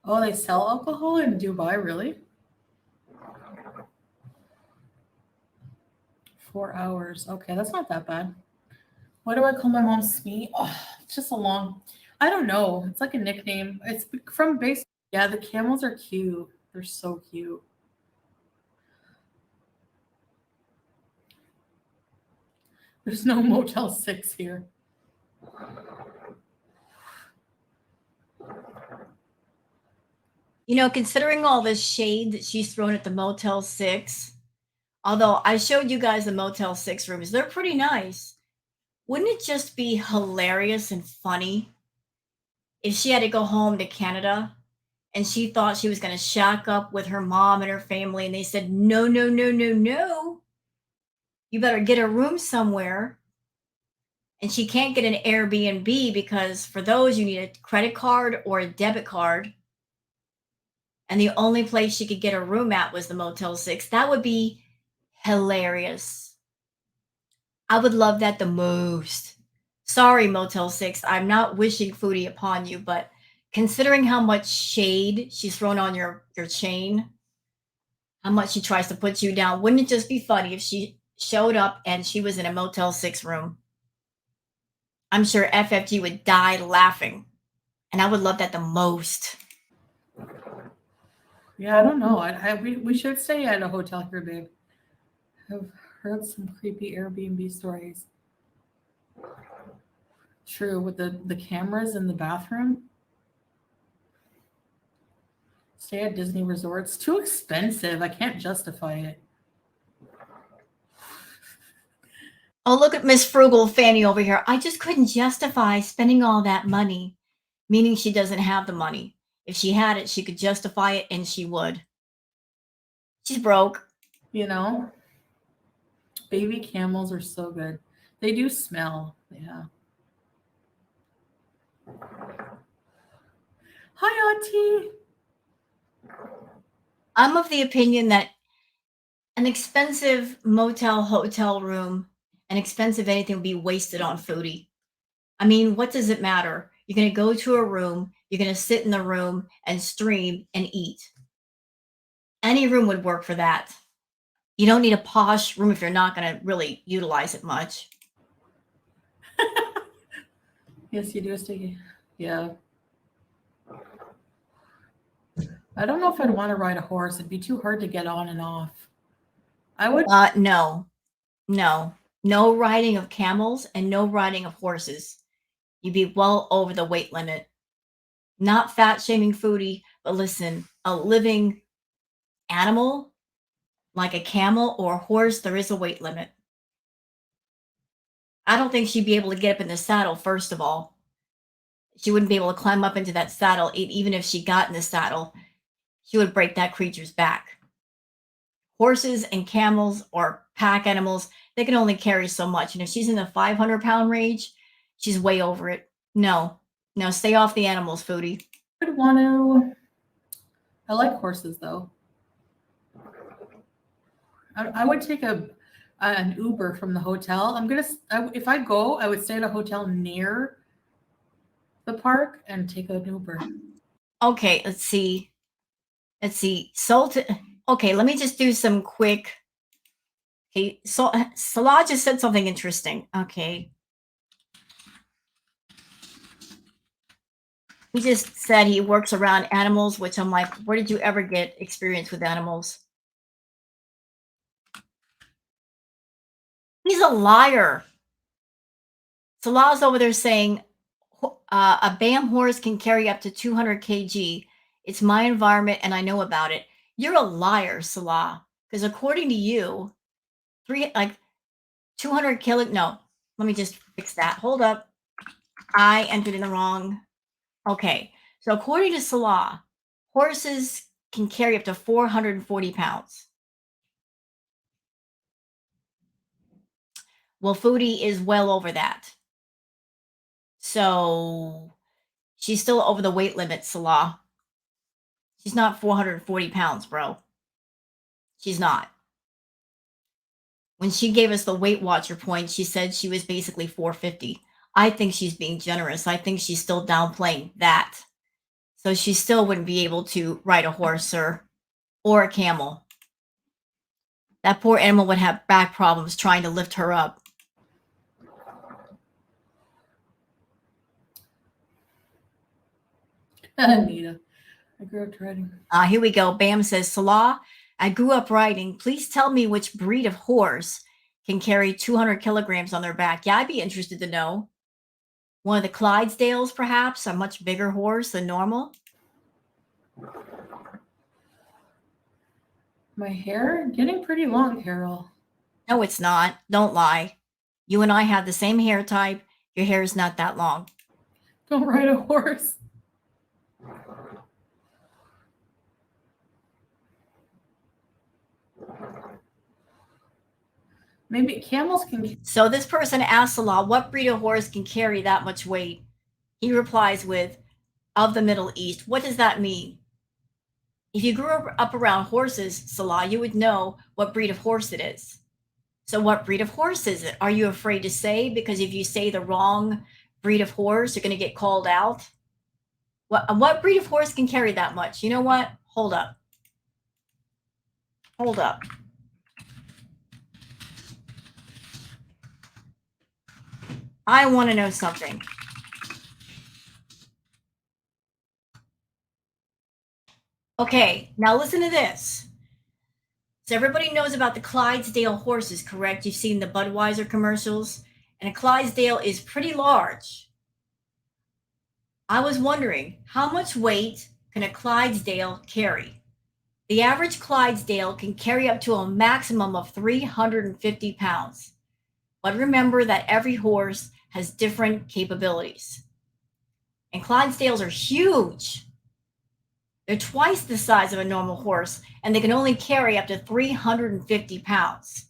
Oh, they sell alcohol in Dubai, really? 4 hours. Okay, that's not that bad. What do I call my mom? Smee? Oh, it's just a long. I don't know. It's like a nickname. It's from base. Yeah, the camels are cute. They're so cute. There's no Motel 6 here. You know, considering all the shade that she's thrown at the Motel 6, although I showed you guys the Motel 6 rooms, they're pretty nice. Wouldn't it just be hilarious and funny if she had to go home to Canada and she thought she was going to shack up with her mom and her family, and they said, no, no, no, no, no. You better get a room somewhere. And she can't get an Airbnb because for those, you need a credit card or a debit card. And the only place she could get a room at was the Motel 6. That would be hilarious. I would love that the most. Sorry, Motel 6. I'm not wishing foodie upon you, but considering how much shade she's thrown on your chain, how much she tries to put you down, wouldn't it just be funny if she showed up and she was in a Motel 6 room? I'm sure FFG would die laughing. And I would love that the most. Yeah, I don't know. We should stay at a hotel here, babe. I've heard some creepy Airbnb stories. True, with the cameras in the bathroom. Stay at Disney resorts. Too expensive. I can't justify it. Oh, look at Miss Frugal Fanny over here. I just couldn't justify spending all that money, meaning she doesn't have the money. If she had it, she could justify it and she would. She's broke. You know, baby camels are so good. They do smell. Yeah. Hi, Auntie. I'm of the opinion that an expensive motel, hotel room, an expensive anything would be wasted on foodie. I mean, what does it matter? You're going to go to a room, you're going to sit in the room and stream and eat. Any room would work for that. You don't need a posh room if you're not going to really utilize it much. Yes, you do stay. Yeah. I don't know if I'd want to ride a horse. It'd be too hard to get on and off. I would. No, no, no riding of camels and no riding of horses. You'd be well over the weight limit. Not fat shaming foodie, but listen, a living animal like a camel or a horse, there is a weight limit. I don't think she'd be able to get up in the saddle, first of all. She wouldn't be able to climb up into that saddle. Even if she got in the saddle, she would break that creature's back. Horses and camels or pack animals, they can only carry so much. And if she's in the 500-pound range, she's way over it. No, no, stay off the animals, foodie. I would want to. I like horses though. I would take an Uber from the hotel. If I go, I would stay at a hotel near the park and take an Uber. Okay, let's see. Salt. Okay, let me just do some quick. Okay, so Salah just said something interesting. Okay. He just said he works around animals, which I'm like, where did you ever get experience with animals? He's a liar. Salah's over there saying a BAM horse can carry up to 200 kg. It's my environment and I know about it. You're a liar, Salah. Because according to you, 200 kilo. No, let me just fix that. Hold up. I entered in the wrong. Okay. So according to Salah, horses can carry up to 440 pounds. Well, Foodie is well over that. So she's still over the weight limit, Salah. She's not 440 pounds, bro. She's not. When she gave us the Weight Watcher point, she said she was basically 450. I think she's being generous. I think she's still downplaying that. So she still wouldn't be able to ride a horse, sir, or a camel. That poor animal would have back problems trying to lift her up. Anita. I grew up riding. Here we go. Bam says, Salah, I grew up riding. Please tell me which breed of horse can carry 200 kilograms on their back. Yeah, I'd be interested to know. One of the Clydesdales, perhaps, a much bigger horse than normal. My hair getting pretty long, Carol. No, it's not. Don't lie. You and I have the same hair type. Your hair is not that long. Don't ride a horse. Maybe camels can. So this person asked Salah, what breed of horse can carry that much weight? He replies with, of the Middle East. What does that mean? If you grew up around horses, Salah, you would know what breed of horse it is. So what breed of horse is it? Are you afraid to say? Because if you say the wrong breed of horse, you're going to get called out. What breed of horse can carry that much? You know what? Hold up. Hold up. I want to know something. Okay, now listen to this. So everybody knows about the Clydesdale horses, correct? You've seen the Budweiser commercials, and a Clydesdale is pretty large. I was wondering, how much weight can a Clydesdale carry? The average Clydesdale can carry up to a maximum of 350 pounds. But remember that every horse has different capabilities. And Clydesdales are huge. They're twice the size of a normal horse, and they can only carry up to 350 pounds.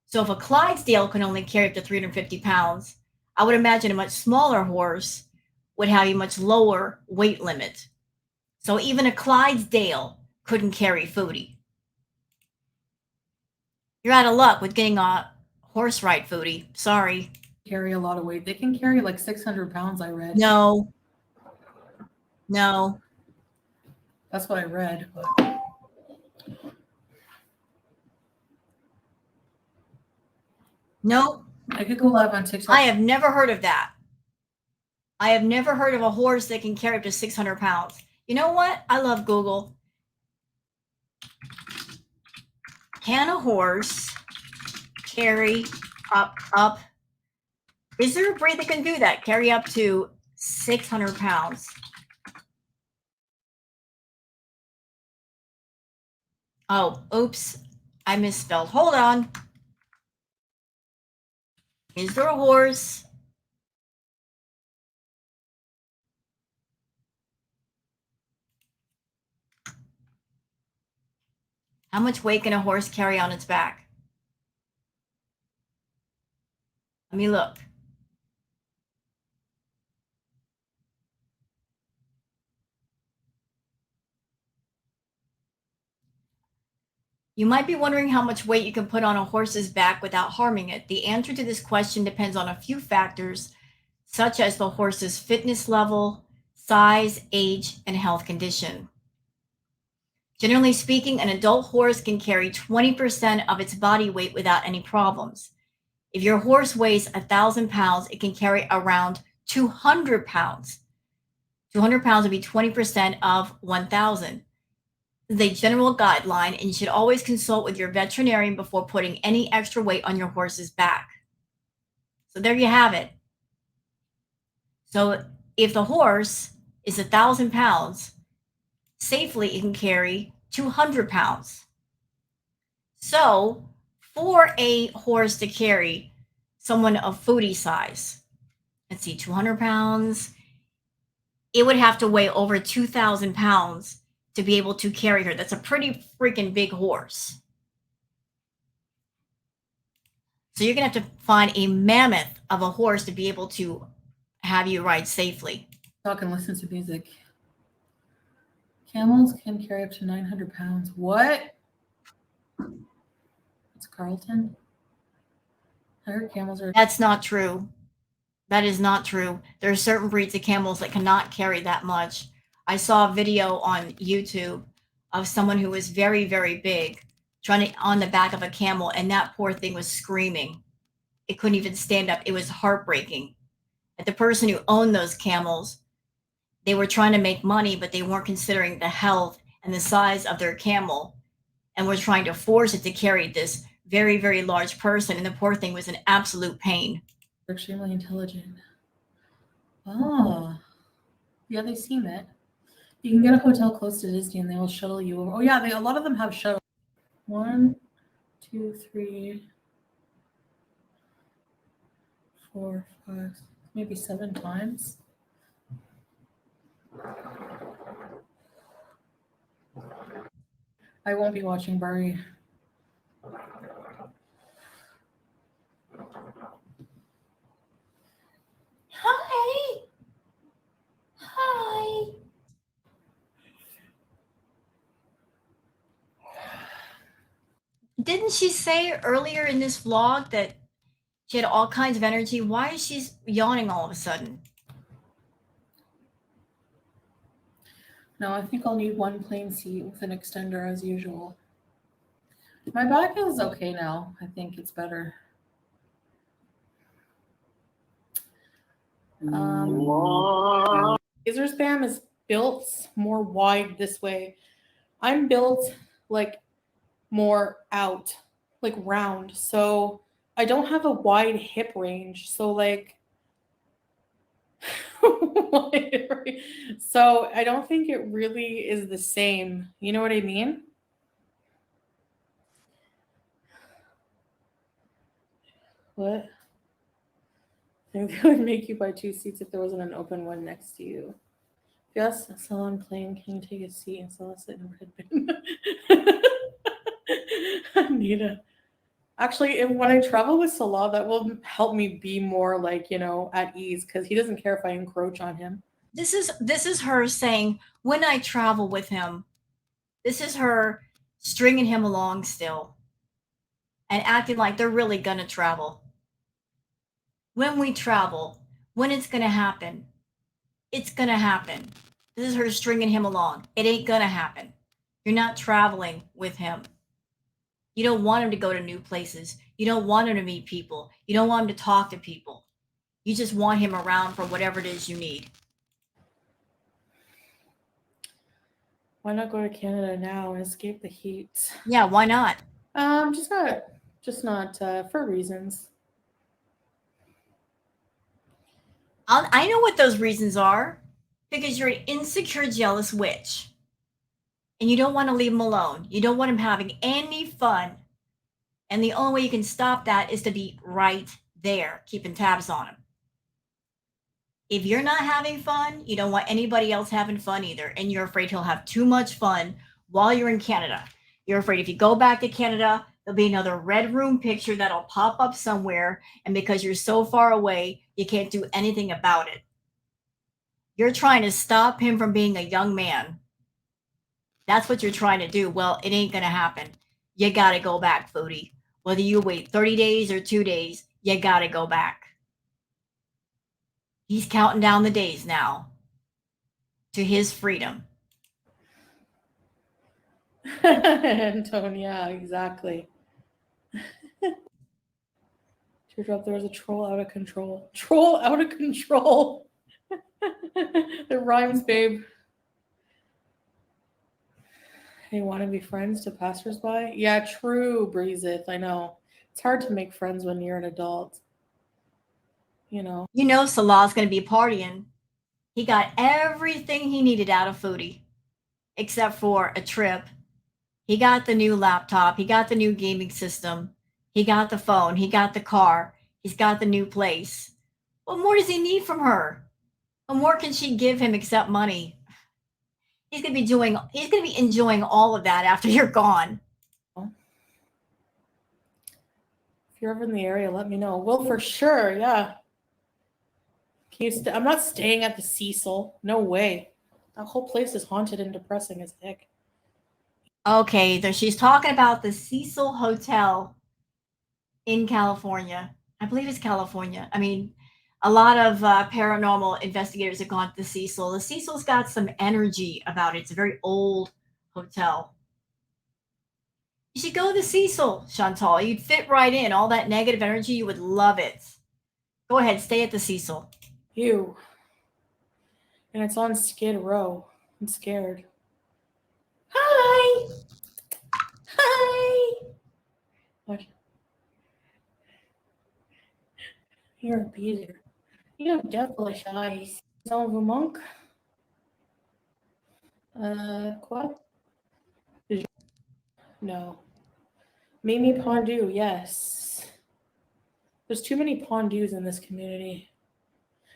So if a Clydesdale can only carry up to 350 pounds, I would imagine a much smaller horse would have a much lower weight limit. So even a Clydesdale couldn't carry Foodie. You're out of luck with getting a horse ride, Foodie. Sorry. Carry a lot of weight. They can carry like 600 pounds, I read. No. That's what I read. But... Nope. I could go live on TikTok. I have never heard of that. I have never heard of a horse that can carry up to 600 pounds. You know what? I love Google. Can a horse carry up? Is there a breed that can do that? Carry up to 600 pounds. Oh, oops. I misspelled. Hold on. Is there a horse? How much weight can a horse carry on its back? Let me look. You might be wondering how much weight you can put on a horse's back without harming it. The answer to this question depends on a few factors, such as the horse's fitness level, size, age, and health condition. Generally speaking, an adult horse can carry 20% of its body weight without any problems. If your horse weighs 1,000 pounds, it can carry around 200 pounds. 200 pounds would be 20% of 1,000. The general guideline, and you should always consult with your veterinarian before putting any extra weight on your horse's back. So there you have it. So if the horse is 1,000 pounds, safely it can carry 200 pounds. So for a horse to carry someone of Foodie size, let's see, 200 pounds, it would have to weigh over 2,000 pounds to be able to carry her. That's a pretty freaking big horse. So you're going to have to find a mammoth of a horse to be able to have you ride safely. Talk and listen to music. Camels can carry up to 900 pounds. What? It's Carlton. I heard camels are... That's not true. That is not true. There are certain breeds of camels that cannot carry that much. I saw a video on YouTube of someone who was very, very big trying to on the back of a camel, and that poor thing was screaming. It couldn't even stand up. It was heartbreaking. And the person who owned those camels They were trying to make money, but they weren't considering the health and the size of their camel, and were trying to force it to carry this very, very large person. And the poor thing was an absolute pain. They're extremely intelligent. Oh, yeah, they seem it. You can get a hotel close to Disney and they will shuttle you over. Oh, yeah, a lot of them have shuttles. 1, 2, 3, 4, 5, maybe 7 times. I won't be watching Barbie. Hi. Hi. Didn't she say earlier in this vlog that she had all kinds of energy? Why is she yawning all of a sudden? No, I think I'll need one plain seat with an extender as usual. My back is okay now. I think it's better. Laser spam is built more wide this way. I'm built like more out, like round. So I don't have a wide hip range. So like so I don't think it really is the same. You know what I mean? What? I think they would make you buy 2 seats if there wasn't an open one next to you. Yes, Salah, I'm playing. Can you take a seat? And Salah sit in red bin. Anita. Actually, when I travel with Salah, that will help me be more like, at ease because he doesn't care if I encroach on him. This is her saying, when I travel with him, this is her stringing him along still and acting like they're really gonna travel. When we travel, when it's gonna happen, it's gonna happen. This is her stringing him along. It ain't gonna happen. You're not traveling with him. You don't want him to go to new places. You don't want him to meet people. You don't want him to talk to people. You just want him around for whatever it is you need. Why not go to Canada now and escape the heat? Yeah, why not? Just not for reasons. I know what those reasons are. Because you're an insecure, jealous witch. And you don't want to leave him alone. You don't want him having any fun. And the only way you can stop that is to be right there, keeping tabs on him. If you're not having fun, you don't want anybody else having fun either. And you're afraid he'll have too much fun while you're in Canada. You're afraid if you go back to Canada, there'll be another red room picture that'll pop up somewhere. And because you're so far away, you can't do anything about it. You're trying to stop him from being a young man. That's what you're trying to do. Well, it ain't going to happen. You got to go back, Foodie. Whether you wait 30 days or 2 days, you got to go back. He's counting down the days now to his freedom. Antonia, exactly. Teardrop, there was a troll out of control. Troll out of control. It rhymes, babe. They want to be friends to passersby? Yeah, true, Breezeth. I know. It's hard to make friends when you're an adult. You know Salah's going to be partying. He got everything he needed out of Foodie, except for a trip. He got the new laptop. He got the new gaming system. He got the phone. He got the car. He's got the new place. What more does he need from her? What more can she give him except money? He's gonna be enjoying all of that after you're gone. If you're ever in the area, let me know. Well, for sure, yeah. I'm not staying at the Cecil. No way. That whole place is haunted and depressing as heck. Okay, so she's talking about the Cecil Hotel in California. I believe it's California. I mean, a lot of paranormal investigators have gone to the Cecil. The Cecil's got some energy about it. It's a very old hotel. You should go to the Cecil, Chantal. You'd fit right in. All that negative energy, you would love it. Go ahead, stay at the Cecil. You. And it's on Skid Row. I'm scared. Hi! Hi! What? You're a beater. You have devilish eyes. Son of a monk? What? No. Mimi Pondu, yes. There's too many Pondus in this community.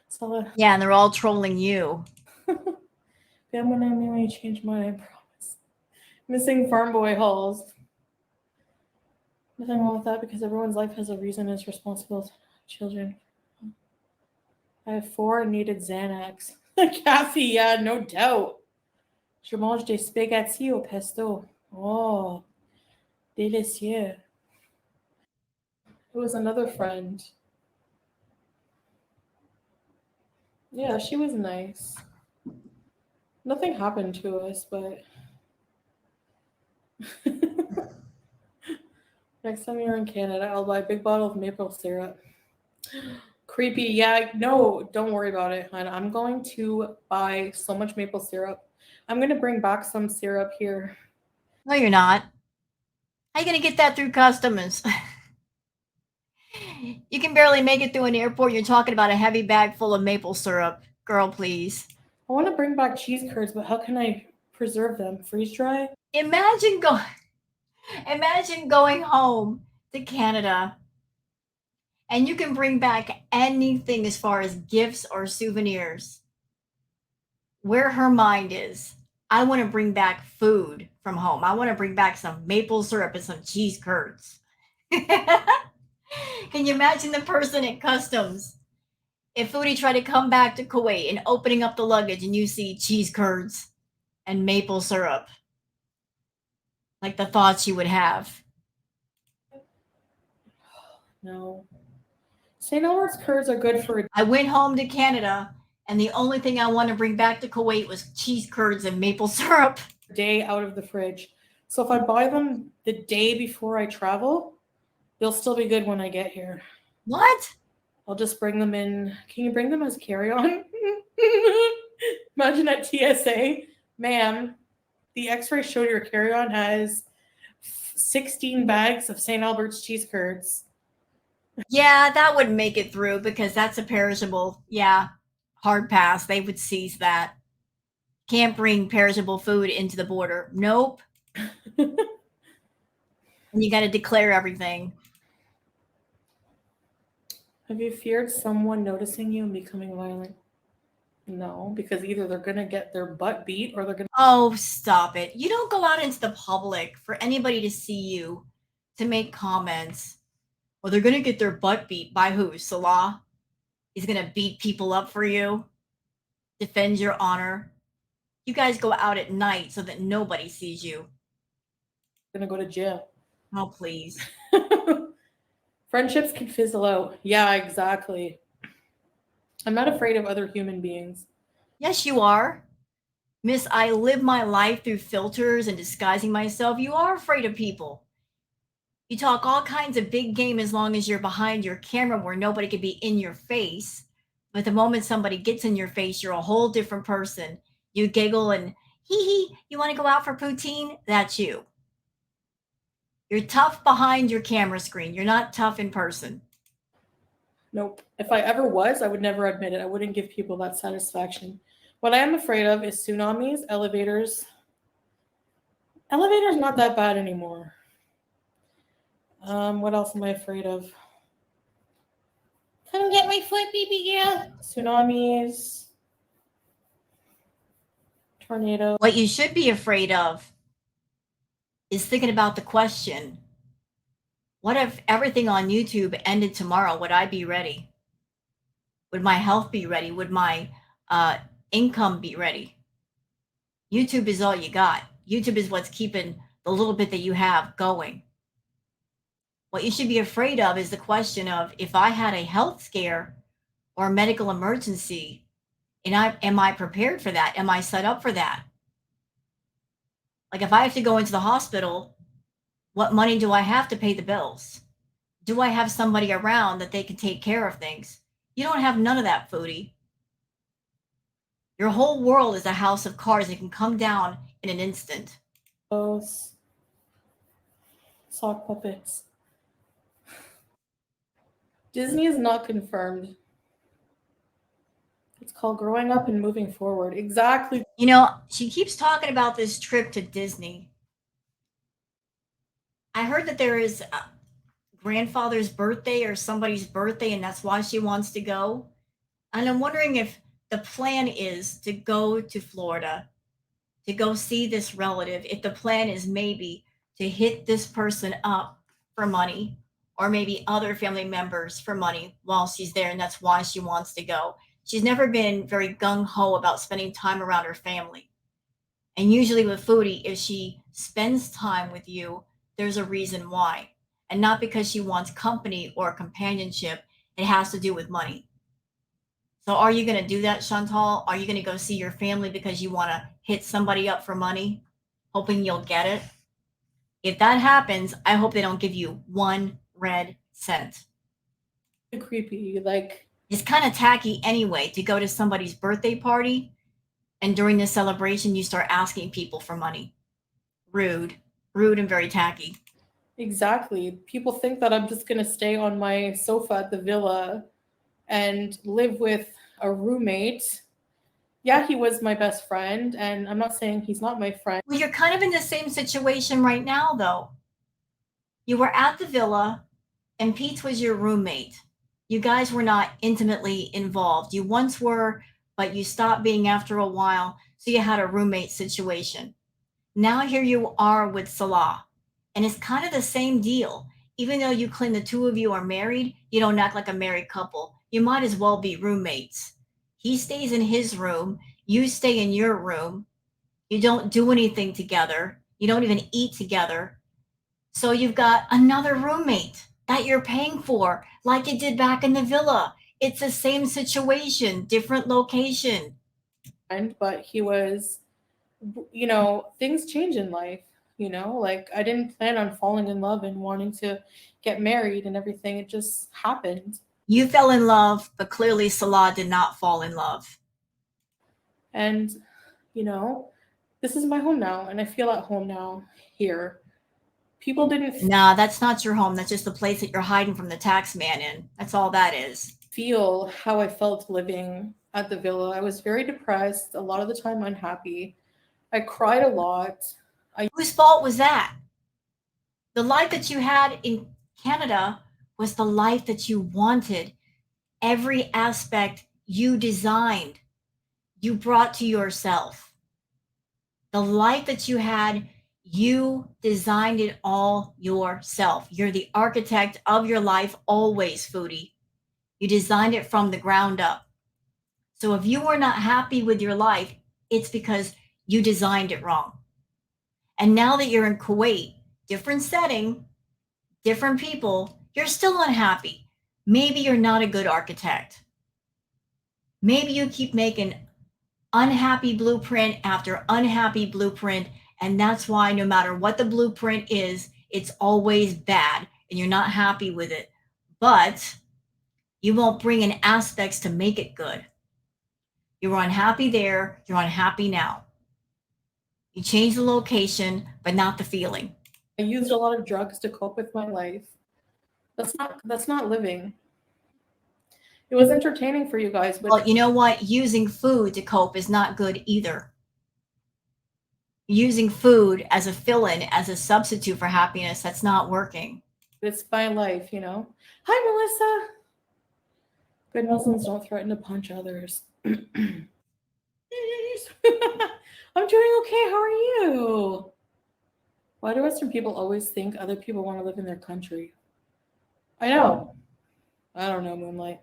Salah. Yeah, and they're all trolling you. I'm gonna change mine, I promise. Missing farm boy halls. Nothing wrong with that because everyone's life has a reason and is responsible to children. I have 4 needed Xanax. Cassie, yeah, no doubt. Je mange des spaghetti au pesto. Oh, délicieux. It was another friend. Yeah, she was nice. Nothing happened to us, but next time you're in Canada, I'll buy a big bottle of maple syrup. Creepy. Yeah, no, don't worry about it, hon. I'm going to buy so much maple syrup. I'm going to bring back some syrup here. No, you're not. How are you going to get that through customs? You can barely make it through an airport. You're talking about a heavy bag full of maple syrup. Girl, please. I want to bring back cheese curds, but how can I preserve them? Freeze dry? Imagine going home to Canada and you can bring back anything as far as gifts or souvenirs. Where her mind is, I want to bring back food from home. I want to bring back some maple syrup and some cheese curds. Can you imagine the person at customs? If Foodie tried to come back to Kuwait and opening up the luggage and you see cheese curds and maple syrup, like the thoughts you would have. No. St. Albert's curds are good for I went home to Canada and the only thing I wanted to bring back to Kuwait was cheese curds and maple syrup. a day out of the fridge. So if I buy them the day before I travel, they'll still be good when I get here. What? I'll just bring them in. Can you bring them as carry-on? Imagine at TSA, ma'am, the x-ray showed your carry-on has 16 bags of St. Albert's cheese curds. Yeah, that would make it through because that's a perishable. Yeah, hard pass. They would seize that. Can't bring perishable food into the border. Nope. And you got to declare everything. Have you feared someone noticing you and becoming violent? No, because either they're going to get their butt beat or they're going to. Oh, stop it. You don't go out into the public for anybody to see you to make comments. Well, they're going to get their butt beat by who? Salah? He's going to beat people up for you, defend your honor. You guys go out at night so that nobody sees you. Going to go to jail. Oh, please. Friendships can fizzle out. Yeah, exactly. I'm not afraid of other human beings. Yes, you are. Miss, I live my life through filters and disguising myself. You are afraid of people. You talk all kinds of big game as long as you're behind your camera where nobody can be in your face. But the moment somebody gets in your face, you're a whole different person. You giggle and hee hee, you want to go out for poutine? That's you. You're tough behind your camera screen. You're not tough in person. Nope. If I ever was, I would never admit it. I wouldn't give people that satisfaction. What I am afraid of is tsunamis, elevators. Elevators not that bad anymore. What else am I afraid of? Come get my foot, baby girl. Tsunamis. Tornado. What you should be afraid of is thinking about the question, what if everything on YouTube ended tomorrow? Would I be ready? Would my health be ready? Would my income be ready? YouTube is all you got. YouTube is what's keeping the little bit that you have going. What you should be afraid of is the question of, if I had a health scare or a medical emergency, am I prepared for that? Am I set up for that? Like if I have to go into the hospital, what money do I have to pay the bills? Do I have somebody around that they can take care of things? You don't have none of that, Foodie. Your whole world is a house of cards. It can come down in an instant. Those sock puppets. Disney is not confirmed. It's called Growing Up and Moving Forward. Exactly. You know, she keeps talking about this trip to Disney. I heard that there is a grandfather's birthday or somebody's birthday, and that's why she wants to go. And I'm wondering if the plan is to go to Florida to go see this relative, if the plan is maybe to hit this person up for money or maybe other family members for money while she's there, and that's why she wants to go. She's never been very gung ho about spending time around her family. And usually with Foodie, if she spends time with you, there's a reason why. And not because she wants company or companionship, it has to do with money. So are you going to do that, Chantal? Are you going to go see your family because you want to hit somebody up for money, hoping you'll get it? If that happens, I hope they don't give you 1 red cent. Creepy. Like, It's kind of tacky anyway to go to somebody's birthday party and during the celebration you start asking people for money. Rude. Rude and very tacky. exactly. People think that I'm just going to stay on my sofa at the villa and live with a roommate. Yeah, he was my best friend, and I'm not saying he's not my friend. Well, you're kind of in the same situation right now, though. You were at the villa, and Pete was your roommate. You guys were not intimately involved. You once were, but you stopped being after a while, so you had a roommate situation. Now here you are with Salah, and it's kind of the same deal. Even though you claim the two of you are married, you don't act like a married couple. You might as well be roommates. He stays in his room, you stay in your room. You don't do anything together. You don't even eat together. So you've got another roommate that you're paying for, like you did back in the villa. It's the same situation, different location. But he was, things change in life. Like I didn't plan on falling in love and wanting to get married and everything. It just happened. You fell in love, but clearly Salah did not fall in love. And, you know, this is my home now, and I feel at home now here. People didn't Nah, that's not your home. That's just the place that you're hiding from the tax man in. That's all that is. feel how I felt living at the villa. I was very depressed, a lot of the time unhappy. I cried a lot. Whose fault was that? The life that you had in Canada was the life that you wanted. Every aspect you designed, you brought to yourself. The life that you had, you designed it all yourself. You're the architect of your life always, Foodie. You designed it from the ground up. So if you were not happy with your life, it's because you designed it wrong. And now that you're in Kuwait, different setting, different people, you're still unhappy. Maybe you're not a good architect. Maybe you keep making unhappy blueprint after unhappy blueprint. And that's why no matter what the blueprint is, it's always bad and you're not happy with it. But you won't bring in aspects to make it good. You were unhappy there, you're unhappy now. You change the location, but not the feeling. I used a lot of drugs to cope with my life. That's not living. It was entertaining for you guys, but Well, you know what? Using food to cope is not good either. Using food as a fill-in, as a substitute for happiness, that's not working. it's my life, Hi, Melissa. Good Muslims don't threaten to punch others. I'm doing okay. How are you? Why do Western people always think other people want to live in their country? I know. I don't know, Moonlight.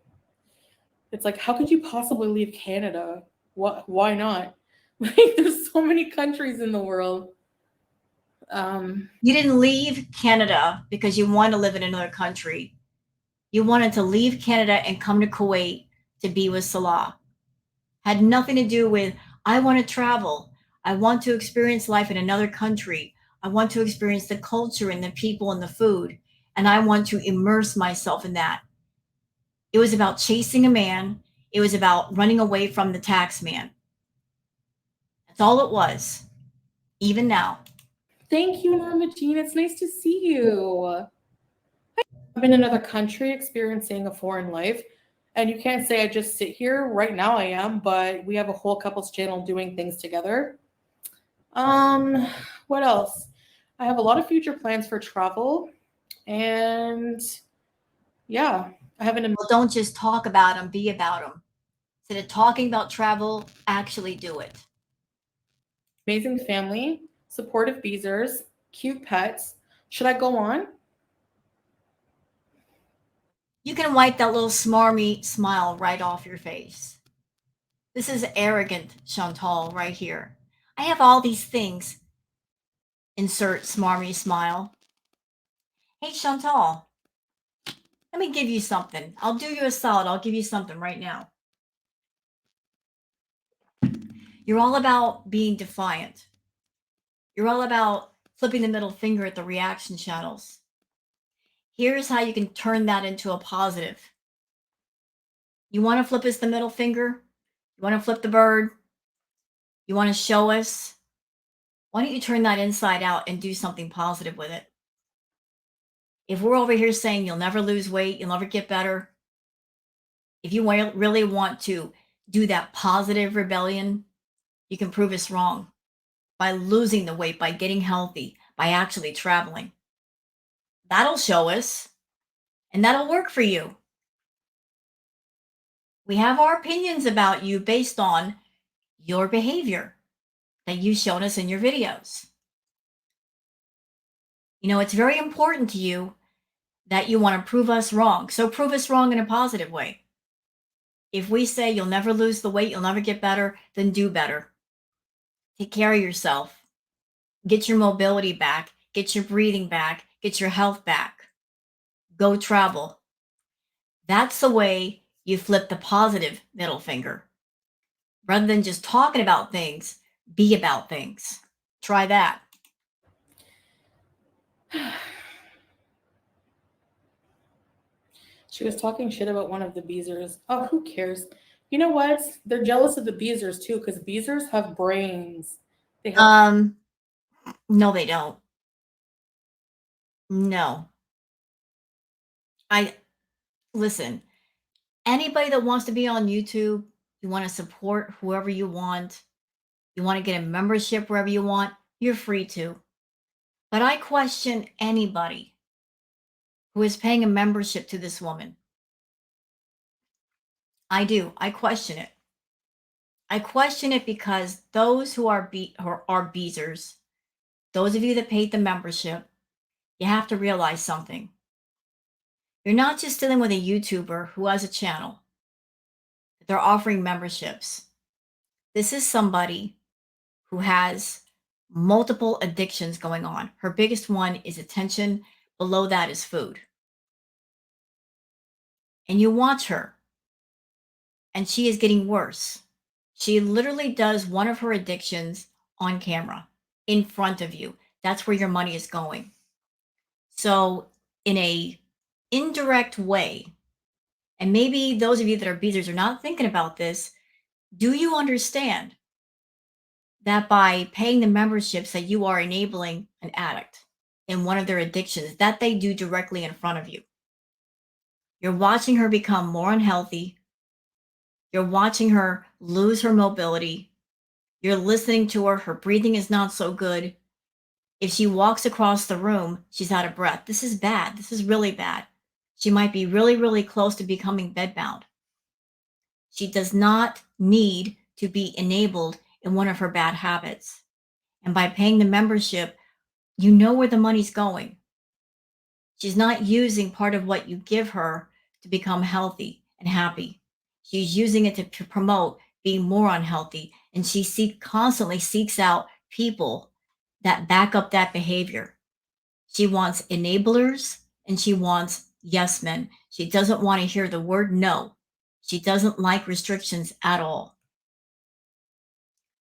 It's like, how could you possibly leave Canada? What? Why not? Like, there's so many countries in the world. You didn't leave Canada because you wanted to live in another country. You wanted to leave Canada and come to Kuwait to be with Salah. Had nothing to do with, I want to travel. I want to experience life in another country. I want to experience the culture and the people and the food. And I want to immerse myself in that. It was about chasing a man. It was about running away from the tax man. That's all it was, even now. Thank you, Norma Jean. It's nice to see you. I'm in another country experiencing a foreign life. And you can't say I just sit here. Right now I am, but we have a whole couples channel doing things together. Um, what else? I have a lot of future plans for travel. And yeah, I have an Well, don't just talk about them, be about them. Instead of talking about travel, actually do it. amazing family, supportive beezers, cute pets. Should I go on? You can wipe that little smarmy smile right off your face. This is arrogant Chantal right here. I have all these things. Insert smarmy smile. Hey Chantal, let me give you something. I'll do you a solid. I'll give you something right now. You're all about being defiant. You're all about flipping the middle finger at the reaction channels. Here's how you can turn that into a positive. You want to flip us the middle finger? You want to flip the bird? You want to show us? Why don't you turn that inside out and do something positive with it? If we're over here saying you'll never lose weight, you'll never get better, if you really want to do that positive rebellion, you can prove us wrong by losing the weight, by getting healthy, by actually traveling. That'll show us, and that'll work for you. We have our opinions about you based on your behavior that you've shown us in your videos. You know, it's very important to you that you want to prove us wrong. So prove us wrong in a positive way. If we say you'll never lose the weight, you'll never get better, then do better. Take care of yourself. Get your mobility back. Get your breathing back. Get your health back. Go travel. That's the way you flip the positive middle finger. Rather than just talking about things, be about things. Try that. She was talking shit about one of the beezers. Oh, who cares? You know what? They're jealous of the beezers too, because beezers have brains. They have No, they don't. No. I listen. Anybody that wants to be on YouTube, you want to support whoever you want, you want to get a membership wherever you want, you're free to. But I question anybody who is paying a membership to this woman. I do. I question it. I question it because those who are beezers, those of you that paid the membership, you have to realize something. You're not just dealing with a YouTuber who has a channel. They're offering memberships. This is somebody who has multiple addictions going on. Her biggest one is attention. Below that is food. And you watch her, and she is getting worse. She literally does one of her addictions on camera in front of you. That's where your money is going. So, in a indirect way, and maybe those of you that are beezers are not thinking about this, do you understand that by paying the memberships that you are enabling an addict in one of their addictions that they do directly in front of you? You're watching her become more unhealthy. You're watching her lose her mobility. You're listening to her. Her breathing is not so good. If she walks across the room, she's out of breath. This is bad. This is really bad. She might be really, really close to becoming bedbound. She does not need to be enabled in one of her bad habits. And by paying the membership, you know where the money's going. She's not using part of what you give her to become healthy and happy. She's using it to promote being more unhealthy. And she constantly seeks out people that back up that behavior. She wants enablers and she wants yes men. She doesn't want to hear the word no. She doesn't like restrictions at all.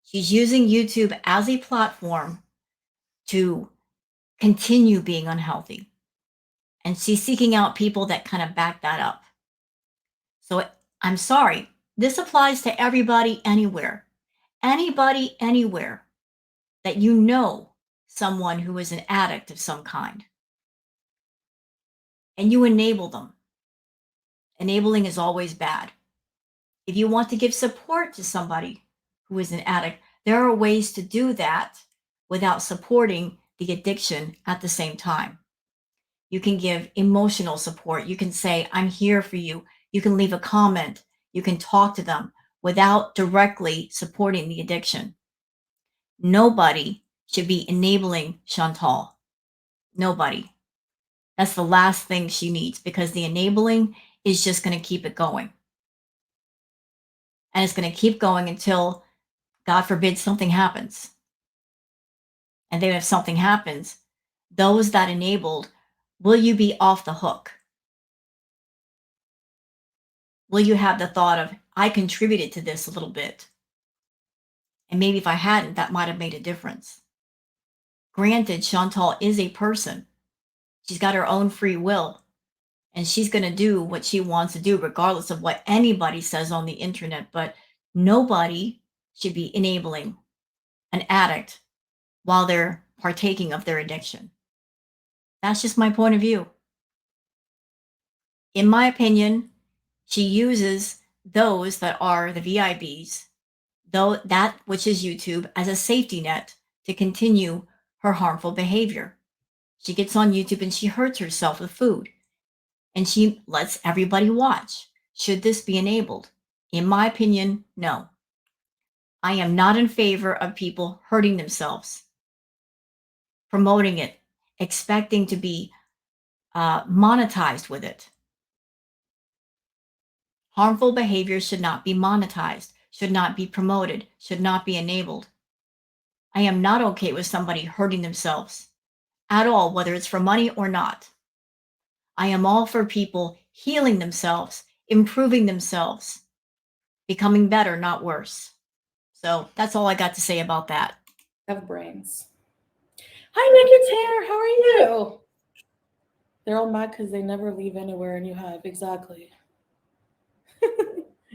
She's using YouTube as a platform to continue being unhealthy. And she's seeking out people that kind of back that up. So I'm sorry, this applies to everybody anywhere. Anybody, anywhere that you know someone who is an addict of some kind, and you enable them. Enabling is always bad. If you want to give support to somebody who is an addict, there are ways to do that without supporting the addiction at the same time. You can give emotional support. You can say, I'm here for you. You can leave a comment. You can talk to them without directly supporting the addiction. Nobody should be enabling Chantal. Nobody. That's the last thing she needs, because the enabling is just going to keep it going. And it's going to keep going until, God forbid, something happens. And then if something happens, those that enabled, will you be off the hook? Will you have the thought of, I contributed to this a little bit, and maybe if I hadn't, that might have made a difference? Granted, Chantal is a person. She's got her own free will, and she's going to do what she wants to do, regardless of what anybody says on the internet. But nobody should be enabling an addict while they're partaking of their addiction. That's just my point of view. In my opinion, she uses those that are the VIBs, though that which is YouTube, as a safety net to continue her harmful behavior. She gets on YouTube and she hurts herself with food, and she lets everybody watch. Should this be enabled? In my opinion, no. I am not in favor of people hurting themselves, promoting it, expecting to be monetized with it. Harmful behavior should not be monetized, should not be promoted, should not be enabled. I am not okay with somebody hurting themselves at all, whether it's for money or not. I am all for people healing themselves, improving themselves, becoming better, not worse. So that's all I got to say about that. Have brains. Hi, Nick, it's Hair. How are you? They're all mad because they never leave anywhere, and you have. Exactly.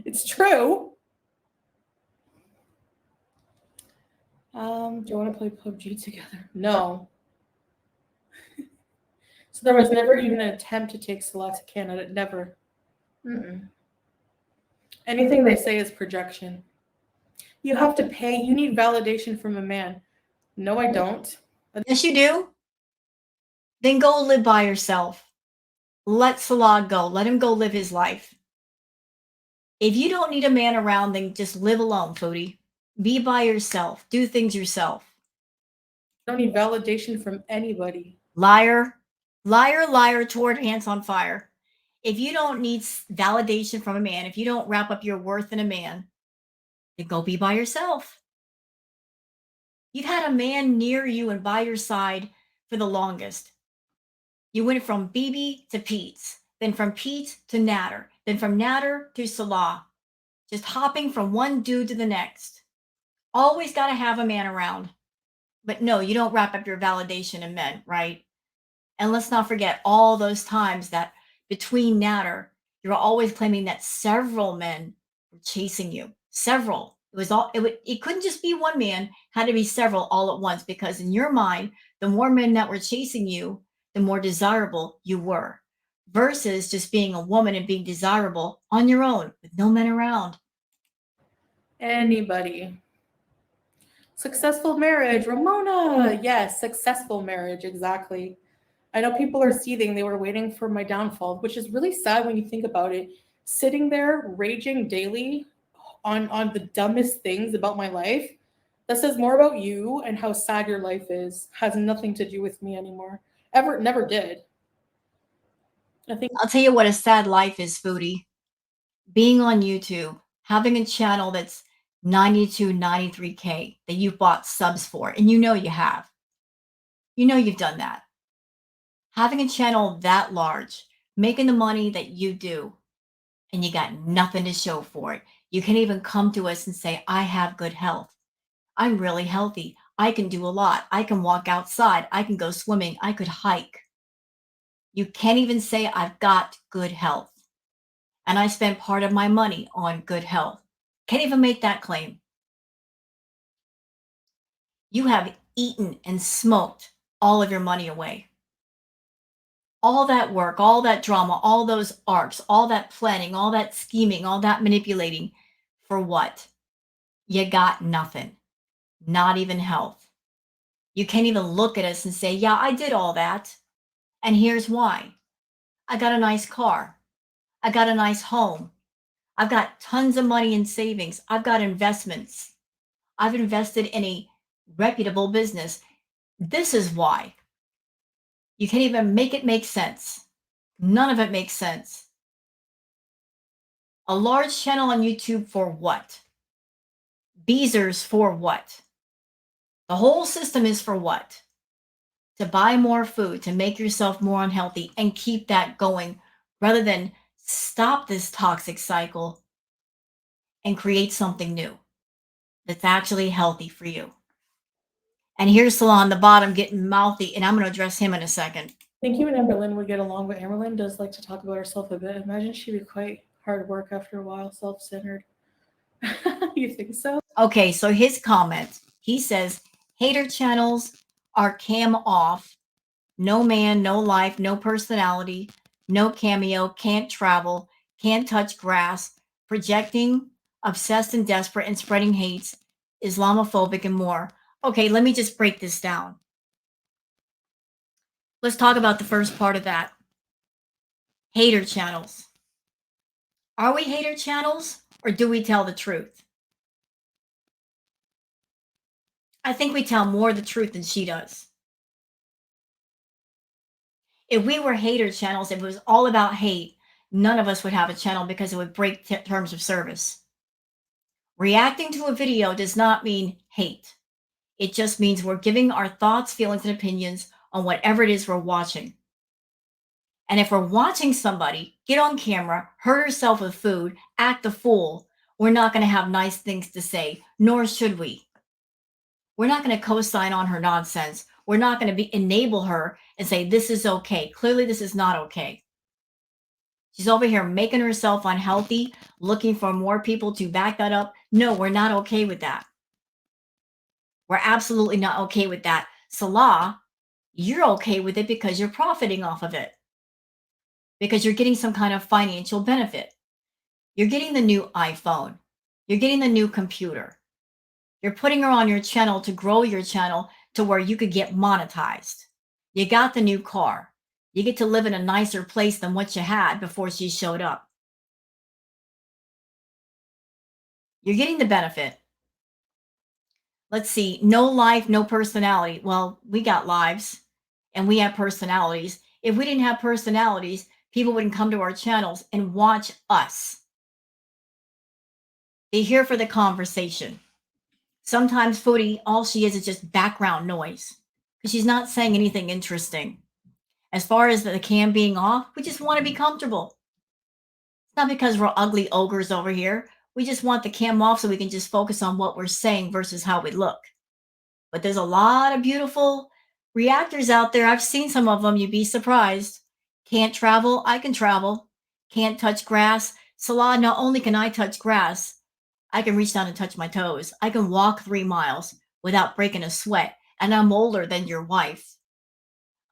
It's true. Do you want to play PUBG together? No. So there was never even an attempt to take Salah to Canada. Never. Mm-mm. Anything they say is projection. You have to pay. You need validation from a man. No, I don't. Yes, you do. Then go live by yourself. Let Salah go. Let him go live his life. If you don't need a man around, then just live alone, Foodie. Be by yourself. Do things yourself. Don't need validation from anybody. Liar. Liar, liar, toward hands on fire. If you don't need validation from a man, if you don't wrap up your worth in a man, then go be by yourself. You've had a man near you and by your side for the longest. You went from BB to Pete's, then from Pete to Natter, then from Natter to Salah, just hopping from one dude to the next. Always got to have a man around. But no, you don't wrap up your validation in men, right? And let's not forget all those times that between Natter, you were always claiming that several men were chasing you. Several. It was all. It couldn't just be one man. Had to be several all at once, because in your mind, the more men that were chasing you, the more desirable you were. Versus just being a woman and being desirable on your own with no men around. Anybody. Successful marriage, Ramona. Yes, successful marriage, exactly. I know people are seething. They were waiting for my downfall, which is really sad when you think about it. Sitting there raging daily on the dumbest things about my life. That says more about you and how sad your life is. Has nothing to do with me anymore. Ever, never did. I think I'll tell you what a sad life is, Foodie. Being on YouTube, having a channel that's 92, 93K that you've bought subs for, and you know you have. You know you've done that. Having a channel that large, making the money that you do, and you got nothing to show for it. You can even come to us and say, I have good health. I'm really healthy. I can do a lot. I can walk outside. I can go swimming. I could hike. You can't even say I've got good health. And I spent part of my money on good health. Can't even make that claim. You have eaten and smoked all of your money away. All that work, all that drama, all those arcs, all that planning, all that scheming, all that manipulating. For what? You got nothing. Not even health. You can't even look at us and say, yeah, I did all that. And here's why. I got a nice car. I got a nice home. I've got tons of money in savings. I've got investments. I've invested in a reputable business. This is why. You can't even make it make sense. None of it makes sense. A large channel on YouTube for what? Beezers for what? The whole system is for what? To buy more food, to make yourself more unhealthy and keep that going rather than stop this toxic cycle and create something new that's actually healthy for you. And here's Salah on the bottom getting mouthy, and I'm going to address him in a second. I think you and Amberlynn would get along, but Amberlynn does like to talk about herself a bit. Imagine she'd be quite hard work after a while, self-centered. You think so? Okay, so his comment, he says, hater channels are cam off. No man, no life, no personality, no cameo, can't travel, can't touch grass, projecting, obsessed and desperate, and spreading hates, Islamophobic, and more. Okay, let me just break this down. Let's talk about the first part of that. Hater channels. Are we hater channels or do we tell the truth? I think we tell more the truth than she does. If we were hater channels, if it was all about hate, none of us would have a channel because it would break terms of service. Reacting to a video does not mean hate. It just means we're giving our thoughts, feelings, and opinions on whatever it is we're watching. And if we're watching somebody get on camera, hurt herself with food, act a fool, we're not going to have nice things to say, nor should we. We're not going to co-sign on her nonsense. We're not going to enable her and say, this is okay. Clearly, this is not okay. She's over here making herself unhealthy, looking for more people to back that up. No, we're not okay with that. We're absolutely not okay with that. Salah, you're okay with it because you're profiting off of it. Because you're getting some kind of financial benefit. You're getting the new iPhone. You're getting the new computer. You're putting her on your channel to grow your channel to where you could get monetized. You got the new car. You get to live in a nicer place than what you had before she showed up. You're getting the benefit. Let's see, no life, no personality. Well, we got lives and we have personalities. If we didn't have personalities, people wouldn't come to our channels and watch us. They're here for the conversation. Sometimes Footy, all she is just background noise because she's not saying anything interesting. As far as the cam being off, we just want to be comfortable. It's not because we're ugly ogres over here. We just want the cam off so we can just focus on what we're saying versus how we look. But there's a lot of beautiful reactors out there. I've seen some of them. You'd be surprised. Can't travel? I can travel. Can't touch grass? Salah, not only can I touch grass, I can reach down and touch my toes. I can walk 3 miles without breaking a sweat. And I'm older than your wife.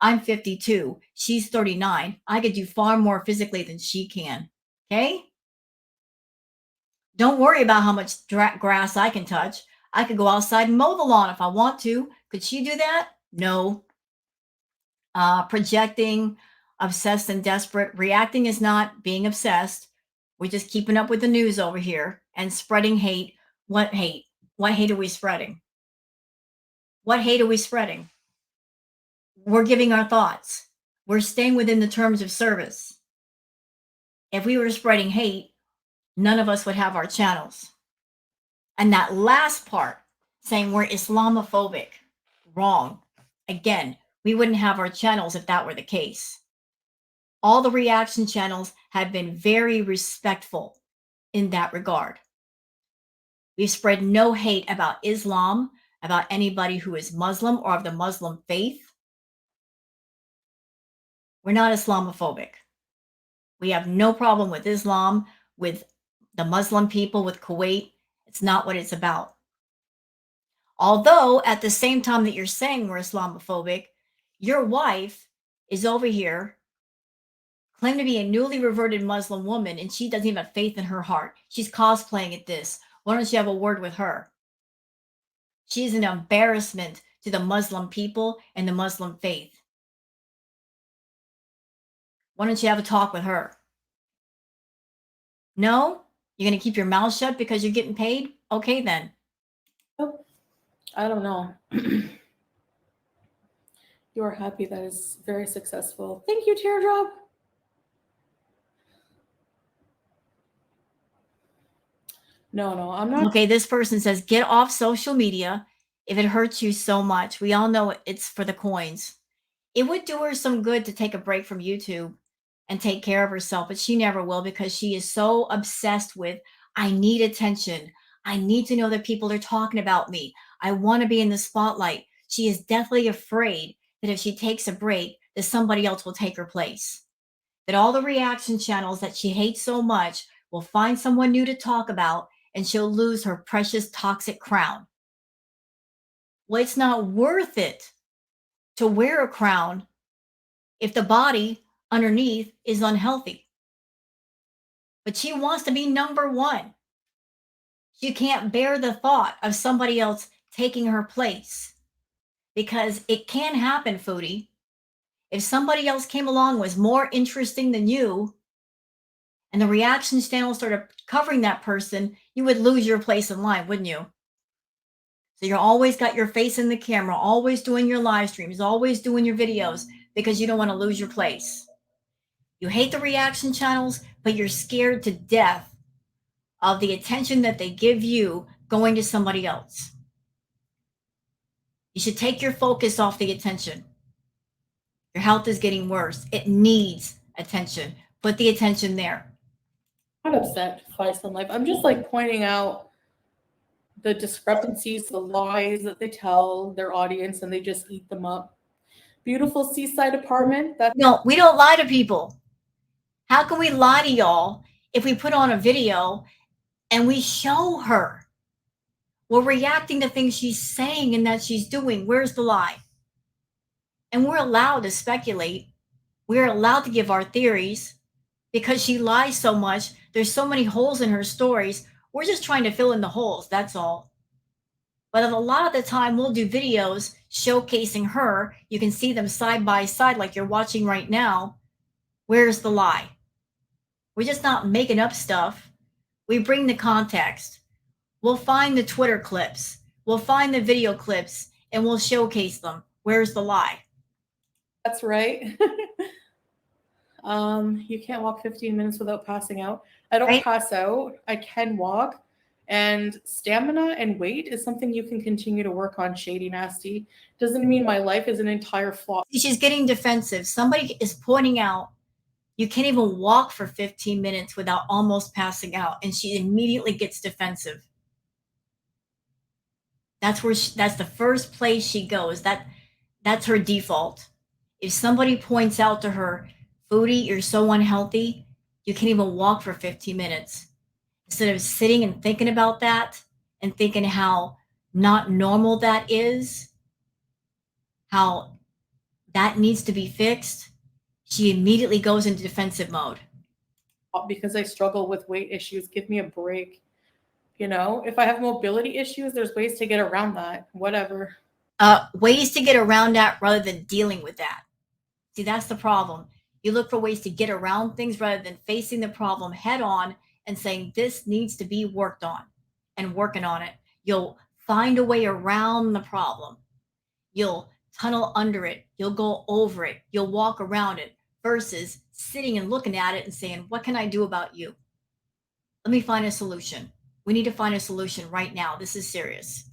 I'm 52. She's 39. I could do far more physically than she can. Okay? Don't worry about how much grass I can touch. I could go outside and mow the lawn if I want to. Could she do that? No. Projecting, obsessed and desperate. Reacting is not being obsessed. We're just keeping up with the news over here and spreading hate. What hate? What hate are we spreading? What hate are we spreading? We're giving our thoughts. We're staying within the terms of service. If we were spreading hate, none of us would have our channels. And that last part, saying we're Islamophobic, wrong. Again, we wouldn't have our channels if that were the case. All the reaction channels have been very respectful in that regard. We've spread no hate about Islam, about anybody who is Muslim or of the Muslim faith. We're not Islamophobic. We have no problem with Islam, with the Muslim people, with Kuwait. It's not what it's about. Although at the same time that you're saying we're Islamophobic, your wife is over here claim to be a newly reverted Muslim woman and she doesn't even have faith in her heart. She's cosplaying at this. Why don't you have a word with her? She's an embarrassment to the Muslim people and the Muslim faith. Why don't you have a talk with her? No? You're going to keep your mouth shut because you're getting paid? Okay, then. Oh, I don't know. You are happy that is very successful. Thank you, Teardrop. No, I'm not. Okay, this person says, get off social media if it hurts you so much. We all know it's for the coins. It would do her some good to take a break from YouTube and take care of herself, but she never will because she is so obsessed with, I need attention. I need to know that people are talking about me. I want to be in the spotlight. She is deathly afraid that if she takes a break, that somebody else will take her place. That all the reaction channels that she hates so much will find someone new to talk about and she'll lose her precious toxic crown. Well, it's not worth it to wear a crown if the body underneath is unhealthy. But she wants to be number one. She can't bear the thought of somebody else taking her place because it can happen, Foodie. If somebody else came along was more interesting than you and the reaction channel started covering that person, you would lose your place in line, wouldn't you? So you're always got your face in the camera, always doing your live streams, always doing your videos because you don't want to lose your place. You hate the reaction channels, but you're scared to death of the attention that they give you going to somebody else. You should take your focus off the attention. Your health is getting worse. It needs attention. Put the attention there. I'm not upset, Feisal Life. I'm just like pointing out the discrepancies, the lies that they tell their audience, and they just eat them up. Beautiful seaside apartment. No, we don't lie to people. How can we lie to y'all if we put on a video and we show her? We're reacting to things she's saying and that she's doing. Where's the lie? And we're allowed to speculate. We're allowed to give our theories because she lies so much. There's so many holes in her stories. We're just trying to fill in the holes. That's all. But a lot of the time, we'll do videos showcasing her. You can see them side by side like you're watching right now. Where's the lie? We're just not making up stuff. We bring the context. We'll find the Twitter clips. We'll find the video clips and we'll showcase them. Where's the lie? That's right. You can't walk 15 minutes without passing out. I don't pass out. I can walk. And stamina and weight is something you can continue to work on, Shady Nasty. Doesn't mean my life is an entire flop. She's getting defensive. Somebody is pointing out you can't even walk for 15 minutes without almost passing out. And she immediately gets defensive. That's where that's the first place she goes. That's her default. If somebody points out to her, Foodie, you're so unhealthy, you can't even walk for 15 minutes. Instead of sitting and thinking about that and thinking how not normal that is, how that needs to be fixed, she immediately goes into defensive mode. Because I struggle with weight issues, give me a break. You know, if I have mobility issues, there's ways to get around that. Whatever. Ways to get around that rather than dealing with that. See, that's the problem. You look for ways to get around things rather than facing the problem head on and saying this needs to be worked on and working on it. You'll find a way around the problem. You'll tunnel under it. You'll go over it. You'll walk around it versus sitting and looking at it and saying, what can I do about you? Let me find a solution. We need to find a solution right now. This is serious.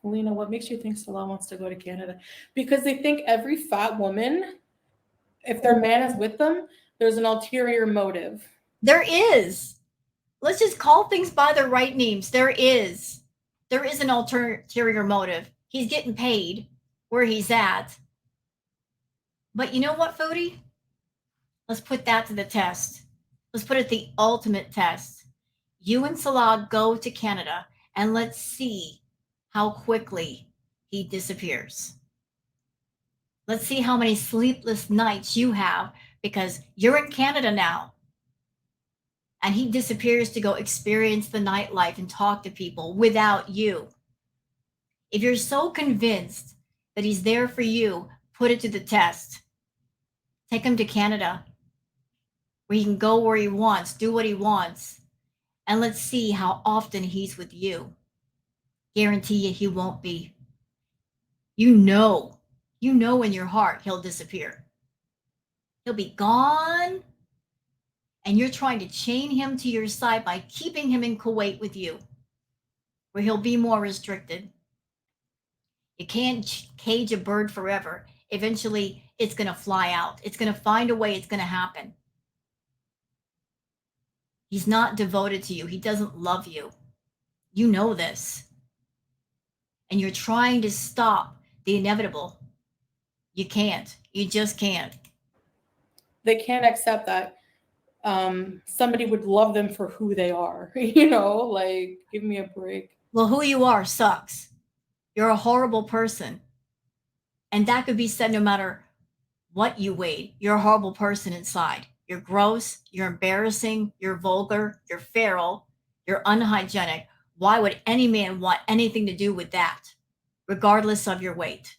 Lena, what makes you think Salah wants to go to Canada? Because they think every fat woman, if their man is with them, there's an ulterior motive. There is. Let's just call things by their right names. There is an ulterior motive. He's getting paid where he's at. But you know what, Foodie? Let's put that to the test. Let's put it the ultimate test. You and Salah go to Canada and let's see how quickly he disappears. Let's see how many sleepless nights you have because you're in Canada now. And he disappears to go experience the nightlife and talk to people without you. If you're so convinced that he's there for you, put it to the test. Take him to Canada, where he can go where he wants, do what he wants, and let's see how often he's with you. Guarantee you he won't be. You know in your heart he'll disappear. He'll be gone, and you're trying to chain him to your side by keeping him in Kuwait with you, where he'll be more restricted. You can't cage a bird forever. Eventually, it's going to fly out. It's going to find a way. It's going to happen. He's not devoted to you. He doesn't love you. You know this. And you're trying to stop the inevitable. You can't. You just can't. They can't accept that somebody would love them for who they are. Like, give me a break. Well, who you are sucks. You're a horrible person. And that could be said no matter what you weighed. You're a horrible person inside. You're gross, you're embarrassing, you're vulgar, you're feral, you're unhygienic. Why would any man want anything to do with that, regardless of your weight?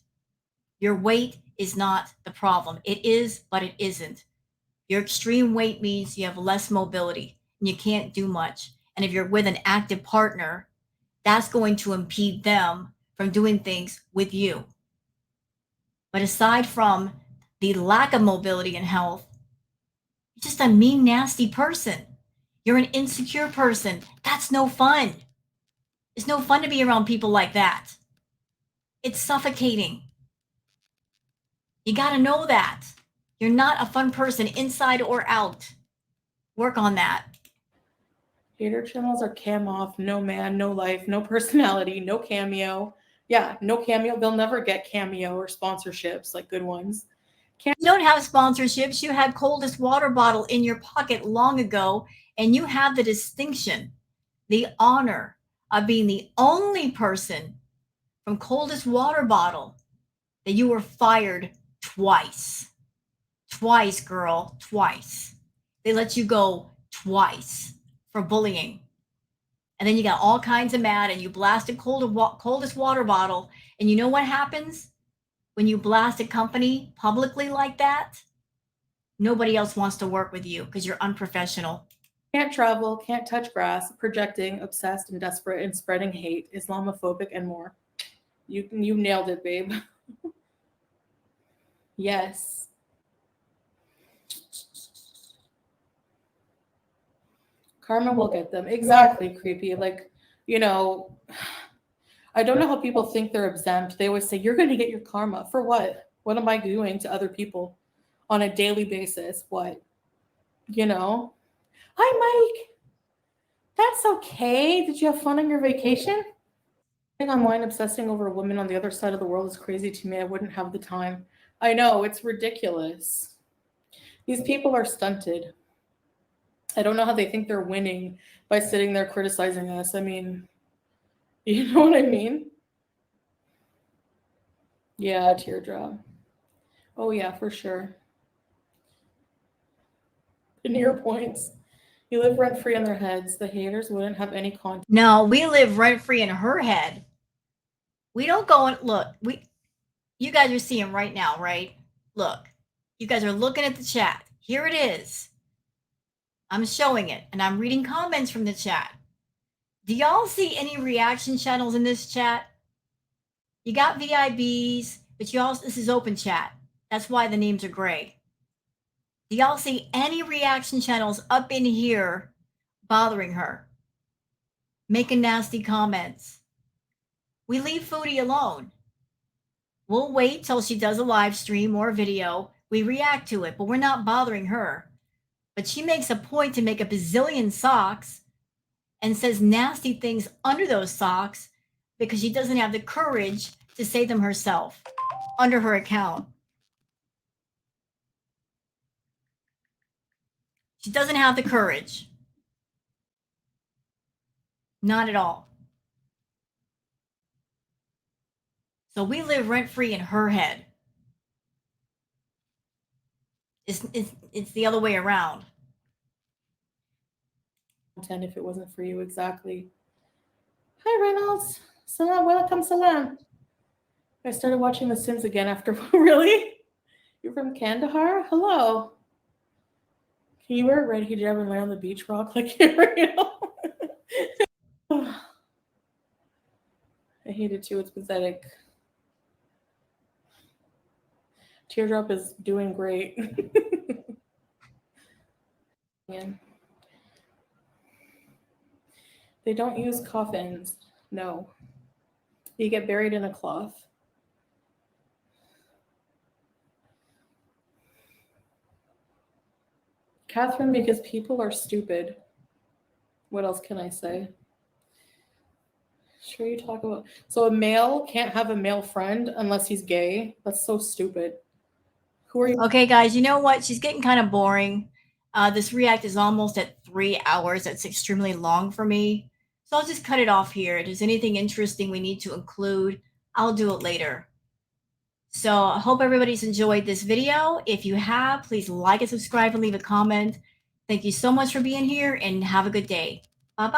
Your weight is not the problem. It is, but it isn't. Your extreme weight means you have less mobility and you can't do much. And if you're with an active partner, that's going to impede them from doing things with you. But aside from the lack of mobility and health, you're just a mean, nasty person. You're an insecure person. That's no fun. It's no fun to be around people like that. It's suffocating. You got to know that. You're not a fun person inside or out. Work on that. Hater channels are cam off, no man, no life, no personality, no Cameo. Yeah, no Cameo. They'll never get Cameo or sponsorships like good ones. You don't have sponsorships. You had coldest water bottle in your pocket long ago, and you have the distinction, the honor of being the only person from coldest water bottle that you were fired twice. Twice, girl, twice. They let you go twice for bullying. And then you got all kinds of mad and you blasted coldest water bottle. And you know what happens when you blast a company publicly like that? Nobody else wants to work with you because you're unprofessional. Can't travel, can't touch grass, projecting, obsessed and desperate, and spreading hate, Islamophobic, and more. You nailed it, babe. Yes. Karma will get them. Exactly, creepy. Like, I don't know how people think they're exempt. They always say, you're going to get your karma. For what? What am I doing to other people on a daily basis? What? Hi, Mike. That's okay. Did you have fun on your vacation? Being online obsessing over a woman on the other side of the world is crazy to me. I wouldn't have the time. I know, it's ridiculous. These people are stunted. I don't know how they think they're winning by sitting there criticizing us. I mean, you know what I mean? Yeah, teardrop. Oh, yeah, for sure. Near points. You live rent free in their heads. The haters wouldn't have any content. No, we live rent free in her head. We don't go and look. You guys are seeing right now, right? Look, you guys are looking at the chat. Here it is. I'm showing it and I'm reading comments from the chat. Do y'all see any reaction channels in this chat? You got VIBs, but you also, this is open chat. That's why the names are gray. Do y'all see any reaction channels up in here bothering her? Making nasty comments? We leave Foodie alone. We'll wait till she does a live stream or a video. We react to it, but we're not bothering her. But she makes a point to make a bazillion socks and says nasty things under those socks because she doesn't have the courage to say them herself under her account. She doesn't have the courage. Not at all. So we live rent free in her head. It's the other way around. Content if it wasn't for you, exactly. Hi Reynolds. Salah, welcome, Salah. I started watching The Sims again after really? You're from Kandahar? Hello. Can you wear a red hijab and lay on the beach rock like you're real? I hate it too, it's pathetic. Teardrop is doing great. They don't use coffins. No. You get buried in a cloth. Catherine, because people are stupid. What else can I say? Sure, you talk about. So a male can't have a male friend unless he's gay. That's so stupid. Who are you? Okay, guys, you know what? She's getting kind of boring. This react is almost at 3 hours. That's extremely long for me. So I'll just cut it off here. If there's anything interesting we need to include, I'll do it later. So I hope everybody's enjoyed this video. If you have, please like and subscribe and leave a comment. Thank you so much for being here and have a good day. Bye-bye.